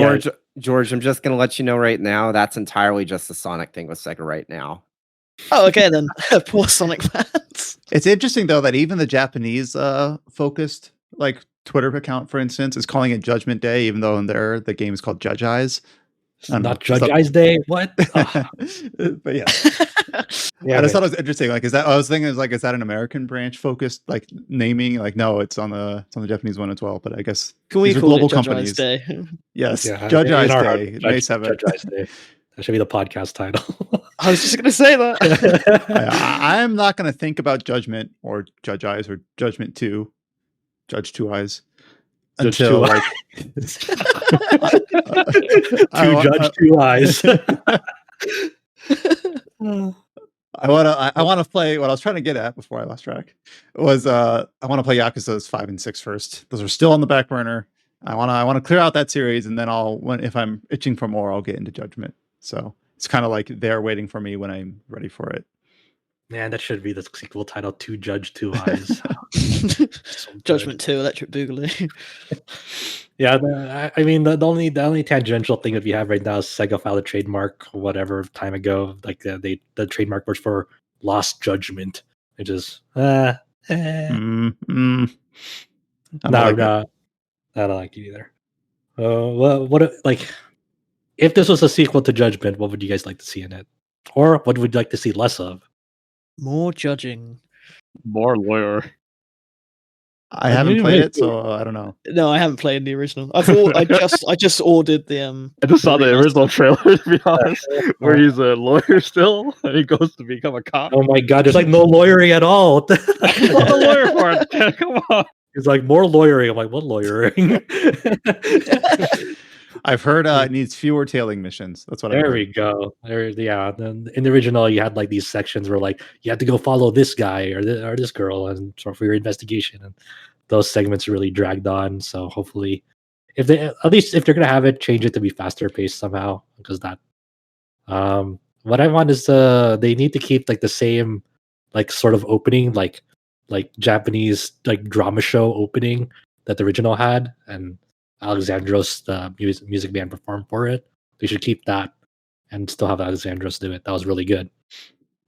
George, I'm just going to let you know right now, that's entirely just the Sonic thing with SaGa right now. Oh, okay then. Poor Sonic fans. It's interesting though that even the Japanese focused like Twitter account, for instance, is calling it Judgment Day, even though in there the game is called Judge Eyes. Not Judge Eyes Day. What? But yeah. I just thought it was interesting. Like, I was thinking, is that an American branch focused like naming? Like, no, it's on the Japanese one as well. But I guess can we call global it Judge companies? Eyes Day? Yes, Judge Eyes Day, May 7th. Judge Eyes Day. That should be the podcast title. I was just going to say that. I'm not going to think about Judgment or Judge Eyes or Judgment 2, Judge Two Eyes. Judge until Two like Judge Two Eyes. I want to play what I was trying to get at before I lost track. Was I want to play Yakuza's 5 and 6 first. Those are still on the back burner. I want to clear out that series, and then if I'm itching for more, I'll get into Judgment. So it's kind of like they're waiting for me when I'm ready for it. Man, that should be the sequel title, Two Judge, Two Eyes. So Judgment 2, Electric Boogaloo. Yeah, I mean the only tangential thing that we have right now is Sega filed a trademark whatever time ago. Like the trademark was for Lost Judgment, which is I don't like it. I don't like it either. What like if this was a sequel to Judgment, what would you guys like to see in it, or what would you like to see less of? More judging. More lawyer. I haven't played it, so I don't know. No, I haven't played the original. I just ordered the I just saw the original trailer, to be honest, where he's a lawyer still, and he goes to become a cop. Oh my god, there's like no lawyering at all. What the lawyer part? Come on. He's like, more lawyering. I'm like, what lawyering? I've heard it needs fewer tailing missions. That's what I heard. There we go. Yeah. Then in the original, you had like these sections where like you had to go follow this guy or this girl and for your investigation, and those segments really dragged on. So hopefully, if they're gonna have it, change it to be faster paced somehow. Because that, what I want is they need to keep like the same like sort of opening, like Japanese like drama show opening that the original had, and Alexandros, the music band, performed for it. They should keep that and still have Alexandros do it. That was really good.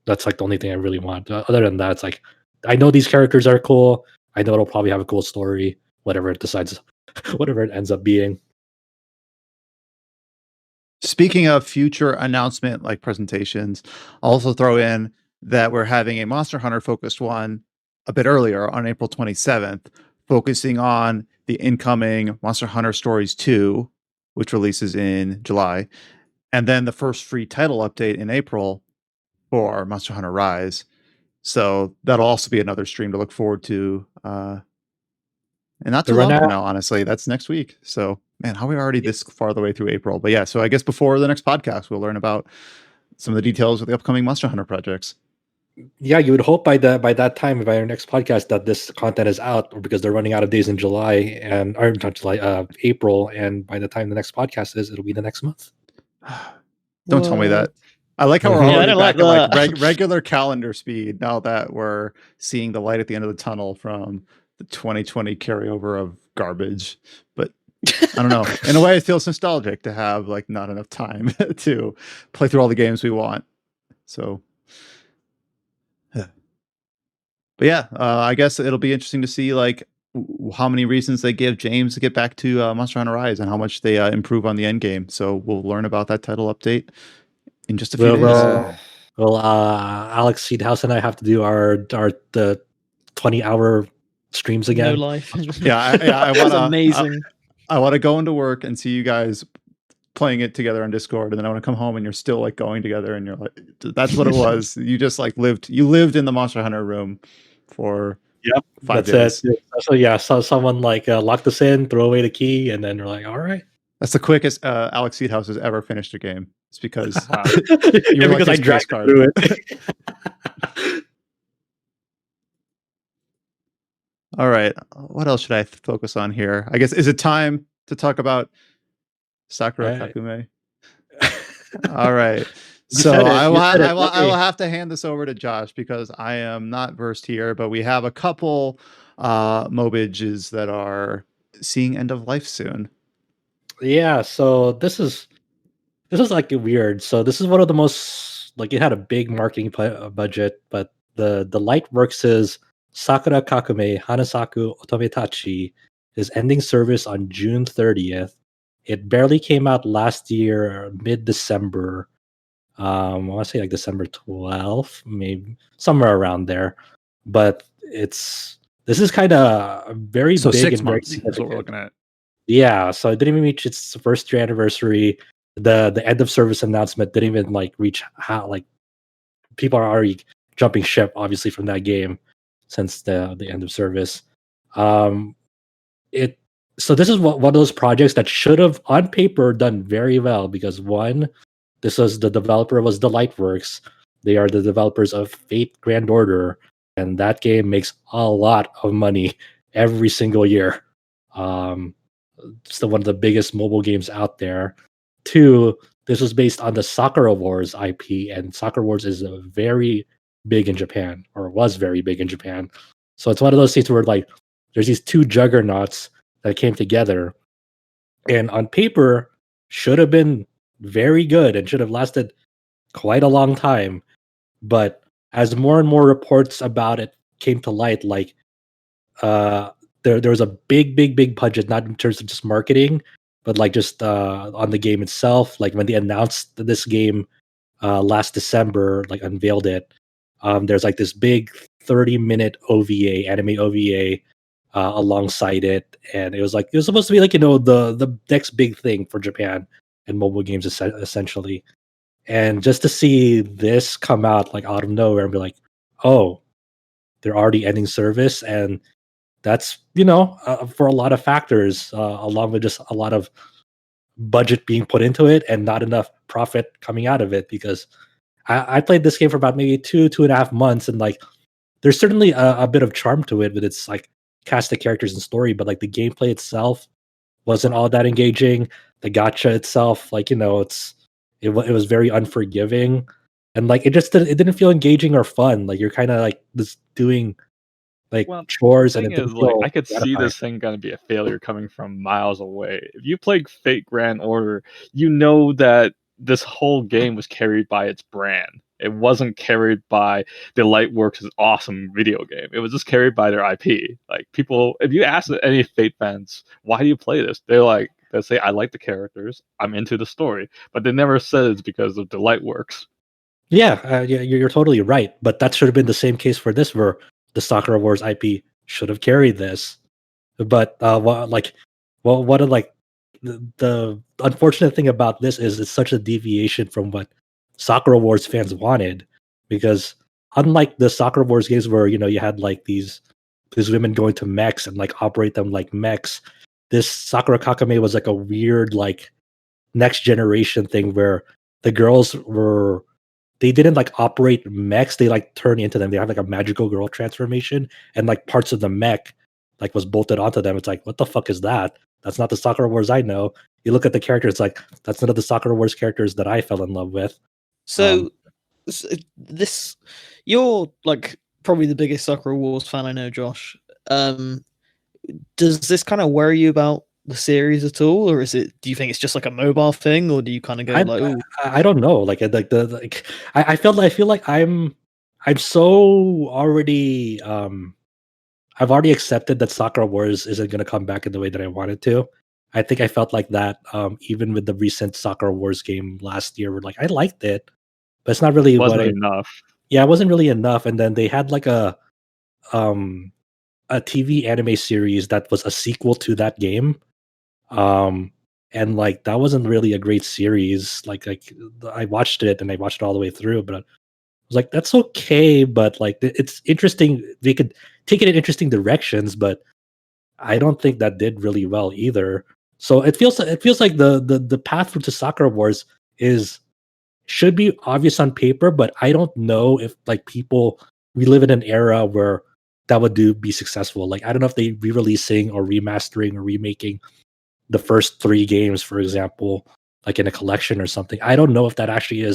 That's like the only thing I really want. Other than that, it's like I know these characters are cool. I know it'll probably have a cool story, whatever it ends up being. Speaking of future announcement like presentations, I'll also throw in that we're having a Monster Hunter focused one a bit earlier on April 27th, focusing on the incoming Monster Hunter Stories 2, which releases in July, and then the first free title update in April for Monster Hunter Rise. So that'll also be another stream to look forward to. And not too long from now, honestly. That's next week. So, man, how are we already this far the way through April? But yeah, so I guess before the next podcast, we'll learn about some of the details of the upcoming Monster Hunter projects. Yeah, you would hope by that time, by our next podcast, that this content is out, because they're running out of days in July April, and by the time the next podcast is, it'll be the next month. Don't tell me that. I like how we're already back at like regular calendar speed now that we're seeing the light at the end of the tunnel from the 2020 carryover of garbage. But I don't know. In a way, it feels nostalgic to have like not enough time to play through all the games we want. So. But yeah, I guess it'll be interesting to see like how many reasons they give James to get back to Monster Hunter Rise and how much they improve on the end game. So we'll learn about that title update in just a few days. Alex Seedhouse and I have to do the 20-hour streams again. No life. I want amazing. I want to go into work and see you guys playing it together on Discord, and then I want to come home and you're still like going together, and you're like, that's what it was. You just like lived in the Monster Hunter room for 5 days. It. So someone like locked us in, throw away the key, and then we're like, all right. That's the quickest Alex Seedhouse has ever finished a game. It's because because I dragged through it. All right, what else should I focus on here? I guess, is it time to talk about Sakura Kakumei? All right. So I will have to hand this over to Josh because I am not versed here, but we have a couple mobages that are seeing end of life soon. Yeah, so this is like weird. So this is one of the most, like, it had a big marketing budget, but the light works is Sakura Kakumei Hanasaku Otometachi is ending service on June 30th. It barely came out last year, mid-December. I want to say like December 12th, maybe somewhere around there. But this is kind of very big 6 and months. very That's what we're looking at. Yeah, so it didn't even reach its first year anniversary. The end of service announcement didn't even like reach how, like, people are already jumping ship, obviously, from that game since the end of service. So this is one of those projects that should have, on paper, done very well, because one, the developer was the Lightworks. They are the developers of Fate Grand Order, and that game makes a lot of money every single year. It's one of the biggest mobile games out there. Two, this was based on the Sakura Wars IP, and Sakura Wars is a very, big in Japan, or was very big in Japan. So it's one of those things where like there's these two juggernauts that came together, and on paper should have been very good and should have lasted quite a long time. But as more and more reports about it came to light, like there was a big budget, not in terms of just marketing, but like just on the game itself. Like when they announced this game last December, like unveiled it, there's like this big 30-minute OVA, anime OVA alongside it, and it was supposed to be like, you know, the next big thing for Japan and mobile games essentially. And just to see this come out like out of nowhere and be like, oh, they're already ending service, and that's, you know, for a lot of factors, along with just a lot of budget being put into it and not enough profit coming out of it. Because I played this game for about maybe 2.5 months, and like there's certainly a bit of charm to it with its like cast of characters and story, but like the gameplay itself wasn't all that engaging. The gacha itself, like, you know, it was very unforgiving, and like it didn't feel engaging or fun. Like you're kind of like just doing like chores, and it didn't like, feel I could gratifying. see this thing gonna be a failure coming from miles away. If you played Fate Grand Order, you know that this whole game was carried by its brand. It wasn't carried by the Lightworks' awesome video game. It was just carried by their IP. Like people, if you ask any Fate fans, why do you play this? They'll say, I like the characters, I'm into the story, but they never said it's because of the Lightworks. Yeah, you're totally right. But that should have been the same case for this, where the Sakura Wars IP should have carried this. But the unfortunate thing about this is it's such a deviation from what Sakura Wars fans wanted. Because unlike the Sakura Wars games where, you know, you had like these women going to mechs and like operate them like mechs, this Sakura Kakumei was like a weird like next generation thing where the girls they didn't like operate mechs, they like turn into them. They have like a magical girl transformation, and like parts of the mech like was bolted onto them. It's like, what the fuck is that? That's not the Sakura Wars I know. You look at the characters, it's like, that's none of the Sakura Wars characters that I fell in love with. So this, you're like probably the biggest Sakura Wars fan I know, Josh. Does this kind of worry you about the series at all, or do you think it's just like a mobile thing, or do you kind of go I don't know, I feel like I'm so already I've already accepted that Sakura Wars isn't going to come back in the way that I wanted to. I think I felt like that even with the recent Sakura Wars game last year, where like I liked it, but it's not really enough. Yeah, it wasn't really enough. And then they had like a TV anime series that was a sequel to that game. And like that wasn't really a great series. Like I watched it and I watched it all the way through, but I was like, that's okay, but like it's interesting. They could take it in interesting directions, but I don't think that did really well either. So it feels like the path to Sakura Wars should be obvious on paper, but I don't know if like we live in an era where that would be successful. Like I don't know if they re-releasing or remastering or remaking the first 3 games, for example, like in a collection or something. I don't know if that actually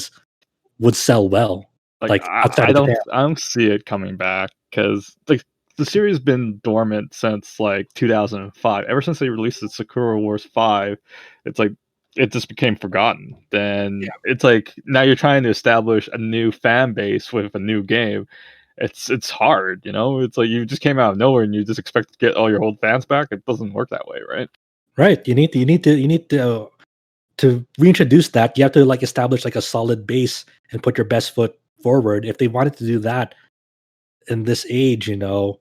would sell well. Like I don't see it coming back, because like the series has been dormant since like 2005. Ever since they released the Sakura Wars 5, it's like it just became forgotten. Then it's like now you're trying to establish a new fan base with a new game. It's hard, you know. It's like you just came out of nowhere and you just expect to get all your old fans back. It doesn't work that way, right? Right. You need to reintroduce that. You have to like establish like a solid base and put your best foot forward. If they wanted to do that in this age, you know,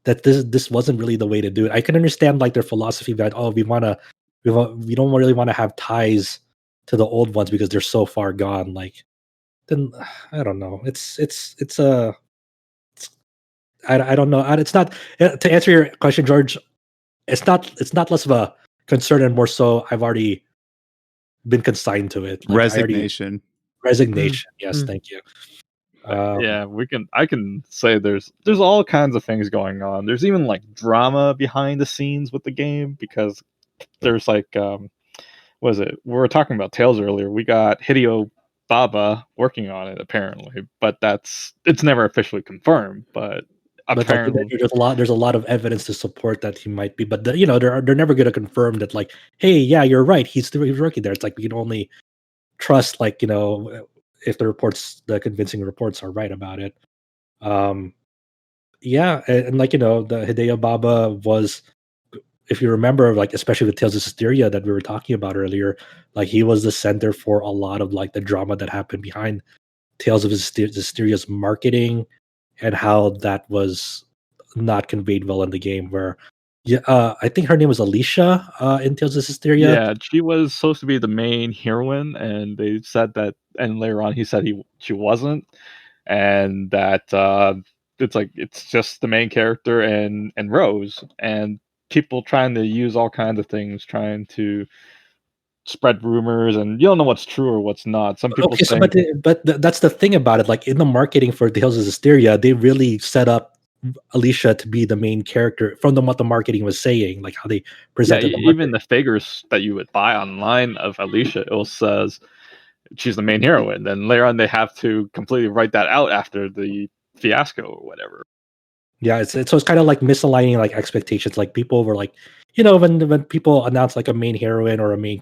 that this wasn't really the way to do it. I can understand like their philosophy that we don't really want to have ties to the old ones because they're so far gone. Like then I don't know. I don't know. It's not, to answer your question, George. It's not less of a concern and more so I've already been consigned to it. Like resignation. Yes, thank you. Yeah, I can say there's all kinds of things going on. There's even like drama behind the scenes with the game, because there's like what is it? We were talking about Tales earlier. We got Hideo Baba working on it apparently, but it's never officially confirmed. But apparently, there's a lot of evidence to support that he might be, but they're never going to confirm that. Like, hey, yeah, you're right. He's working there. It's like we can only trust, like, if the convincing reports are right about it. Yeah, and like, the Hideo Baba was, if you remember, like, especially with Tales of Systeria that we were talking about earlier, like, he was the center for a lot of like the drama that happened behind Tales of Systeria's marketing and how that was not conveyed well in the game. Where, I think her name was Alicia in Tales of Systeria. Yeah, she was supposed to be the main heroine, and they said that, and later on he said she wasn't, and that it's just the main character and Rose, and people trying to use all kinds of things, trying to spread rumors, and you don't know what's true or what's not. Some people Okay, but that's the thing about it. Like, in the marketing for Tales of Systeria, they really set up Alicia to be the main character from what the marketing was saying, like how they presented. Even the figures that you would buy online of Alicia, it says she's the main heroine. Then later on, they have to completely write that out after the fiasco or whatever. Yeah, so it's kind of like misaligning like expectations. Like, people were like, when people announce like a main heroine or a main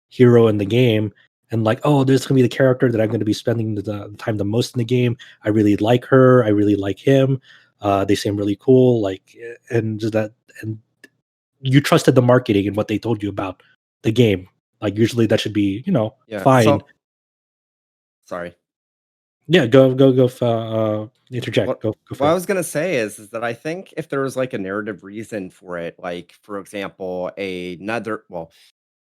hero in the game, and like, oh, there's gonna be the character that I'm going to be spending the time the most in the game. I really like her. I really like him. They seem really cool. Like, and you trusted the marketing and what they told you about the game. Like, usually that should be, fine. So, sorry. Yeah, go interject. Go what I was gonna say is that I think if there was like a narrative reason for it, like, for example, well,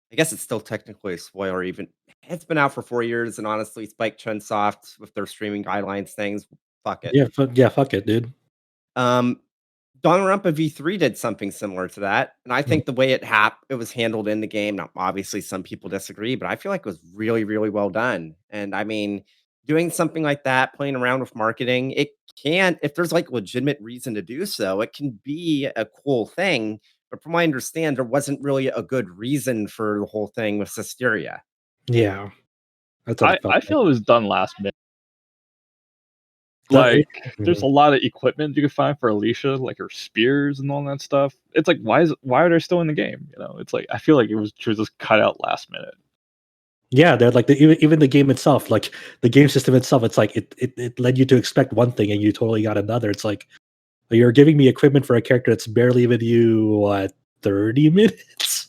I guess it's still technically a spoiler. Even it's been out for 4 years, and honestly, Spike Chunsoft with their streaming guidelines things, fuck it. Yeah, fuck it, dude. Danganronpa V3 did something similar to that, and I think the way it was handled in the game. Now, obviously, some people disagree, but I feel like it was really, really well done. And I mean, doing something like that, playing around with marketing, it can, if there's like legitimate reason to do so, it can be a cool thing. But from what I understand, there wasn't really a good reason for the whole thing with Systeria. Yeah, that's I feel it was done last minute. Like, there's a lot of equipment you can find for Alicia, like her spears and all that stuff. It's like, why are they still in the game? It's like, I feel like she was just cut out last minute. Yeah, they're like even the game itself, like the game system itself. It's like it led you to expect one thing and you totally got another. It's like, you're giving me equipment for a character that's barely with you 30 minutes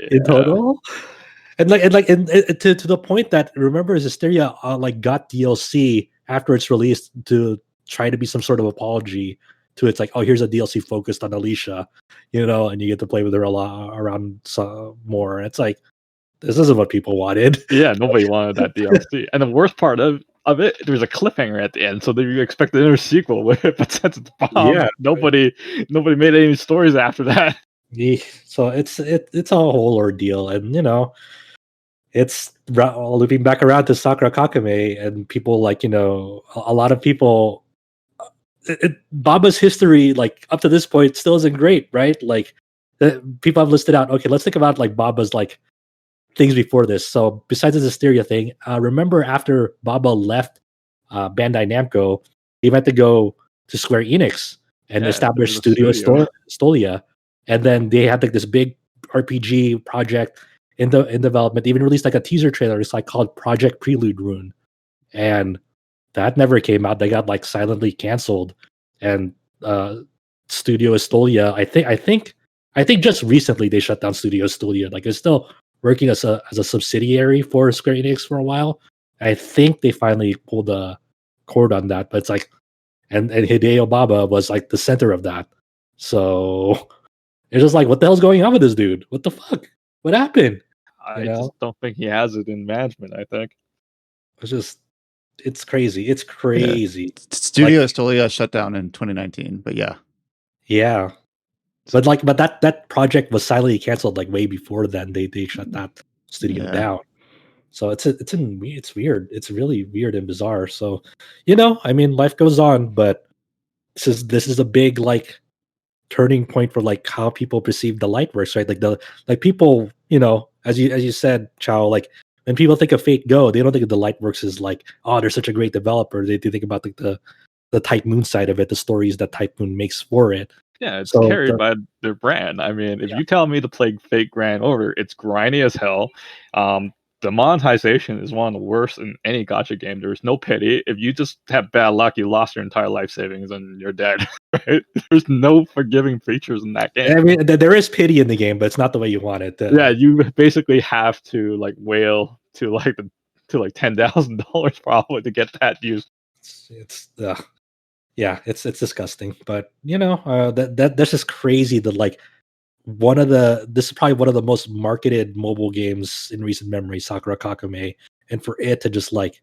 in total. And to the point that, remember, Hysteria like got DLC after it's released to try to be some sort of apology to it's like, oh, here's a DLC focused on Alicia, and you get to play with her a lot around more. And it's like, this isn't what people wanted. Yeah, nobody wanted that DLC. And the worst part of it, there's a cliffhanger at the end, so you expect another sequel with it, but since it's bombed, nobody made any stories after that. Yeah, so it's a whole ordeal, and it's looping back around to Sakura Kakumei, and people like, a lot of people, Baba's history, like, up to this point still isn't great, right? Like, people have listed out, okay, let's think about like Baba's like things before this. So besides the Hysteria thing, remember after Baba left Bandai Namco, he went to go to Square Enix and establish Studio Stolia, and then they had like this big RPG project in development. They even released like a teaser trailer. It's like called Project Prelude Rune, and that never came out. They got like silently canceled. And Studio Stolia, I think just recently they shut down Studio Stolia. Like, it's still working as a subsidiary for Square Enix for a while. I think they finally pulled the cord on that, but it's like, and Hideo Baba was like the center of that. So it's just like, what the hell's going on with this dude? What the fuck? What happened? I just don't think he has it in management. I think it's crazy. It's crazy. Yeah. Studio Stolia shut down in 2019, but yeah. But that project was silently canceled like way before then. They shut that studio down. So it's weird. It's really weird and bizarre. So, I mean, life goes on, but this is a big like turning point for like how people perceive the Lightworks, right? Like people, as you said, Chow, like when people think of Fate Go, they don't think of the Lightworks as like, oh, they're such a great developer. They think about like the Type Moon side of it, the stories that Type Moon makes for it. Yeah, it's carried by their brand. I mean, if you tell me to play Fate Grand Order, it's grindy as hell. The monetization is one of the worst in any gacha game. There's no pity. If you just have bad luck, you lost your entire life savings and you're dead. Right? There's no forgiving features in that game. I mean, there is pity in the game, but it's not the way you want it. Yeah, you basically have to like wail to like $10,000 probably to get that used. It's disgusting. But that's just crazy that like this is probably one of the most marketed mobile games in recent memory, Sakura Kakumei, and for it to just like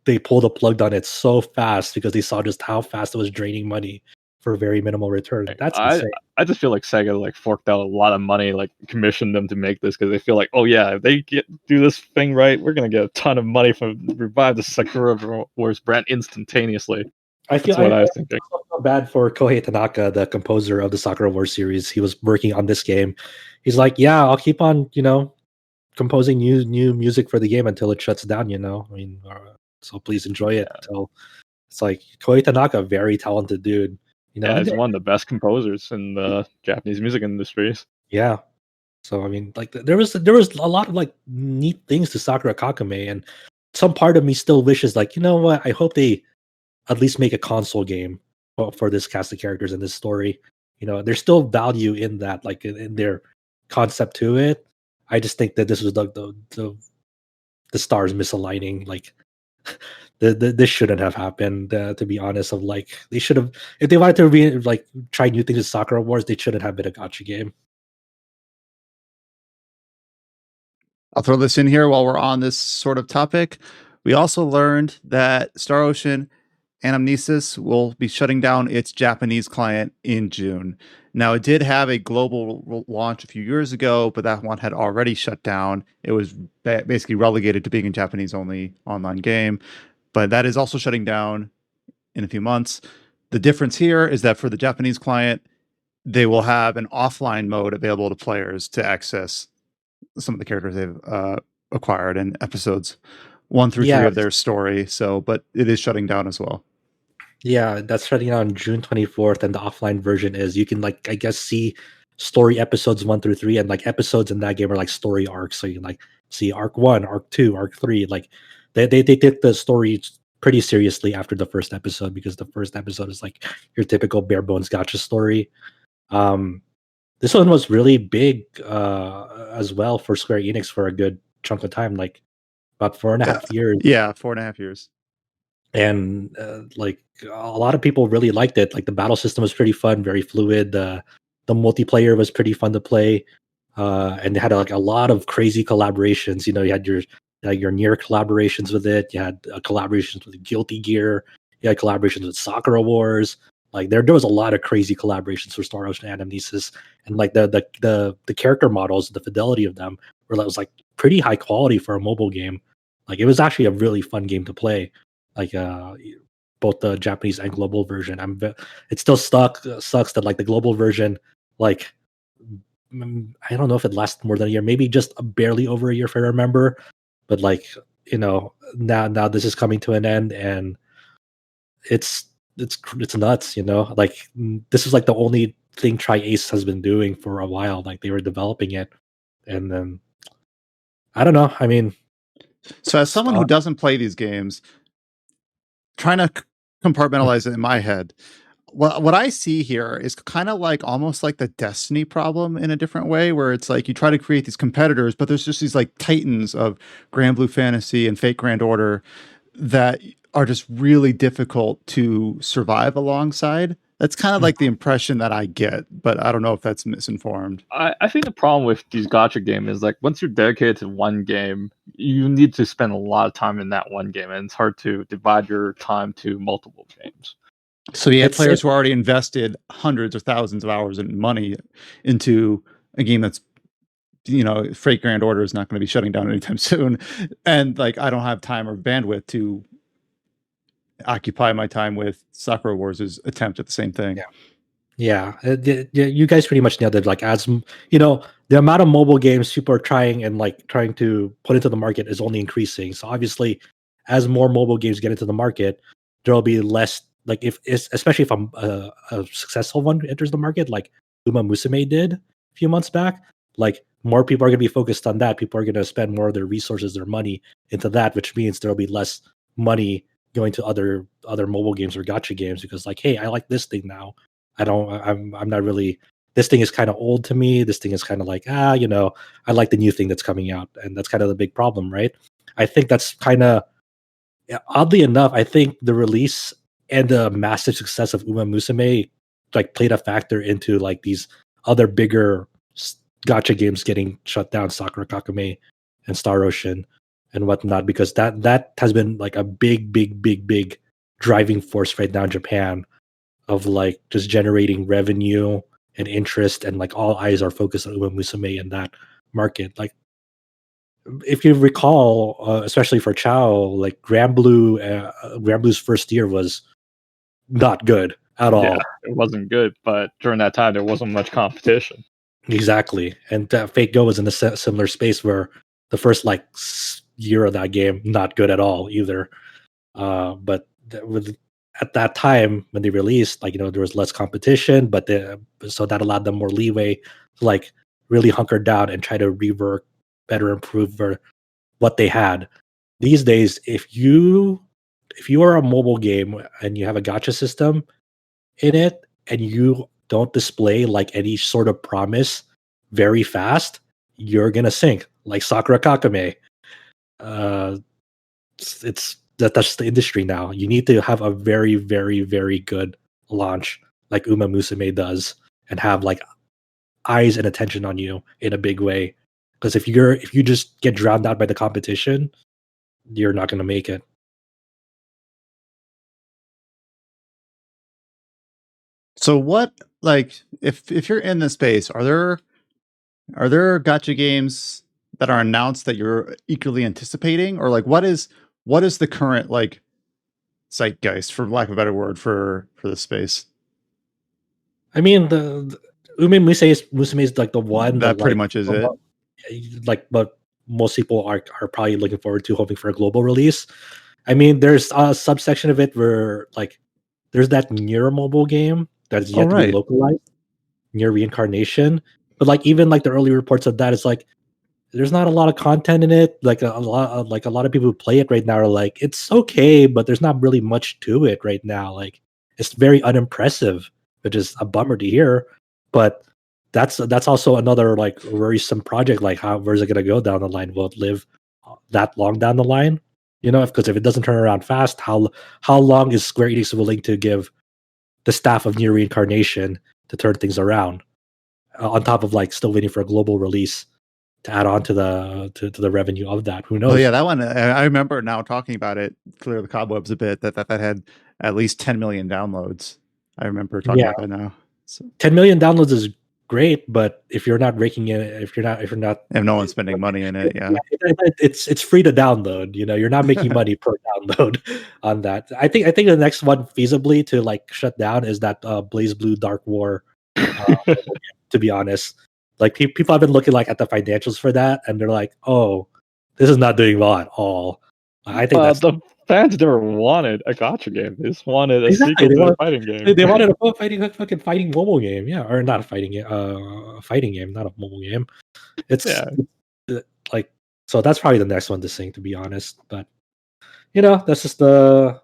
they pulled the plug on it so fast because they saw just how fast it was draining money for a very minimal return. That's insane. I just feel like SaGa like forked out a lot of money, like commissioned them to make this because they feel like, oh yeah, if they do this thing right, we're gonna get a ton of money from revive the Sakura Wars brand instantaneously. I feel bad for Kohei Tanaka, the composer of the Sakura Wars series. He was working on this game. He's like, yeah, I'll keep on, composing new music for the game until it shuts down. I mean, so please enjoy it. Until it's like Kohei Tanaka, very talented dude. Yeah, he's one of the best composers in the Japanese music industries. Yeah. So I mean, like there was a lot of like neat things to Sakura Kakumei, and some part of me still wishes, like, you know what? I hope they at least make a console game for this cast of characters and this story. There's still value in that, like in their concept to it. I just think that this was the stars misaligning. Like this shouldn't have happened. To be honest, of like they should have, if they wanted to try new things with Sakura Wars, they shouldn't have been a gacha game. I'll throw this in here while we're on this sort of topic. We also learned that Star Ocean Anamnesis will be shutting down its Japanese client in June. Now, it did have a global launch a few years ago, but that one had already shut down. It was basically relegated to being a Japanese-only online game, but that is also shutting down in a few months. The difference here is that for the Japanese client, they will have an offline mode available to players to access some of the characters they've acquired in episodes 1 through 3 of their story. So, but it is shutting down as well. Yeah, that's shutting down on June 24th, and the offline version is you can I guess see story episodes 1 through 3, and like episodes in that game are like story arcs. So you can like see arc 1, arc 2, arc 3. Like they take the story pretty seriously after the first episode, because the first episode is like your typical bare bones gacha story. This one was really big as well for Square Enix for a good chunk of time, like about 4.5 years. Yeah, 4.5 years. And like a lot of people really liked it. Like the battle system was pretty fun, very fluid. The multiplayer was pretty fun to play, and they had like a lot of crazy collaborations. You had your NieR collaborations with it. You had collaborations with Guilty Gear. You had collaborations with Sakura Wars. Like there was a lot of crazy collaborations for Star Ocean Anamnesis, and like the character models, the fidelity of them was like pretty high quality for a mobile game. Like it was actually a really fun game to play. Like both the Japanese and global version. It still sucks that like the global version, like I don't know if it lasts more than a year, maybe just barely over a year if I remember. But like now this is coming to an end, and it's nuts. Like this is like the only thing Tri-Ace has been doing for a while. Like they were developing it, and then I don't know. I mean, so as someone who doesn't play these games, trying to compartmentalize it in my head, what I see here is kind of like almost like the Destiny problem in a different way, where it's like you try to create these competitors, but there's just these like titans of Grand Blue Fantasy and Fate Grand Order that are just really difficult to survive alongside. That's kind of like the impression that I get, but I don't know if that's misinformed. I think the problem with these gacha games is like once you're dedicated to one game, you need to spend a lot of time in that one game, and it's hard to divide your time to multiple games. So you have players who already invested hundreds or thousands of hours and money into a game that's, Fate Grand Order is not going to be shutting down anytime soon, and like I don't have time or bandwidth to occupy my time with Sakura Wars' attempt at the same thing. Yeah. Yeah, you guys pretty much nailed it. Like, as the amount of mobile games people are trying to put into the market is only increasing. So obviously, as more mobile games get into the market, there'll be less. Like, especially if a successful one enters the market, like Uma Musume did a few months back, like more people are going to be focused on that. People are going to spend more of their resources, their money into that, which means there'll be less money going to other mobile games or gacha games because, like, hey, I like this thing now. I'm not really, this thing is kind of old to me. This thing is kind of like, I like the new thing that's coming out. And that's kind of the big problem, right? I think that's kind of, oddly enough, I think the release and the massive success of Uma Musume like played a factor into like these other bigger gacha games getting shut down, Sakura Kakumei and Star Ocean and whatnot, because that has been like a big driving force right now in Japan of like just generating revenue and interest, and like all eyes are focused on Uma Musume in that market. Like, if you recall, especially for Chao, like Granblue's first year was not good at all. Yeah, it wasn't good, but during that time there wasn't much competition. Exactly, and Fate Go was in a similar space where the first like year of that game not good at all either. But with at that time when they released, like, there was less competition, but so that allowed them more leeway to like really hunker down and try to rework, better improve what they had. These days, if you are a mobile game and you have a gacha system in it and you don't display like any sort of promise very fast, you're gonna sink like Sakura Kakume. That's the industry now. You need to have a very good launch like Uma Musume does, and have like eyes and attention on you in a big way. Because if you just get drowned out by the competition, you're not going to make it. So what, like, if you're in this space, are there gacha games that are announced that you're eagerly anticipating, or like what is the current like zeitgeist, for lack of a better word, for the space? I mean, the Ume Musume is like the one that pretty like, much is it. Like, but most people are probably looking forward to, hoping for a global release. I mean, there's a subsection of it where like there's that NieR mobile game that's yet to be localized, NieR Reincarnation. But like even like the early reports of that, it's like there's not a lot of content in it. Like a lot of people who play it right now are like, it's okay, but there's not really much to it right now. Like, it's very unimpressive, which is a bummer to hear. But that's also another like worrisome project. Like, where's it gonna go down the line? Will it live that long down the line? Because if it doesn't turn around fast, how long is Square Enix willing to give the staff of NieR Reincarnation to turn things around? On top of like still waiting for a global release to add on to the revenue of that. Who knows? Oh yeah, that one. I remember now talking about it, clear the cobwebs a bit. That had at least 10 million downloads. I remember talking about that now. So 10 million downloads is great, but if you're not raking in, if no one's spending money in it, yeah, it's free to download. You're not making money per download on that. I think the next one feasibly to like shut down is that Blaze Blue Dark War. To be honest, like people have been looking like at the financials for that, and they're like, "Oh, this is not doing well at all." I think that's the fans never wanted a gacha game. They just wanted a sequel to a fighting game. They wanted a fucking fighting mobile game, yeah, or not a fighting game, a fighting game, not a mobile game. It's like, so that's probably the next one to sing, to be honest. But that's just the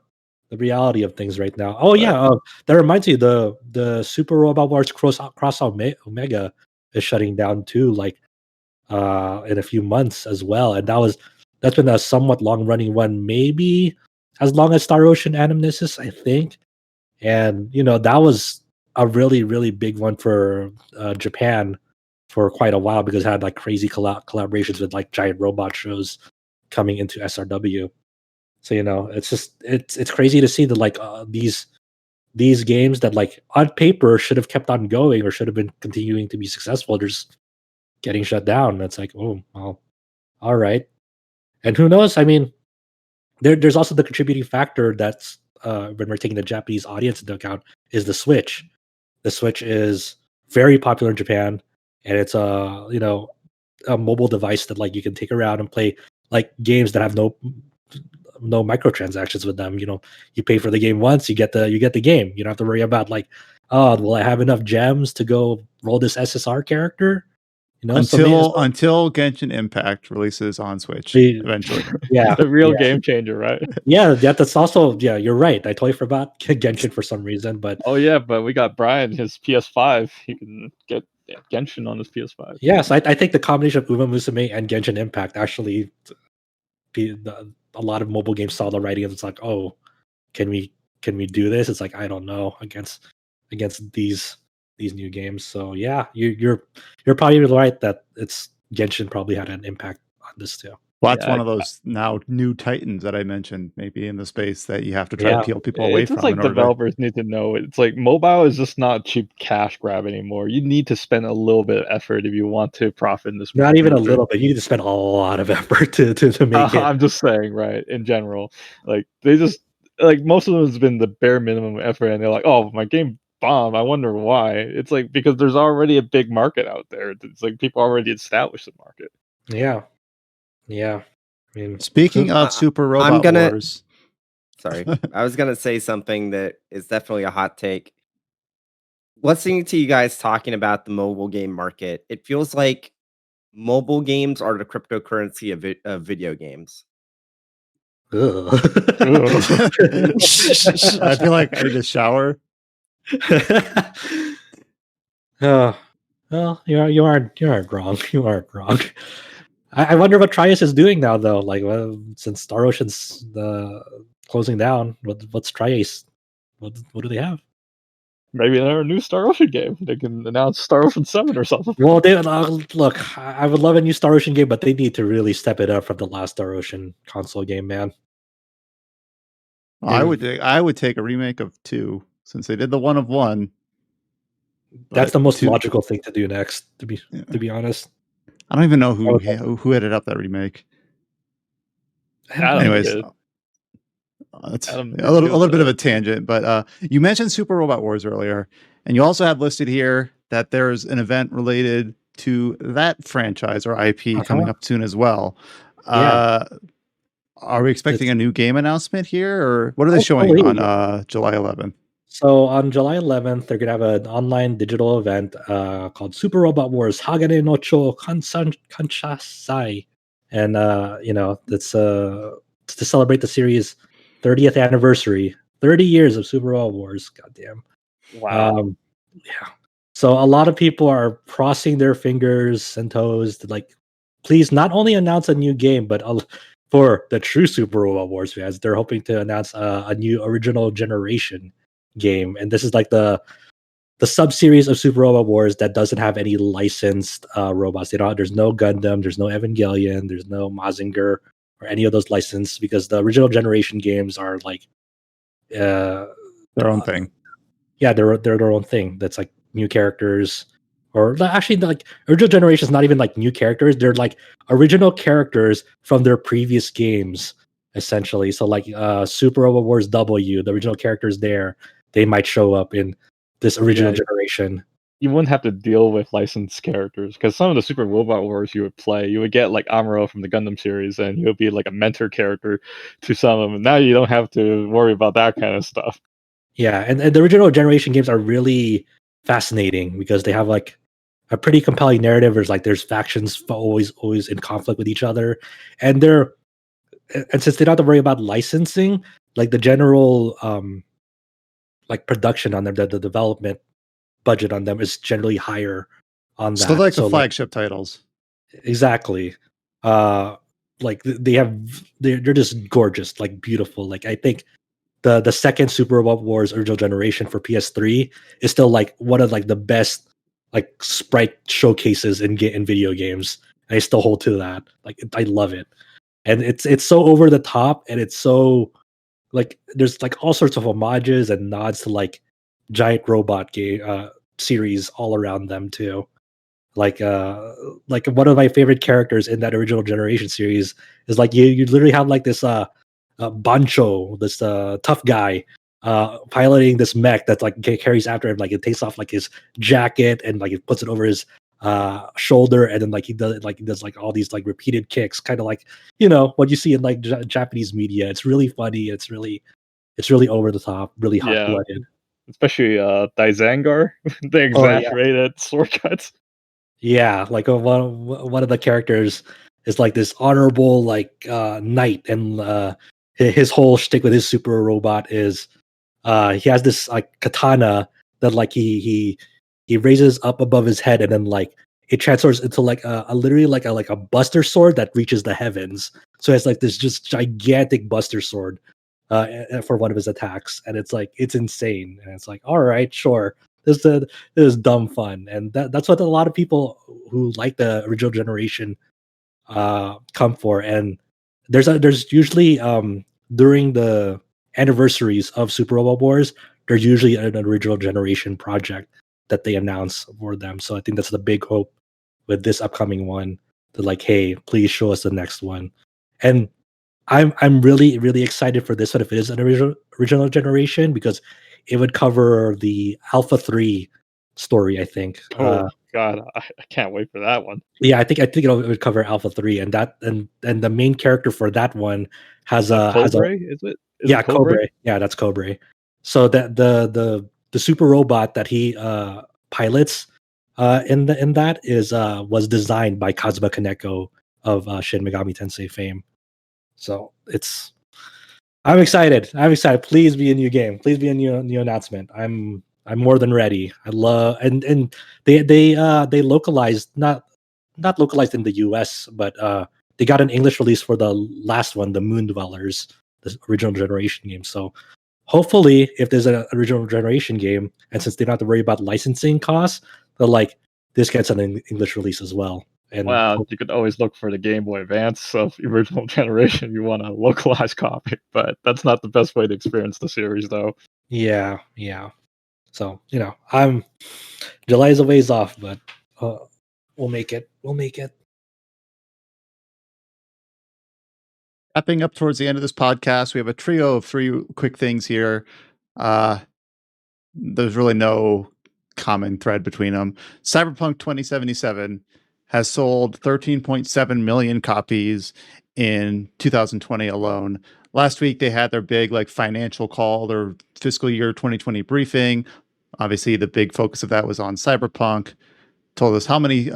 reality of things right now. Oh yeah, that reminds me, the Super Robot Wars Cross Omega is shutting down too, like in a few months as well, and that's been a somewhat long running one, maybe as long as Star Ocean Anamnesis, I think. And that was a really big one for Japan for quite a while, because it had like crazy collaborations with like giant robot shows coming into SRW. So it's crazy to see that like these games that like on paper should have kept on going or should have been continuing to be successful, they're just getting shut down. And it's like, oh well, all right. And who knows? I mean, there's also the contributing factor that's when we're taking the Japanese audience into account, is the Switch. The Switch is very popular in Japan, and it's a mobile device that like you can take around and play like games that have no microtransactions with them. You pay for the game once, you get the game. You don't have to worry about like, oh, will I have enough gems to go roll this SSR character? Until Genshin Impact releases on Switch eventually. Yeah, the real game changer, right? Yeah, that's also you're right. I totally forgot Genshin for some reason, but but we got Brian his PS5. He can get Genshin on his PS5. Yes, I think the combination of Uma Musume and Genshin Impact actually a lot of mobile games saw the writing and it's like, oh, can we do this? It's like, I don't know, against these new games. So yeah, you're probably right that it's Genshin probably had an impact on this too. Well, that's one of those now new titans that I mentioned, maybe in the space that you have to try to peel people away from. It's like developers need to know it. It's like mobile is just not cheap cash grab anymore. You need to spend a little bit of effort if you want to profit in this. Not even a little bit. You need to spend a lot of effort to make it. I'm just saying, right? In general, like they just like most of them has been the bare minimum effort, and they're like, "Oh, my game bombed. I wonder why." It's like because there's already a big market out there. It's like people already established the market. Yeah. I mean, speaking of Super Robot Wars, sorry, I was gonna say something that is definitely a hot take. Listening to you guys talking about the mobile game market, it feels like mobile games are the cryptocurrency of video games. I feel like I need a shower. Well, you aren't wrong. You aren't wrong. I wonder what Trius is doing now, though. Like, since Star Ocean's closing down, what's Trius? What do they have? Maybe another new Star Ocean game. They can announce Star Ocean 7 or something. Well, look, I would love a new Star Ocean game, but they need to really step it up from the last Star Ocean console game, man. I would take a remake of 2 since they did the 1 of 1. That's the most logical thing to do next. To be honest. I don't even know who headed up that remake. Anyways, it's a little bit of a tangent, but you mentioned Super Robot Wars earlier, and you also have listed here that there's an event related to that franchise or IP coming up soon as well. Are we expecting a new game announcement here, or what are they showing on July 11th? So on July 11th, they're going to have an online digital event called Super Robot Wars Hagane no Cho Kanshasai. And, that's to celebrate the series' 30th anniversary. 30 years of Super Robot Wars. Goddamn. Wow. Yeah. So a lot of people are crossing their fingers and toes to, like, please not only announce a new game, but for the true Super Robot Wars fans, they're hoping to announce a new original generation game, and this is like the sub-series of Super Robot Wars that doesn't have any licensed robots. There's no Gundam, there's no Evangelion, there's no Mazinger or any of those licensed, because the original generation games are like their own thing. Yeah, they're their own thing. That's like new characters, or actually like original generation is not even like new characters. They're like original characters from their previous games, essentially. So like Super Robot Wars W, the original characters there, they might show up in this original generation. You wouldn't have to deal with licensed characters, because some of the Super Robot Wars you would play, you would get like Amuro from the Gundam series, and he would be like a mentor character to some of them. Now you don't have to worry about that kind of stuff. Yeah, and the original generation games are really fascinating because they have like a pretty compelling narrative. There's factions always in conflict with each other, and since they don't have to worry about licensing, like the general like production on them, the development budget on them is generally higher on that. So like the flagship titles. Exactly. Like they're just gorgeous, like beautiful. Like I think the second Super Robot Wars original generation for PS3 is still like one of like the best like sprite showcases in video games. And I still hold to that. Like I love it. And it's so over the top, and it's so like there's like all sorts of homages and nods to like giant robot game series all around them too. Like one of my favorite characters in that original generation series is like you literally have like this Bancho, this tough guy piloting this mech that's like carries after him. Like it takes off like his jacket and like it puts it over his shoulder, and then like he does like all these like repeated kicks, kind of like what you see in like Japanese media. It's really funny. It's really over the top, really hot blooded. Especially Daizangar, the exaggerated sword cuts. Yeah, like one of the characters is like this honorable like knight, and his whole shtick with his super robot is he has this like katana that like he raises up above his head, and then like it transforms into like a literally like a buster sword that reaches the heavens. So it's like this just gigantic buster sword for one of his attacks, and it's like it's insane, and it's like, all right, sure, this is dumb fun, and that's what a lot of people who like the original generation come for. And there's usually during the anniversaries of Super Robot Wars, there's usually an original generation project that they announce for them. So I think that's the big hope with this upcoming one, that like, hey, please show us the next one. And I'm really, really excited for this one if it is an original generation, because it would cover the Alpha 3 story, I think. Oh god, I can't wait for that one. Yeah, I think it would cover Alpha 3, and that and the main character for that one has a is it? Yeah, Cobra. Yeah, that's Cobra. So that the super robot that he pilots in that is was designed by Kazuma Kaneko of Shin Megami Tensei fame. So I'm excited. Please be a new game. Please be a new announcement. I'm more than ready. I love and they localized, not localized in the US, but they got an English release for the last one, the Moon Dwellers, the original generation game. So hopefully, if there's an original generation game, and since they don't have to worry about licensing costs, they're like, this gets an English release as well. And you could always look for the Game Boy Advance of the original generation. You want a localized copy, but that's not the best way to experience the series, though. Yeah. So July is a ways off, but we'll make it. Wrapping up towards the end of this podcast, we have a trio of 3 quick things here. There's really no common thread between them. Cyberpunk 2077 has sold 13.7 million copies in 2020 alone. Last week they had their big financial call, their fiscal year 2020 briefing. Obviously the big focus of that was on Cyberpunk. Told us how many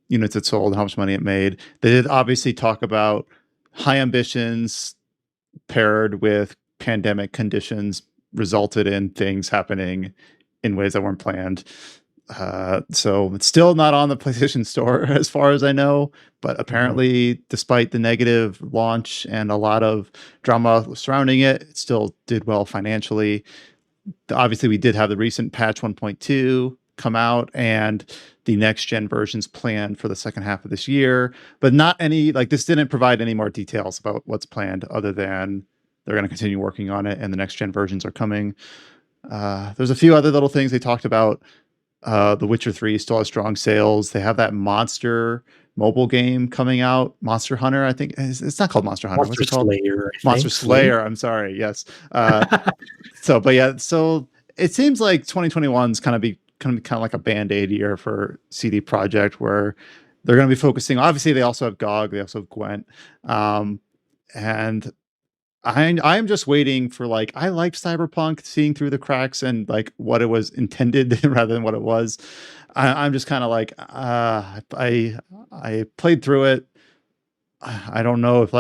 units it sold and how much money it made. They did obviously talk about high ambitions paired with pandemic conditions resulted in things happening in ways that weren't planned. So it's still not on the PlayStation Store as far as I know, but apparently despite the negative launch and a lot of drama surrounding it, it still did well financially. Obviously we did have the recent patch 1.2 come out and the next gen versions planned for the second half of this year, but not any, this didn't provide any more details about what's planned other than they're going to continue working on it and the next gen versions are coming. There's a few other little things they talked about. The Witcher 3 still has strong sales. They have that Monster mobile game coming out, Monster Hunter, I think. It's not called Monster Hunter. What's it called? Slayer, Monster Slayer. I'm sorry. Yes. So it seems like 2021 is kind of like a Band-Aid year for CD Projekt, where they're going to be focusing. Obviously, they also have GOG. They also have Gwent. And I'm just waiting for I liked Cyberpunk, seeing through the cracks and what it was intended rather than what it was. I'm just kind of I played through it. I don't know if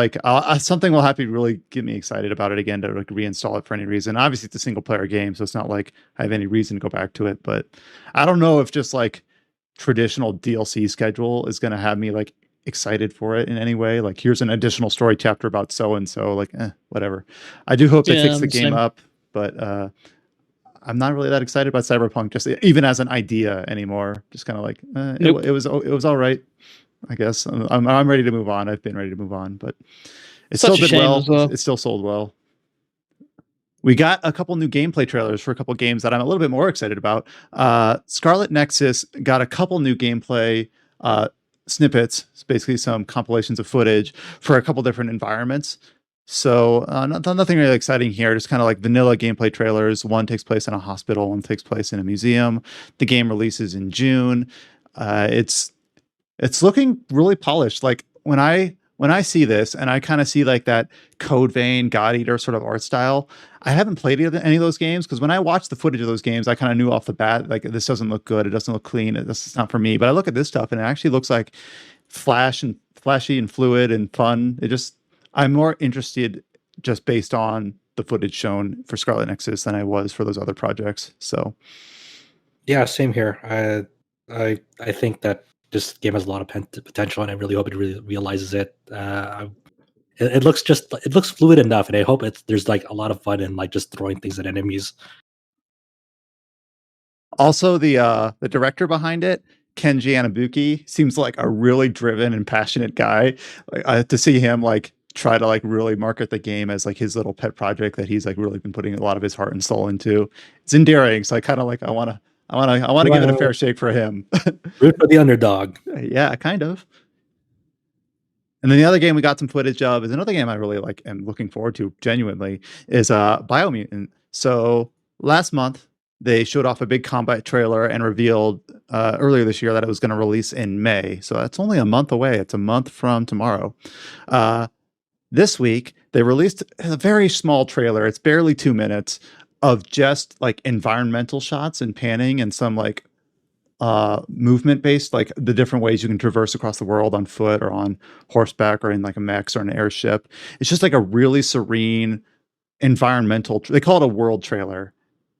something will have to really get me excited about it again to reinstall it for any reason. Obviously, it's a single player game, so it's not like I have any reason to go back to it. But I don't know if just traditional DLC schedule is going to have me excited for it in any way. Here's an additional story chapter about so and so. Whatever. I do hope they fix the game up, but I'm not really that excited about Cyberpunk, just even as an idea anymore. Just kind of it was all right. I guess I'm ready to move on. I've been ready to move on, but it still did well. It still sold well. We got a couple new gameplay trailers for a couple games that I'm a little bit more excited about. Scarlet Nexus got a couple new gameplay snippets. It's basically some compilations of footage for a couple different environments. So nothing really exciting here. Just kind of like vanilla gameplay trailers. One takes place in a hospital. One takes place in a museum. The game releases in June. It's looking really polished. Like when I see this and I kind of see like that Code Vein, God Eater sort of art style, I haven't played any of those games because when I watched the footage of those games, I kind of knew off the bat, like this doesn't look good. It doesn't look clean. This is not for me. But I look at this stuff and it actually looks like flashy and fluid and fun. I'm more interested just based on the footage shown for Scarlet Nexus than I was for those other projects. So yeah, same here. I think that this game has a lot of potential, and I really hope it really realizes it. It looks fluid enough, and I hope there's like a lot of fun in like just throwing things at enemies. Also, the director behind it, Kenji Anabuki, seems like a really driven and passionate guy. To see him like try to like really market the game as like his little pet project that he's like really been putting a lot of his heart and soul into, it's endearing. So I kind of like I want to give it a fair shake for him. Root for the underdog. Yeah, kind of. And then the other game we got some footage of is another game I really like and looking forward to genuinely is Biomutant. So last month they showed off a big combat trailer and revealed earlier this year that it was going to release in May. So that's only a month away. It's a month from tomorrow. This week they released a very small trailer. It's barely 2 minutes of just like environmental shots and panning and some like movement based, like the different ways you can traverse across the world on foot or on horseback or in like a mech or an airship. It's just like a really serene environmental. They call it a world trailer,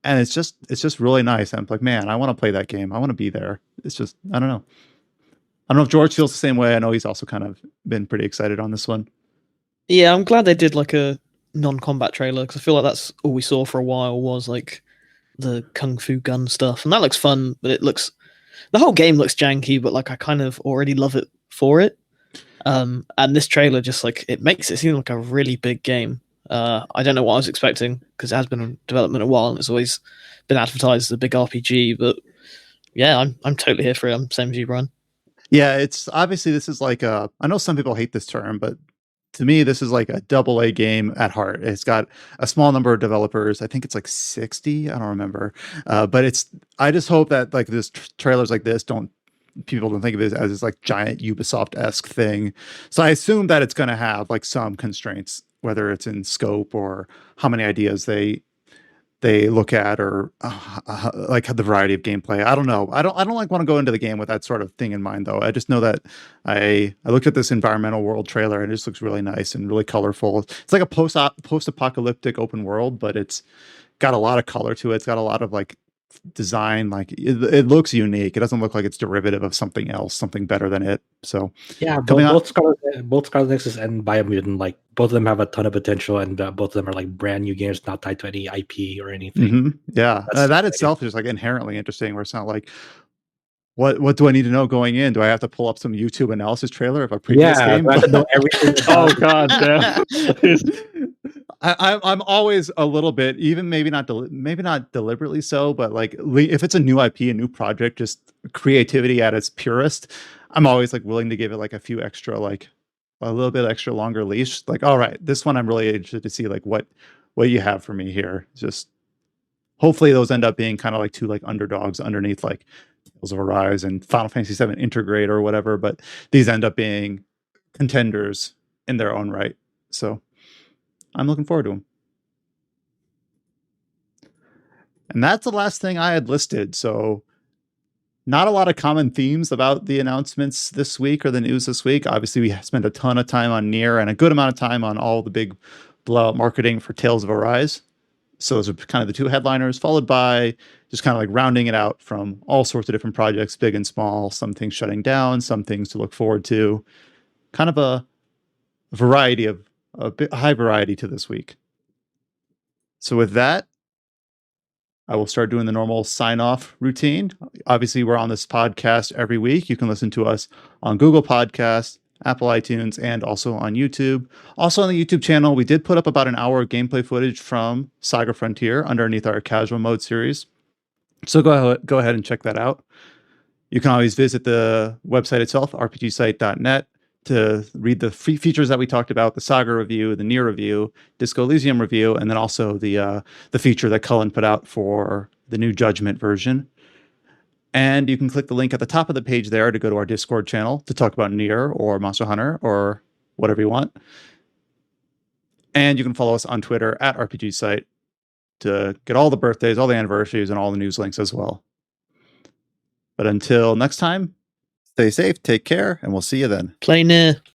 and it's just really nice. I'm like, man, I want to play that game. I want to be there. It's just I don't know. I don't know if George feels the same way. I know he's also kind of been pretty excited on this one. Yeah, I'm glad they did like a non-combat trailer because I feel like that's all we saw for a while was like the kung fu gun stuff, and that looks fun, but the whole game looks janky, but like I kind of already love it for it. And this trailer just like it makes it seem like a really big game. I don't know what I was expecting because it has been in development a while and it's always been advertised as a big RPG. But yeah, I'm totally here for it. I'm same as you, Brian. Yeah, it's obviously this is like I know some people hate this term, but to me, this is like a AA game at heart. It's got a small number of developers. I think it's like 60. I don't remember. But I just hope that like this trailers like this people don't think of it as this like giant Ubisoft-esque thing. So I assume that it's going to have like some constraints, whether it's in scope or how many ideas they look at or like the variety of gameplay. I don't know. I don't like want to go into the game with that sort of thing in mind though. I just know that I looked at this environmental world trailer and it just looks really nice and really colorful. It's like a post-apocalyptic open world, but it's got a lot of color to it. It's got a lot of like design. Like it looks unique. It doesn't look like it's derivative of something else, something better than it. So yeah, both Scarlet Nexus and Biomutant, like both of them have a ton of potential, and both of them are like brand new games, not tied to any IP or anything. Mm-hmm. Yeah, that itself is like inherently interesting. Where it's not like, what do I need to know going in? Do I have to pull up some YouTube analysis trailer of a previous game? I have to know everything. Oh god damn. I'm always a little bit, even maybe not deliberately so, but like if it's a new IP, a new project, just creativity at its purest, I'm always like willing to give it like a few extra, like a little bit extra longer leash. Like, all right, this one I'm really interested to see like what you have for me here. Just hopefully those end up being kind of like two like underdogs underneath like Tales of Arise and Final Fantasy VII Integrate or whatever, but these end up being contenders in their own right. So I'm looking forward to them. And that's the last thing I had listed. So not a lot of common themes about the announcements this week or the news this week. Obviously, we spent a ton of time on NieR and a good amount of time on all the big blowout marketing for Tales of Arise. So those are kind of the two headliners, followed by just kind of like rounding it out from all sorts of different projects, big and small, some things shutting down, some things to look forward to. Kind of a variety of a high variety to this week. So with that, I will start doing the normal sign-off routine. Obviously, we're on this podcast every week. You can listen to us on Google Podcasts, Apple iTunes, and also on YouTube. Also on the YouTube channel, we did put up about an hour of gameplay footage from SaGa Frontier underneath our casual mode series. So go ahead and check that out. You can always visit the website itself, rpgsite.net, to read the features that we talked about, the SaGa review, the NieR review, Disco Elysium review, and then also the feature that Cullen put out for the new Judgment version. And you can click the link at the top of the page there to go to our Discord channel to talk about NieR or Monster Hunter or whatever you want. And you can follow us on Twitter at RPG Site to get all the birthdays, all the anniversaries, and all the news links as well. But until next time, stay safe, take care, and we'll see you then. Play NieR.